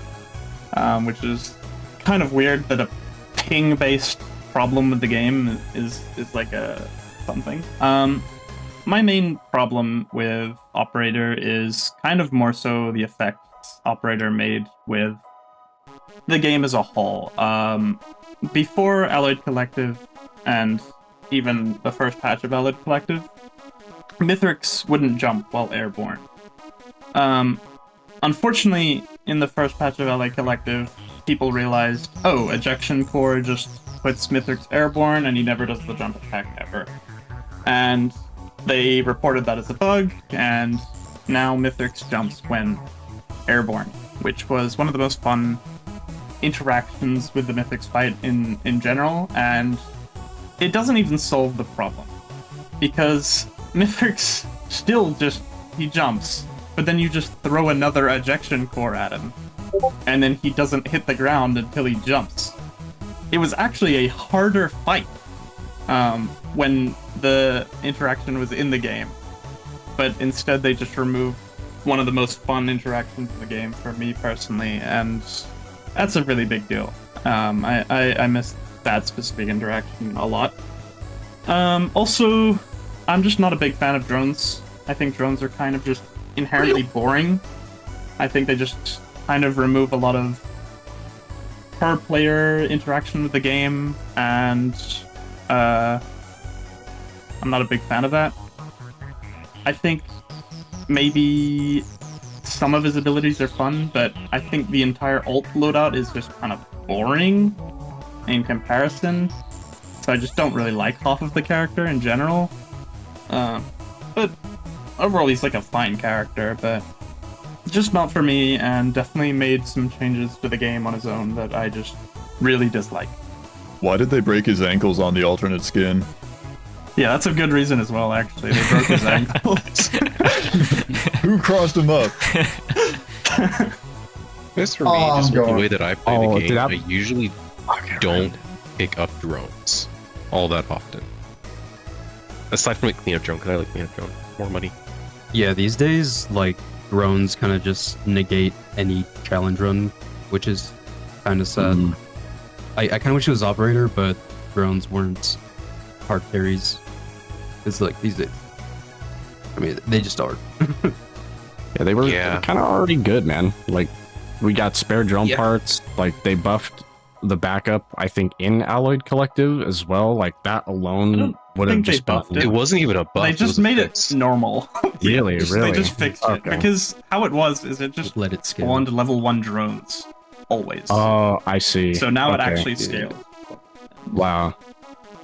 which is kind of weird that a ping-based problem with the game is like a something. My main problem with Operator is kind of more so the effects Operator made with the game as a whole. Before Alloyed Collective, and even the first patch of Alloyed Collective, Mithrix wouldn't jump while airborne. Unfortunately, in the first patch of Alloyed Collective, people realized, oh, Ejection Core just puts Mithrix airborne and he never does the jump attack ever. And they reported that as a bug, and now Mithrix jumps when airborne, which was one of the most fun interactions with the Mithrix fight in general, and it doesn't even solve the problem. Because Mithrix still just, he jumps, but then you just throw another Ejection Core at him, and then he doesn't hit the ground until he jumps. It was actually a harder fight when the interaction was in the game, but instead they just removed one of the most fun interactions in the game for me personally, and that's a really big deal. I miss that specific interaction a lot. Also, I'm just not a big fan of drones. I think drones are kind of just inherently boring. I think they just kind of remove a lot of per player interaction with the game, and I'm not a big fan of that. I think maybe some of his abilities are fun, but I think the entire ult loadout is just kind of boring in comparison, so I just don't really like half of the character in general. But overall he's like a fine character, but just not for me, and definitely made some changes to the game on his own that I just really dislike. Why did they break his ankles on the alternate skin? Yeah, that's a good reason as well, actually. They broke his ankles. Who crossed him up? This for me, just with the way that I play the game, I I usually don't pick up drones all that often. Aside from a cleanup drone, because I like cleanup drone. More money. Yeah, these days, like, drones kind of just negate any challenge run, which is kind of sad. I kind of wish it was Operator, but drones weren't hard carries. It's like these days. I mean, they just are. Yeah, they were kind of already good, man. Like, we got spare drone parts. Like, they buffed the backup, I think, in Alloyed Collective as well. Like, that alone would have just buffed it. It wasn't even a buff. They just made it normal. Really? They just fixed it. Because how it was is it just let it scale. spawned level 1 drones. Always. Oh, I see. So now it actually scales. Wow.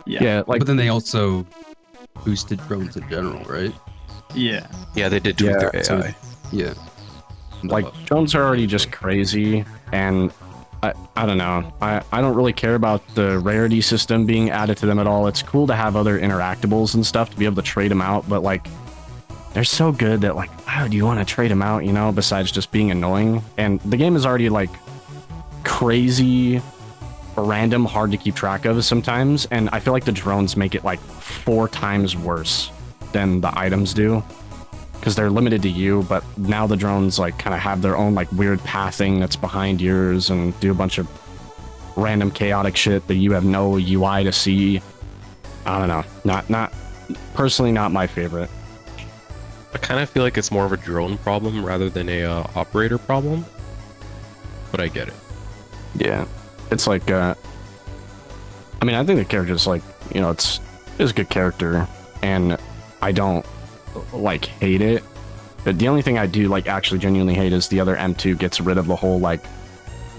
Yeah. Like, but then they also boosted drones in general, right? Yeah. Yeah, they did tweak their so- AI. Yeah. Like drones are already just crazy, and I don't know. I don't really care about the rarity system being added to them at all. It's cool to have other interactables and stuff to be able to trade them out, but like they're so good that like, why would you want to trade them out, you know, besides just being annoying? And the game is already like crazy random, hard to keep track of sometimes, and I feel like the drones make it like 4 times worse than the items do, because they're limited to you, but now the drones like kind of have their own like weird pathing that's behind yours and do a bunch of random chaotic shit that you have no UI to see. I don't know. Not personally, not my favorite. I kind of feel like it's more of a drone problem rather than a operator problem, but I get it. Yeah, it's like I mean, I think the character's like, you know, it's a good character, and I don't like hate it. But the only thing I do like actually genuinely hate is the other M2 gets rid of the whole like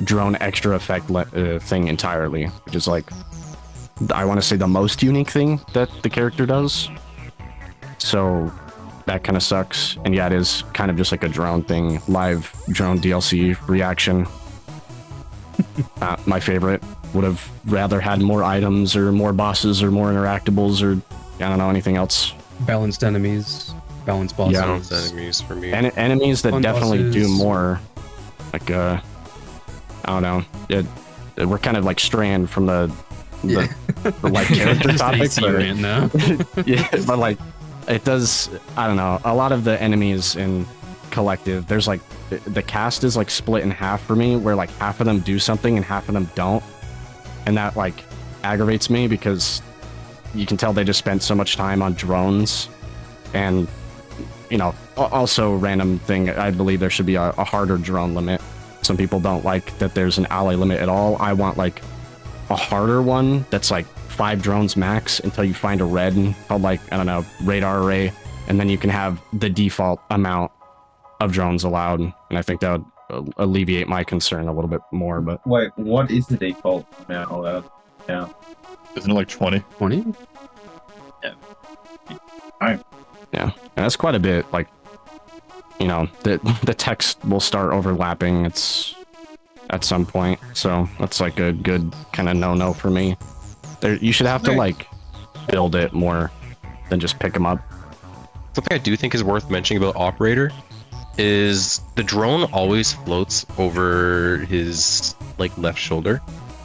drone extra effect thing entirely, which is like, I want to say the most unique thing that the character does. So that kind of sucks. And yeah, it is kind of just like a drone thing, live drone DLC reaction. My favorite. Would have rather had more items or more bosses or more interactables or I don't know, anything else. Balanced enemies, balanced bosses. Yeah. Balanced enemies for me. Enemies that Fun definitely do bosses. more. Like I don't know. We're kind of like straying from the like character topic. AC But, rant now. yeah, but like it does. I don't know. A lot of the enemies in Collective, there's like the cast is like split in half for me, where like half of them do something and half of them don't, and that like aggravates me because you can tell they just spent so much time on drones. And you know, also random thing, I believe there should be a harder drone limit. Some people don't like that there's an ally limit at all. I want like a harder one that's like 5 drones max until you find a red called like, I don't know, radar array, and then you can have the default amount of drones allowed. And I think that would alleviate my concern a little bit more. But Wait, what is the default amount allowed? Yeah. Isn't it like 20? 20? yeah, and that's quite a bit. Like, you know, the text will start overlapping. It's at some point, so that's like a good kind of no for me. You should have to like build it more than just pick them up. Something I do think is worth mentioning about operator is the drone always floats over his like left shoulder.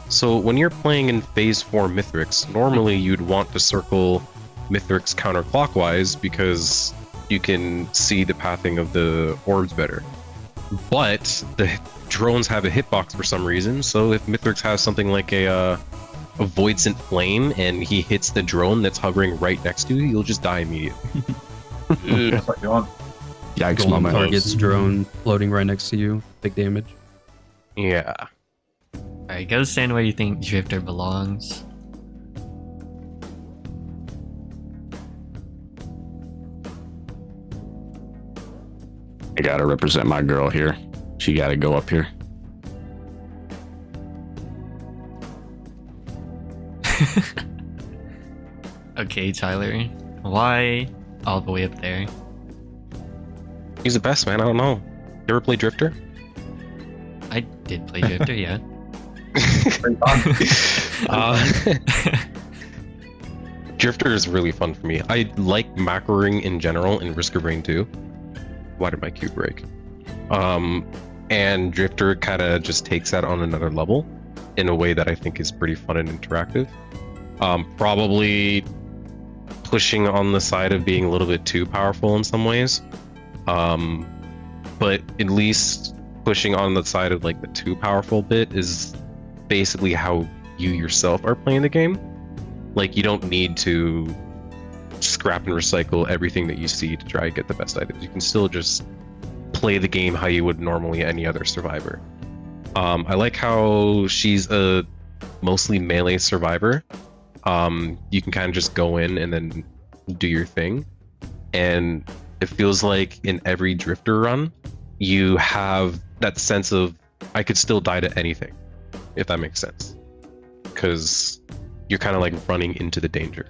So when you're playing in phase 4 Mithrix, normally you'd want to circle Mithrix counterclockwise because you can see the pathing of the orbs better. But the drones have a hitbox for some reason, so if Mithrix has something like a voidsent flame and he hits the drone that's hovering right next to you, you'll just die immediately. That's what you want. Yikes, Golden moment. targets drone floating right next to you. Big damage. Yeah. Alright, go stand where you think Drifter belongs. I gotta represent my girl here. She gotta go up here. Okay, Tyler. Why all the way up there? He's the best, man. I don't know. You ever play Drifter? I did play Drifter, yeah. Drifter is really fun for me. I like macroing in general and Risk of Rain too. Why did my cube break? And Drifter kind of just takes that on another level in a way that I think is pretty fun and interactive. Probably pushing on the side of being a little bit too powerful in some ways. But at least pushing on the side of like the too powerful bit is basically how you yourself are playing the game. Like, you don't need to scrap and recycle everything that you see to try and get the best items. You can still just play the game how you would normally any other survivor. I like how she's a mostly melee survivor. You can kind of just go in and then do your thing. And it feels like in every Drifter run, you have that sense of, I could still die to anything, if that makes sense. Because you're kind of like running into the danger.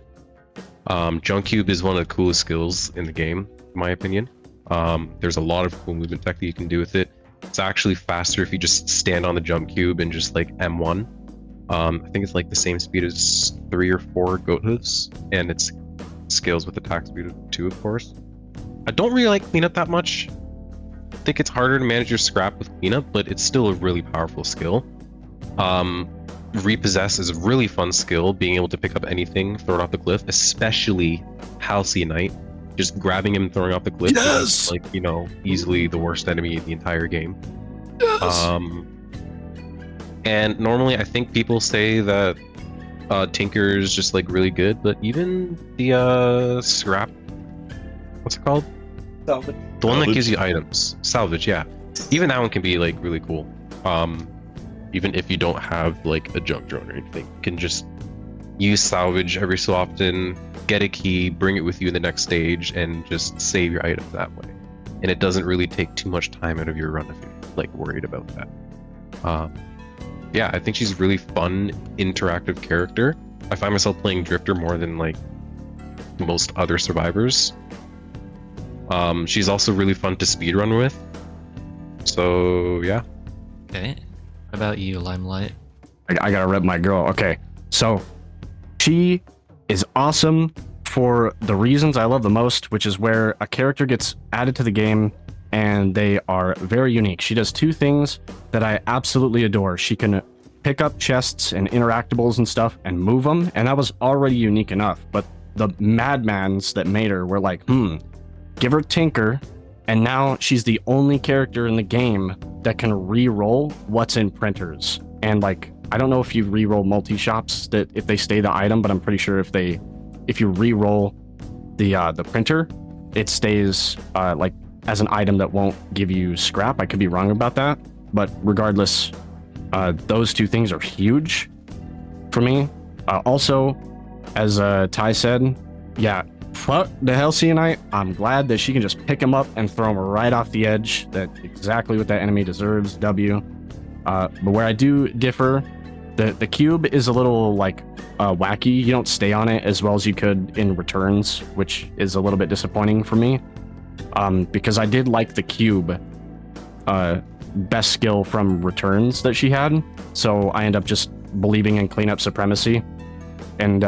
Junk Cube is one of the coolest skills in the game, in my opinion. There's a lot of cool movement tech that you can do with it. It's actually faster if you just stand on the jump cube and just like M1. I think it's like the same speed as 3 or 4 goat hooves, and it's scales with attack speed of 2, of course. I don't really like cleanup that much. I think it's harder to manage your scrap with cleanup, but it's still a really powerful skill. Repossess is a really fun skill, being able to pick up anything, throw it off the cliff, especially Halcyon. Just grabbing him and throwing off the cliff is, like, you know, easily the worst enemy in the entire game. And normally I think people say that Tinker is just like really good, but even the scrap, what's it called? Salvage. The one that gives you items. Salvage, yeah. Even that one can be like really cool. Even if you don't have like a junk drone or anything, you can just use salvage every so often, get a key, bring it with you in the next stage, and just save your items that way. And it doesn't really take too much time out of your run if you're like worried about that. Yeah, I think she's a really fun, interactive character. I find myself playing Drifter more than like most other survivors. She's also really fun to speedrun with. So yeah. Okay. What about you, Limelight? I gotta rep my girl. Okay, so she is awesome for the reasons I love the most, which is where a character gets added to the game and they are very unique. She does 2 things that I absolutely adore. She can pick up chests and interactables and stuff and move them, and that was already unique enough. But the madmans that made her were like, give her Tinker, and now she's the only character in the game that can re-roll what's in printers. And like, I don't know if you re-roll multi-shops that if they stay the item, but I'm pretty sure if you re-roll the printer, it stays like as an item that won't give you scrap. I could be wrong about that, but regardless, those 2 things are huge for me. Also, as Ty said, yeah, fuck the Halcyonite. I'm glad that she can just pick him up and throw him right off the edge. That's exactly what that enemy deserves. W. But where I do differ, the cube is a little like wacky. You don't stay on it as well as you could in returns, which is a little bit disappointing for me. Because I did like the cube best skill from returns that she had, so I end up just believing in cleanup supremacy. And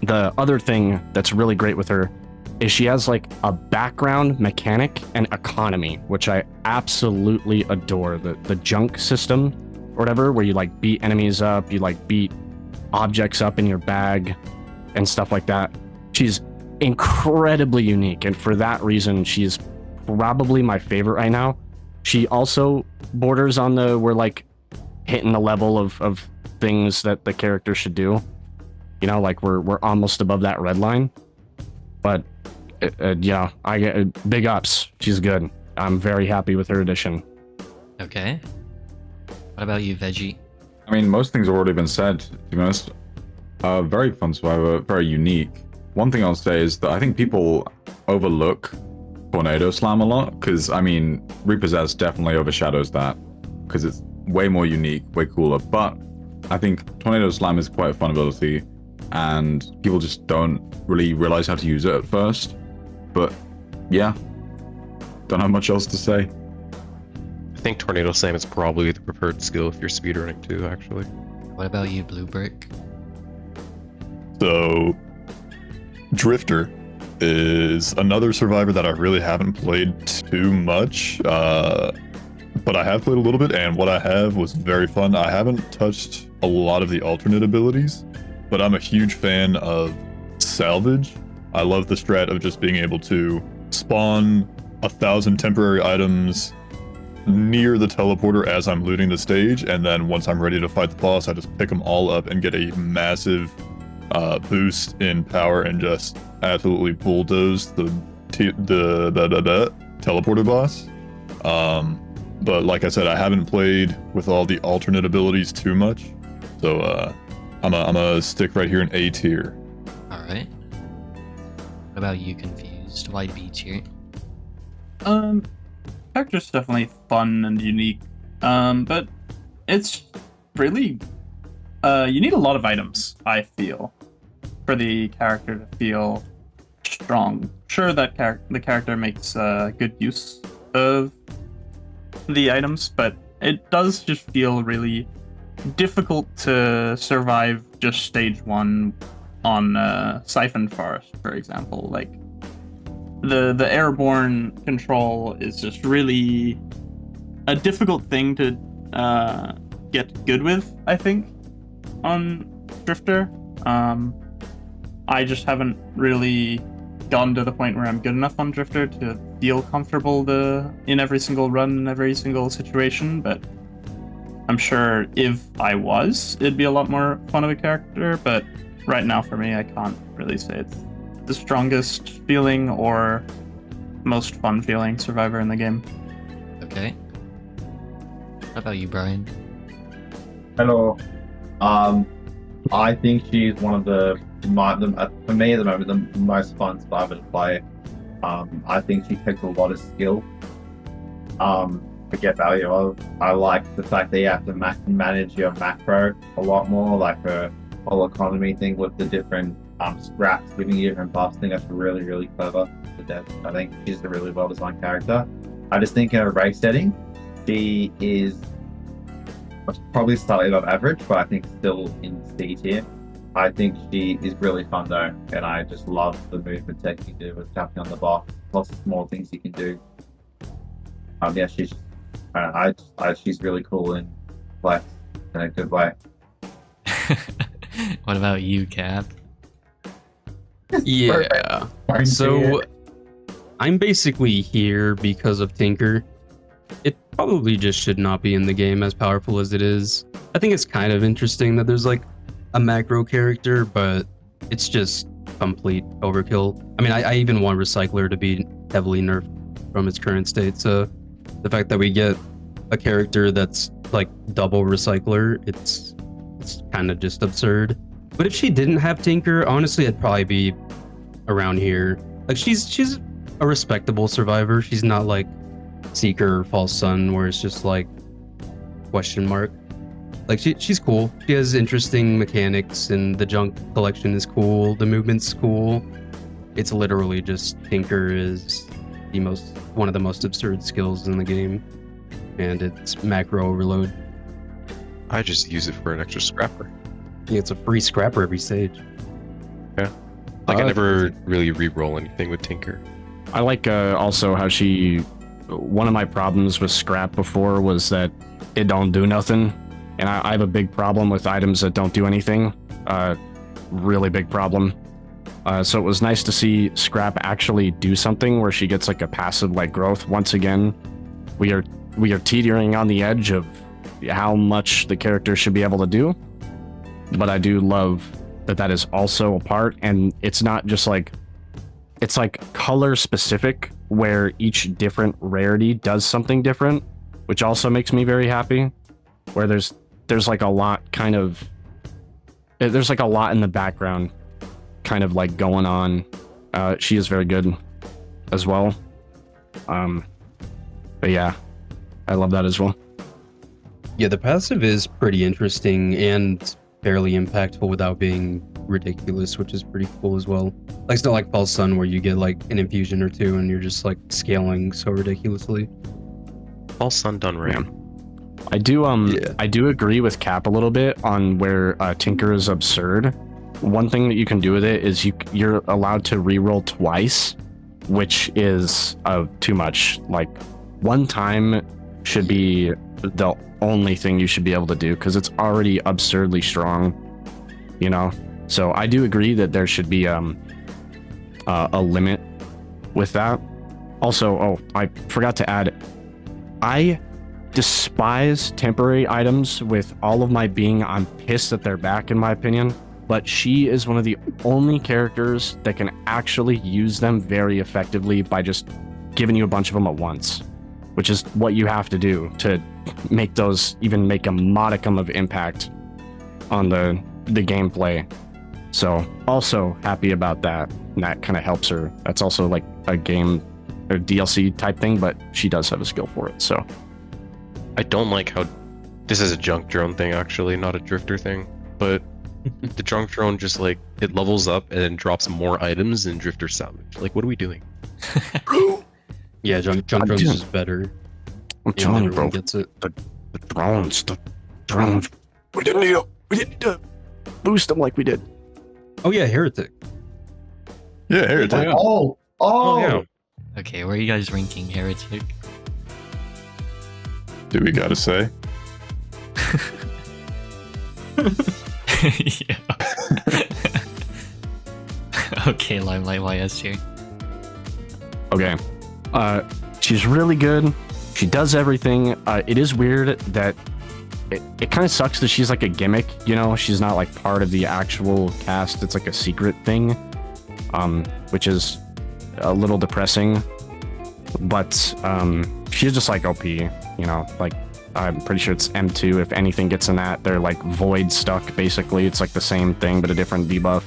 the other thing that's really great with her is she has like a background mechanic and economy, which I absolutely adore. The junk system or whatever, where you like beat enemies up, you like beat objects up in your bag and stuff like that. She's incredibly unique, and for that reason she's probably my favorite right now. She also borders on we're like hitting the level of things that the character should do. You know, like we're almost above that red line. But yeah, I get big ups. She's good. I'm very happy with her addition. Okay. What about you, Veggie? I mean, most things have already been said, to be honest. Very fun survivor, very unique. One thing I'll say is that I think people overlook Tornado Slam a lot, because, I mean, Repossess definitely overshadows that, because it's way more unique, way cooler. But I think Tornado Slam is quite a fun ability, and people just don't really realize how to use it at first. But yeah, don't have much else to say. I think Tornado Slam is probably the preferred skill if you're speedrunning too, actually. What about you, Blue Brick? So, Drifter is another survivor that I really haven't played too much, but I have played a little bit, and what I have was very fun. I haven't touched a lot of the alternate abilities, but I'm a huge fan of Salvage. I love the strat of just being able to spawn 1,000 temporary items near the teleporter as I'm looting the stage, and then once I'm ready to fight the boss, I just pick them all up and get a massive boost in power and just absolutely bulldoze the teleporter boss. But like I said, I haven't played with all the alternate abilities too much, so I'm a stick right here in A tier. All right. What about you, Confused? Why B tier? Character's definitely fun and unique, but it's really you need a lot of items, I feel. for the character to feel strong. Sure, that the character makes good use of the items, but it does just feel really difficult to survive just stage 1 on Siphon Forest, for example. Like, the airborne control is just really a difficult thing to get good with, I think, on Drifter. I just haven't really gotten to the point where I'm good enough on Drifter to feel comfortable in every single run, in every single situation, but I'm sure if I was, it'd be a lot more fun of a character, but right now for me, I can't really say it's the strongest feeling or most fun feeling survivor in the game. Okay. How about you, Brian? Hello. I think she's one of for me at the moment, the most fun survivor to play. I think she takes a lot of skill to get value of. I like the fact that you have to manage your macro a lot more, like her whole economy thing with the different scraps giving you different buffs. I think that's really, really clever. I think she's a really well designed character. I just think in a race setting, she is probably slightly above average, but I think still in C tier. I think she is really fun though, and I just love the movement tech you do with tapping on the box. Lots of small things you can do. Yeah, she's she's really cool and flex in a good way. What about you, Cap? Yeah. So I'm basically here because of Tinker. It probably just should not be in the game, as powerful as it is. I think it's kind of interesting that there's like a macro character, but it's just complete overkill. I mean, I even want Recycler to be heavily nerfed from its current state. So the fact that we get a character that's like double Recycler, it's kind of just absurd. But if she didn't have Tinker, honestly, I'd probably be around here. Like, she's a respectable survivor. She's not like Seeker or False Sun, where it's just like question mark. Like, she's cool. She has interesting mechanics, and the junk collection is cool. The movement's cool. It's literally just Tinker is one of the most absurd skills in the game, and it's macro overload. I just use it for an extra scrapper. Yeah, it's a free scrapper every stage. Yeah. Like, I never really re-roll anything with Tinker. I like also how one of my problems with scrap before was that it don't do nothing. And I have a big problem with items that don't do anything. Really big problem. So it was nice to see scrap actually do something where she gets like a passive like growth. Once again, we are teetering on the edge of how much the character should be able to do. But I do love that is also a part, and it's not just like, it's like color specific where each different rarity does something different, which also makes me very happy. Where there's like a lot there's like a lot in the background kind of like going on. She is very good as well. But yeah, I love that as well. Yeah, the passive is pretty interesting and fairly impactful without being ridiculous, which is pretty cool as well. Like, it's not like False Sun where you get like an infusion or two and you're just like scaling so ridiculously. All sun done right. Yeah. I do agree with Cap a little bit on where Tinker is absurd. One thing that you can do with it is you're allowed to reroll twice, which is too much. Like, one time should be the only thing you should be able to do because it's already absurdly strong, you know? So I do agree that there should be a limit with that. Also, I forgot to add, I despise temporary items with all of my being. I'm pissed that they're back, in my opinion, but she is one of the only characters that can actually use them very effectively by just giving you a bunch of them at once, which is what you have to do to make those even make a modicum of impact on the gameplay. So also happy about that, and that kind of helps her. That's also like a game or DLC type thing, but she does have a skill for it. So I don't like how this is a junk drone thing, actually, not a drifter thing, but The drunk drone just like it levels up and then drops more items than Drifter Salvage. Like, what are we doing? Yeah, junk drones is better. I'm telling you, everyone bro. gets it. The drones. We didn't need to boost them like we did. Oh yeah, Heretic. Yeah, Heretic. Oh, yeah. Okay, where are you guys ranking Heretic? Do we gotta say? Yeah. Okay, Limelight YS here. Okay. She's really good. She does everything. It is weird that it kind of sucks that she's like a gimmick, you know? She's not like part of the actual cast. It's like a secret thing, which is a little depressing. But she's just like OP, you know? Like, I'm pretty sure it's M2. If anything gets in that, they're like void stuck, basically. It's like the same thing, but a different debuff.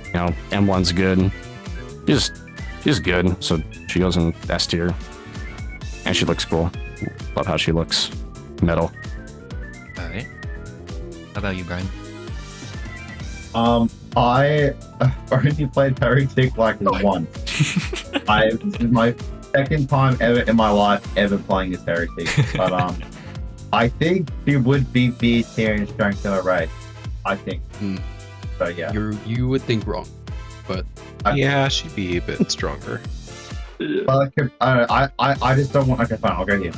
You know, M1's good. She's good, so she goes in S tier. And she looks cool. Love how she looks. Metal. Alright. How about you, Brian? I only played Heretic like once. This is my second time ever in my life ever playing as Heretic. But I think she would be B tier in strength of a race. I think. So yeah. You would think wrong, but Yeah, she'd be a bit stronger. But I just don't want. Okay, fine. I'll go here.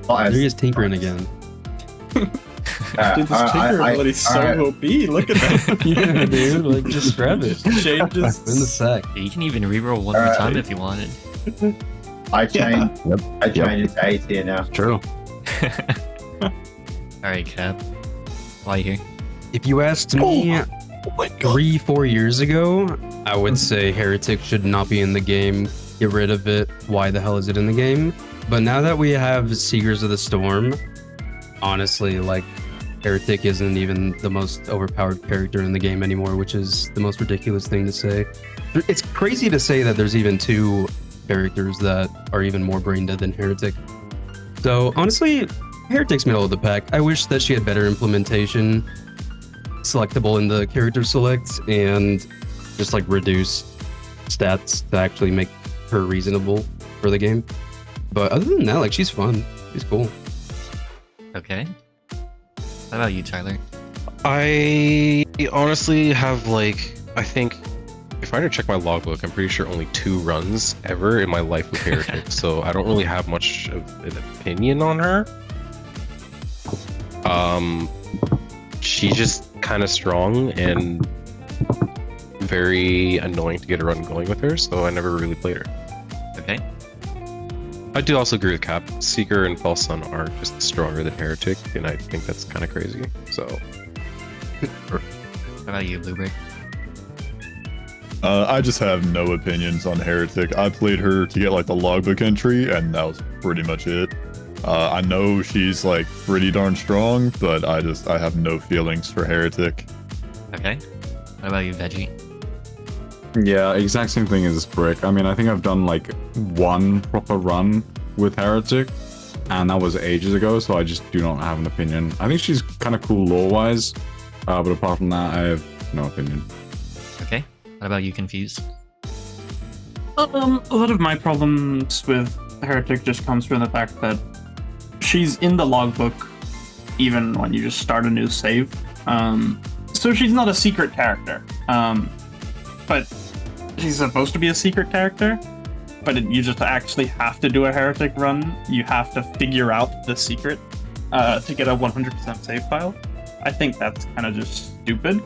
there he is tinkering again. Dude, this Tinker ability's so OP. Look at that. Yeah, dude, like just grab it. Changes. In the sack. Yeah, you can even reroll one more time if you wanted. I changed. Yep. I changed it to A tier now. True. Alright, Cap. Why you here? If you asked me 3-4 years ago, I would say Heretic should not be in the game. Get rid of it. Why the hell is it in the game? But now that we have Seekers of the Storm, honestly, like, Heretic isn't even the most overpowered character in the game anymore, which is the most ridiculous thing to say. It's crazy to say that there's even 2 characters that are even more brain dead than Heretic. So honestly, Heretic's middle of the pack. I wish that she had better implementation, selectable in the character select, and just like reduced stats to actually make her reasonable for the game. But other than that, like, she's fun. She's cool. Okay. How about you, Tyler? I honestly have like, I think if I were to check my logbook, I'm pretty sure only 2 runs ever in my life with Heretic, so I don't really have much of an opinion on her. She's just kind of strong and very annoying to get a run going with her, so I never really played her. Okay. I do also agree with Cap. Seeker and False Sun are just stronger than Heretic, and I think that's kind of crazy. So, How about you, Lubric? I just have no opinions on Heretic. I played her to get like the logbook entry, and that was pretty much it. I know she's like pretty darn strong, but I have no feelings for Heretic. Okay. What about you, Veggie? Yeah, exact same thing as Brick. I mean, I think I've done like 1 proper run with Heretic, and that was ages ago, so I just do not have an opinion. I think she's kind of cool lore-wise, but apart from that, I have no opinion. Okay. What about you, Confused? A lot of my problems with Heretic just comes from the fact that she's in the logbook even when you just start a new save. So she's not a secret character. But she's supposed to be a secret character, but you just actually have to do a Heretic run. You have to figure out the secret to get a 100% save file. I think that's kind of just stupid.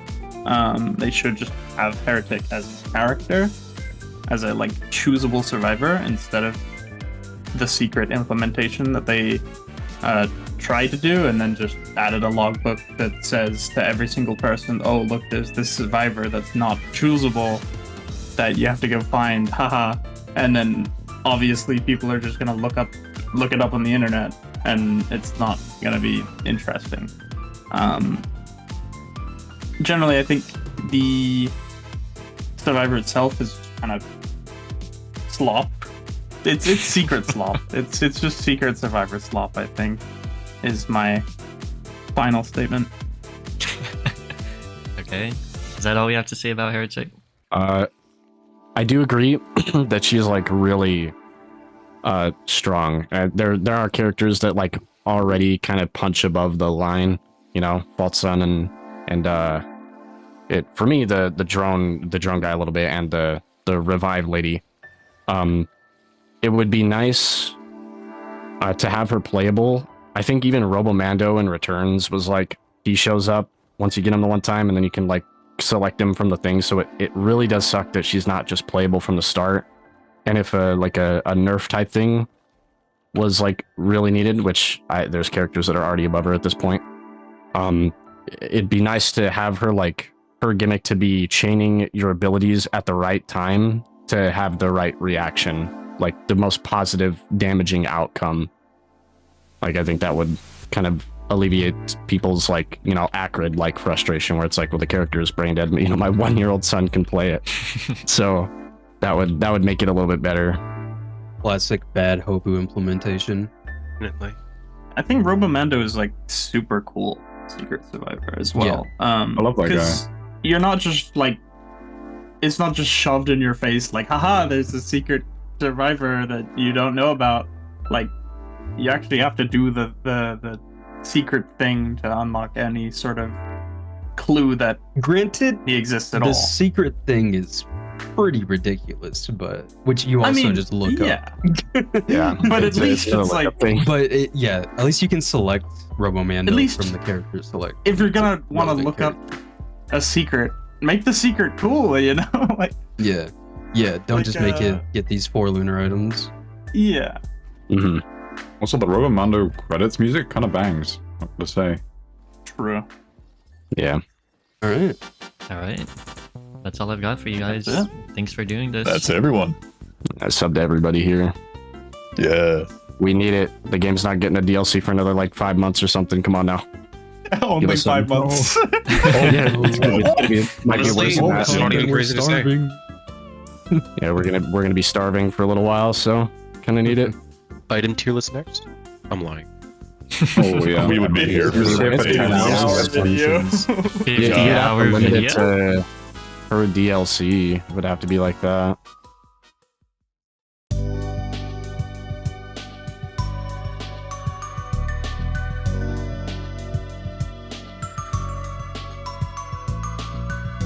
They should just have Heretic as a character, as a like choosable survivor, instead of the secret implementation that they tried to do, and then just added a logbook that says to every single person, oh look, there's this survivor that's not choosable that you have to go find, haha. And then obviously people are just gonna look it up on the internet, and it's not gonna be interesting. Generally, I think the survivor itself is kind of slop. It's secret slop. It's just secret survivor slop, I think, is my final statement. Okay. Is that all we have to say about Heretic? I do agree that she's like really strong. There are characters that like already kind of punch above the line, you know, Fault Sun and it for me the drone guy a little bit and the revive lady. It would be nice to have her playable. I think even Robomando in Returns was like he shows up once you get him the one time and then you can like select him from the thing, so it really does suck that she's not just playable from the start. And if like a nerf type thing was like really needed, which there's characters that are already above her at this point, it'd be nice to have her like her gimmick to be chaining your abilities at the right time to have the right reaction, like the most positive damaging outcome. Like I think that would kind of alleviate people's like, you know, Acrid like frustration where it's like, well, the character is brain dead, you know, my 1-year-old son can play it. So that would make it a little bit better. Classic bad Hopu implementation. Definitely. I think Robomando is like super cool Secret Survivor as well. I love that guy. You're not just like, it's not just shoved in your face like, haha, there's a Secret Survivor that you don't know about. Like, you actually have to do the secret thing to unlock any sort of clue that Granted, he exists at the all. secret thing is pretty ridiculous, but which you also just look up. Yeah, But at least it's like, a thing. But at least you can select Robomando At least- from the character select. if you're gonna want to relevant look up character. a secret, make the secret cool, you know? Like, Yeah, don't Like, just make it get these 4 lunar items. yeah. Mhm. Also, the Robomando credits music kind of bangs. What to say? True. Yeah. All right. All right. That's all I've got for you guys. That's Thanks for doing this. That's everyone. I subbed to everybody here. Yeah. We need it. The game's not getting a DLC for another like 5 months or something. Come on now. Only us some- 5 months. Might be worse than that. It's not even crazy to say. Yeah, we're gonna be starving for a little while, so kind of need it. Item tier list next? I'm lying. Oh yeah, We would be here for Yeah, the but days. 10 hours video. 50 Yeah, hour limit it video. to per DLC. It would have to be like that.